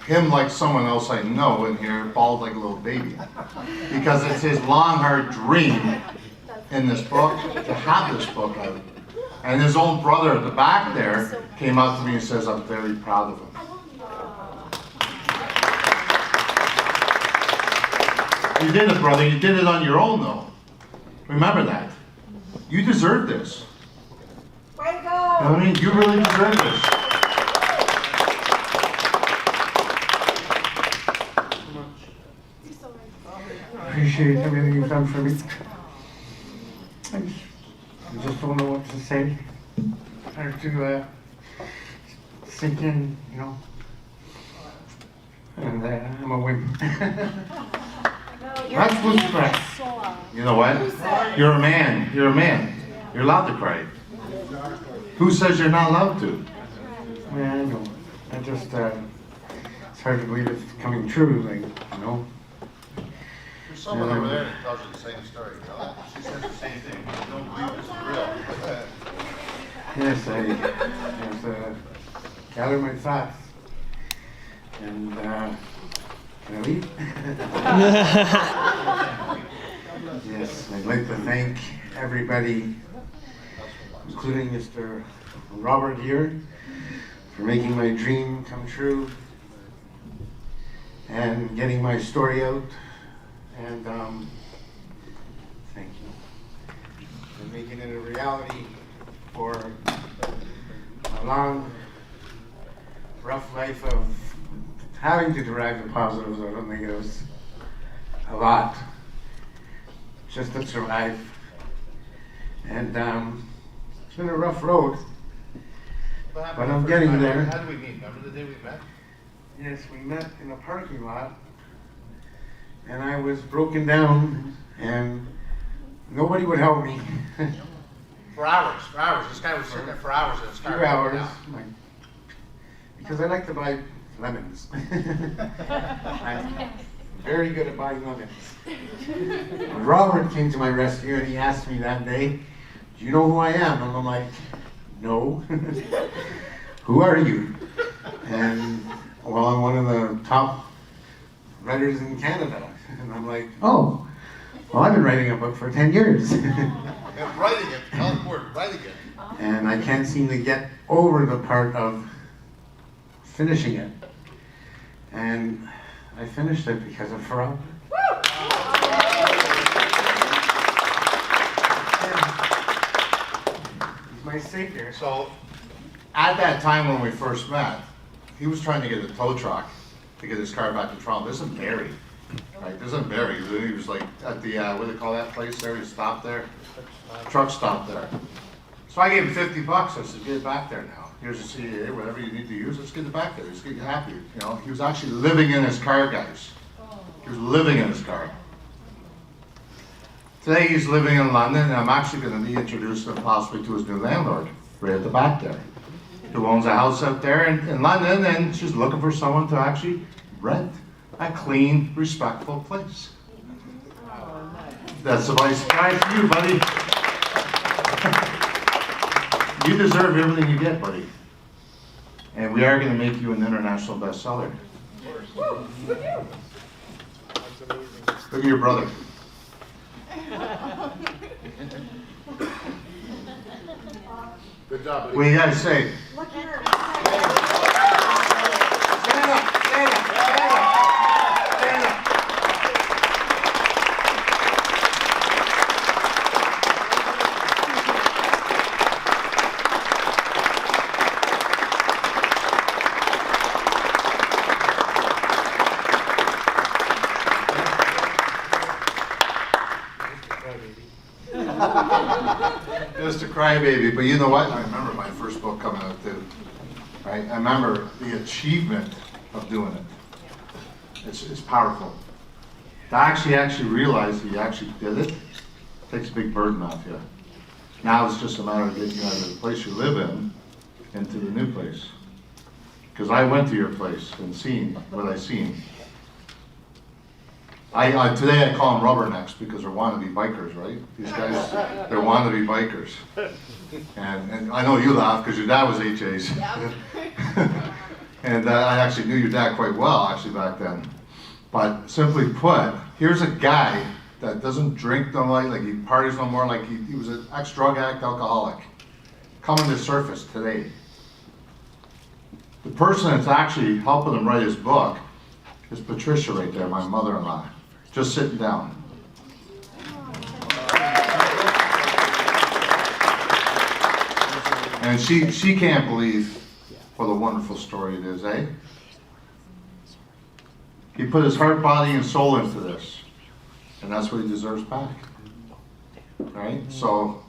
him like someone else I know in here bawled like a little baby. Because it's his long hard dream in this book to have this book out. And his own brother at the back there came up to me and says, I'm very proud of him. You did it, brother. You did it on your own, though. Remember that. You deserve this. Way to go! You know what I mean? You really deserve this. Appreciate everything you've done for me. I just don't know what to say or to sink in, you know. And I'm a wimp. That's what's correct. You know what? You're a man. You're a man. You're allowed to cry. Who says you're not allowed to? Yeah, I know. I just, it's hard to believe it's coming true, like, you know. There's someone over there that tells you the same story, you know that? She says the same thing. You don't believe this is real. Yes, I just gather my thoughts. And, can I leave? Yes, I'd like to thank everybody, including Mr. Robert here, for making my dream come true and getting my story out. And thank you for making it a reality for a long, rough life of having to derive the positives out of negatives a lot, just to survive. And it's been a rough road, but I'm getting there. How did we meet? Remember the day we met? Yes, we met in a parking lot, and I was broken down, and nobody would help me. For hours. This guy was sitting there for hours in his car. 2 hours, because I like to buy lemons. I'm very good at buying lemons. Robert came to my rescue and he asked me that day, "Do you know who I am?" And I'm like, "No." "Who are you?" And well, I'm one of the top writers in Canada. And I'm like, "Oh, well, I've been writing a book for 10 years. And writing it, tell the word, writing it. And I can't seem to get over the part of finishing it. And I finished it because of Robert. He's my savior. So, at that time when we first met, he was trying to get a tow truck to get his car back to Toronto. This isn't Barrie, right? This isn't Barrie. He was like at the, what do they call that place there? He stopped there. Truck stop there. So I gave him $50. I said, "Get it back there now. Here's a CAA, whatever you need to use, let's get it back there. Let's get you happy." You know, he was actually living in his car, guys. He was living in his car. Today he's living in London, and I'm actually going to be introduced him possibly to his new landlord, right at the back there, who owns a house out there in London, and she's looking for someone to actually rent a clean, respectful place. That's a nice guy for you, buddy. You deserve everything you get, buddy. And we are going to make you an international bestseller. Look at your brother. Good job, buddy. What do you guys say? Just a crybaby, but you know what? I remember my first book coming out too. Right? I remember the achievement of doing it. It's powerful. To actually realize that you actually did it takes a big burden off you. Now it's just a matter of getting you out of the place you live in into the new place. Because I went to your place and seen what I seen. Today I call them rubbernecks because they're wannabe bikers, right? These guys, they're wannabe bikers. And I know you laugh because your dad was HA's. And I actually knew your dad quite well, actually, back then. But simply put, here's a guy that doesn't drink no more, like he parties no more, like he was an ex-drug addict, alcoholic, coming to surface today. The person that's actually helping him write his book is Patricia right there, my mother-in-law, just sitting down. And she can't believe what a wonderful story it is, eh? He put his heart, body, and soul into this, and that's what he deserves back. Right? So,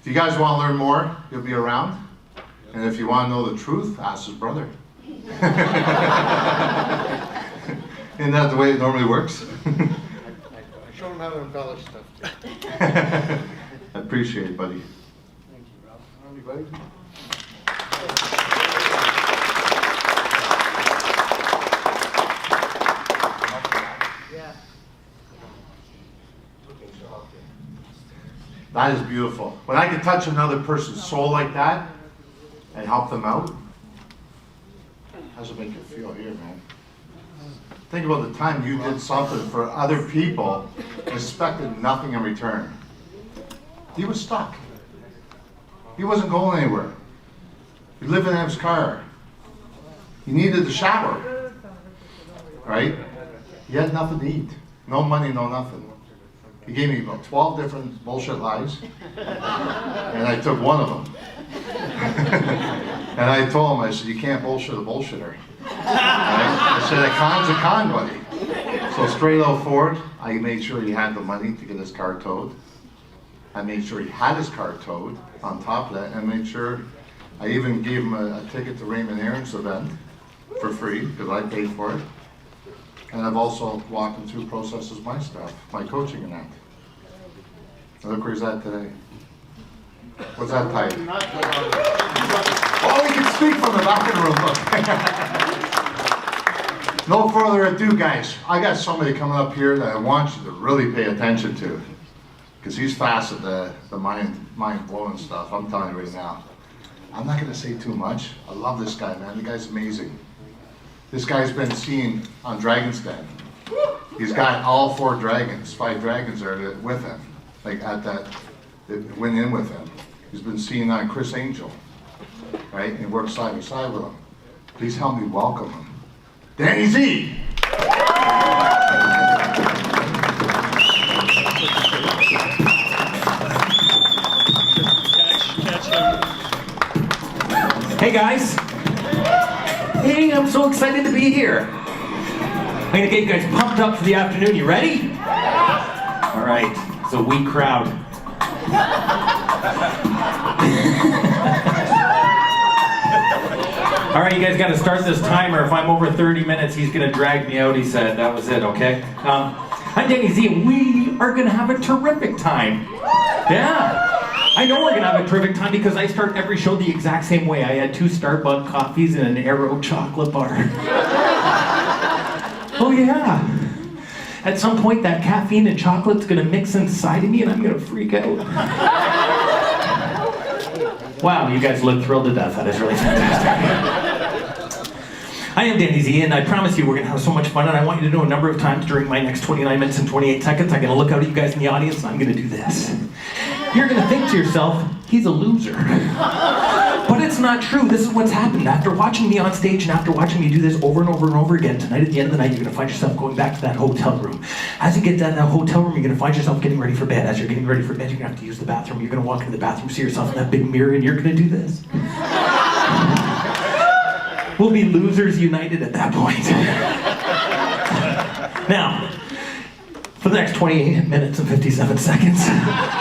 if you guys want to learn more, you'll be around. And if you want to know the truth, ask his brother. Isn't that the way it normally works? I showed him how to embellish stuff too. I appreciate it, buddy. Thank you, Ralph. Love you, buddy. That is beautiful. When I can touch another person's soul like that and help them out, how does it make you feel here, man? Think about the time you did something for other people and expected nothing in return. He was stuck. He wasn't going anywhere. He lived in his car. He needed the shower. Right? He had nothing to eat. No money, no nothing. He gave me about 12 different bullshit lies, and I took one of them. And I told him, I said, you can't bullshit a bullshitter. Right? I said, a con's a con, buddy. So straight out forward, I made sure he had the money to get his car towed. I made sure he had his car towed on top of that, and made sure I even gave him a ticket to Raymond Aaron's event for free, because I paid for it. And I've also walked him through processes my stuff, my coaching and that. And look where he's at today. What's that tight? Oh, we can speak from the back of the room. No further ado, guys. I got somebody coming up here that I want you to really pay attention to, because he's fast at the mind-blowing stuff. I'm telling you right now. I'm not going to say too much. I love this guy, man. The guy's amazing. This guy's been seen on Dragon's Den. He's got all 4 dragons, 5 dragons are with him, like at that, that went in with him. He's been seen on Chris Angel, right? And works side by side with him. Please help me welcome him. Danny Z! Hey guys! Hey, I'm so excited to be here. I'm gonna get you guys pumped up for the afternoon. You ready? All right, it's a weak crowd. All right, you guys gotta start this timer. If I'm over 30 minutes, he's gonna drag me out, he said. That was it, okay? I'm Danny Z, and we are gonna have a terrific time. Yeah. I know we're gonna have a terrific time because I start every show the exact same way. I had 2 Starbucks coffees and an Aero chocolate bar. Oh yeah. At some point that caffeine and chocolate's gonna mix inside of me and I'm gonna freak out. Wow, you guys look thrilled to death. That is really fantastic. I am Danny Z, and I promise you we're gonna have so much fun, and I want you to know a number of times during my next 29 minutes and 28 seconds, I'm gonna look out at you guys in the audience and I'm gonna do this. You're gonna think to yourself, he's a loser. But it's not true. This is what's happened. After watching me on stage and after watching me do this over and over and over again, tonight at the end of the night, you're gonna find yourself going back to that hotel room. As you get to that hotel room, you're gonna find yourself getting ready for bed. As you're getting ready for bed, you're gonna have to use the bathroom. You're gonna walk into the bathroom, see yourself in that big mirror, and you're gonna do this. We'll be losers united at that point. Now, for the next 28 minutes and 57 seconds,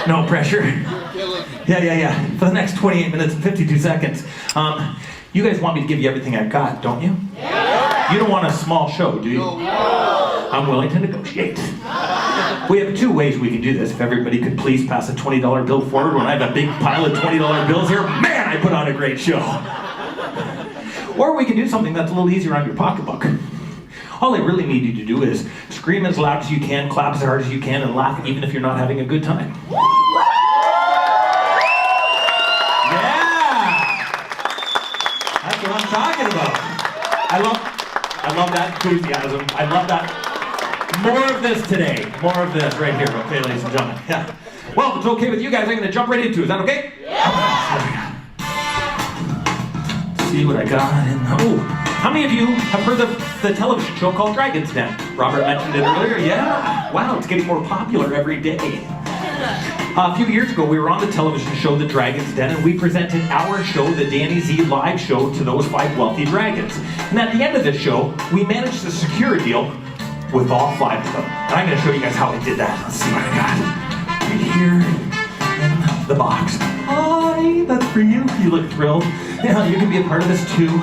no pressure. Yeah. For the next 28 minutes and 52 seconds, you guys want me to give you everything I've got, don't you? Yeah. You don't want a small show, do you? No. I'm willing to negotiate. We have 2 ways we can do this. If everybody could please pass a $20 bill forward when I have a big pile of $20 bills here, man, I put on a great show. Or we can do something that's a little easier on your pocketbook. All I really need you to do is scream as loud as you can, clap as hard as you can, and laugh even if you're not having a good time. Yeah! That's what I'm talking about. I love that enthusiasm. I love that. More of this today. More of this right here, okay, ladies and gentlemen. Yeah. Well, if it's okay with you guys, I'm going to jump right into it. Is that okay? Yeah! See what I got in. Oh, how many of you have heard of the television show called Dragon's Den? Robert mentioned it earlier. Yeah. Wow, it's getting more popular every day. A few years ago, we were on the television show The Dragon's Den, and we presented our show, the Danny Z Live Show, to those 5 wealthy dragons. And at the end of the show, we managed to secure a deal with all 5 of them. And I'm going to show you guys how I did that. Let's see what I got. Right here in the box. Hi, that's for you. You look thrilled. Yeah, you can be a part of this too.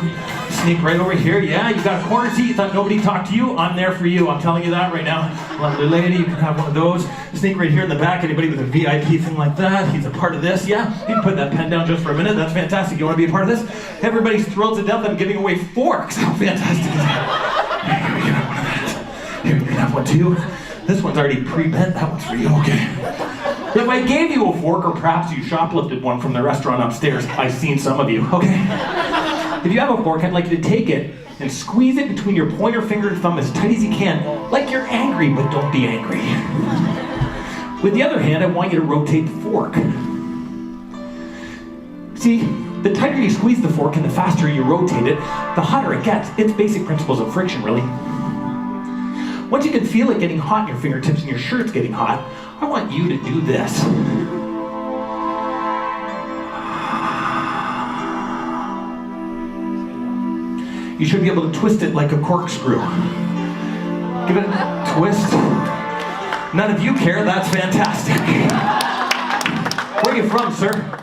Sneak right over here. Yeah, you got a corner seat. You thought nobody talked to you? I'm there for you. I'm telling you that right now. Lovely lady, you can have one of those. Sneak right here in the back. Anybody with a VIP thing like that, he's a part of this. Yeah, you can put that pen down just for a minute. That's fantastic. You want to be a part of this? Everybody's thrilled to death. I'm giving away forks. How fantastic is that? Here, you can have one of that. Here, you can have one too. This one's already pre-bent. That one's for you. Okay. If I gave you a fork, or perhaps you shoplifted one from the restaurant upstairs, I've seen some of you, okay? If you have a fork, I'd like you to take it and squeeze it between your pointer finger and thumb as tight as you can, like you're angry, but don't be angry. With the other hand, I want you to rotate the fork. See, the tighter you squeeze the fork and the faster you rotate it, the hotter it gets. It's basic principles of friction, really. Once you can feel it getting hot in your fingertips and your shirt's getting hot, I want you to do this. you should be able to twist it like a corkscrew. Give it a twist. None of you care, that's fantastic. Where are you from, sir?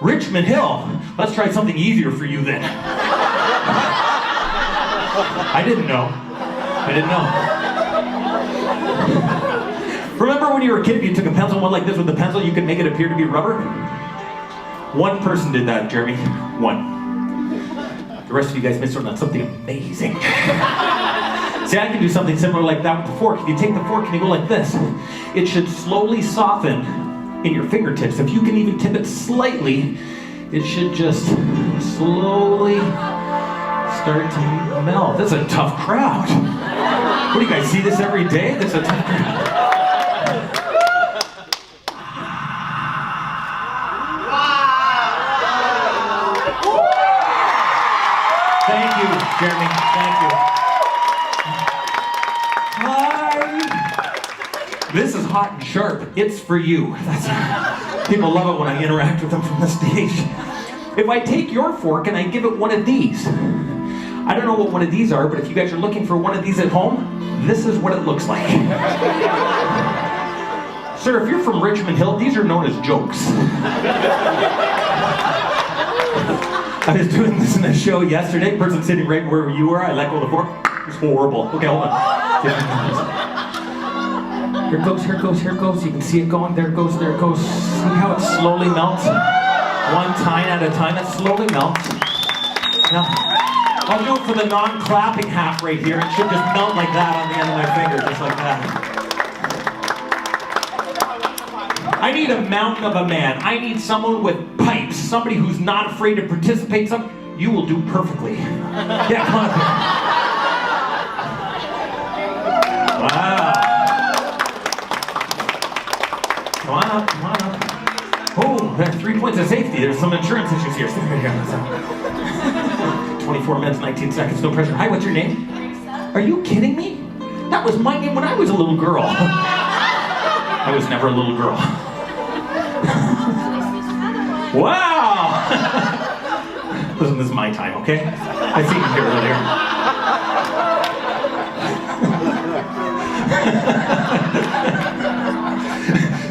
Richmond Hill. Let's try something easier for you then. I didn't know. Remember when you were a kid, if you took a pencil and went like this with the pencil, you could make it appear to be rubber? One person did that, Jeremy. One. The rest of you guys missed out on something amazing. See, I can do something similar like that with the fork. If you take the fork and you go like this, it should slowly soften in your fingertips. If you can even tip it slightly, it should just slowly start to melt. This is a tough crowd. What do you guys see this every day? This is a tough crowd. Thank you, Jeremy. Thank you. Hi. This is hot and sharp. It's for you. People love it when I interact with them from the stage. If I take your fork and I give it one of these, I don't know what one of these are, but if you guys are looking for one of these at home, this is what it looks like. Sir, if you're from Richmond Hill, these are known as jokes. I was doing this in a show yesterday, person sitting right where you were, I let go of the fork. It was horrible. Okay, hold on. Here it goes, here it goes, here it goes. You can see it going, there it goes, there it goes. See how it slowly melts? One tine at a time, it slowly melts. Now, I'll do it for the non-clapping half right here. It should just melt like that on the end of my finger, just like that. I need a mountain of a man. I need someone with pipes, somebody who's not afraid to participate. You will do perfectly. Yeah, come on up here. Wow. Come on up, come on up. Oh, there's 3 points of safety. There's some insurance issues here. Stay right here. 24 minutes, 19 seconds, no pressure. Hi, what's your name? Are you kidding me? That was my name when I was a little girl. I was never a little girl. Wow! Listen, this is my time, okay? I seen you here earlier.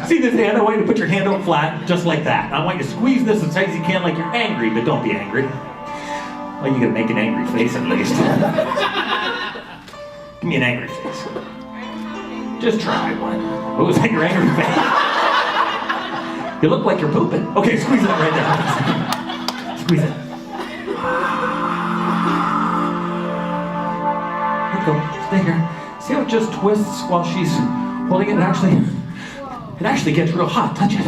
See this hand? I want you to put your hand out flat, just like that. I want you to squeeze this as tight as you can like you're angry, but don't be angry. Well, you gotta make an angry face at least. Give me an angry face. Just try one. What was that, your angry face? You look like you're pooping. Okay, squeeze it right there. Squeeze it. Let go. Stay here. See how it just twists while she's holding it? It actually gets real hot. Touch it.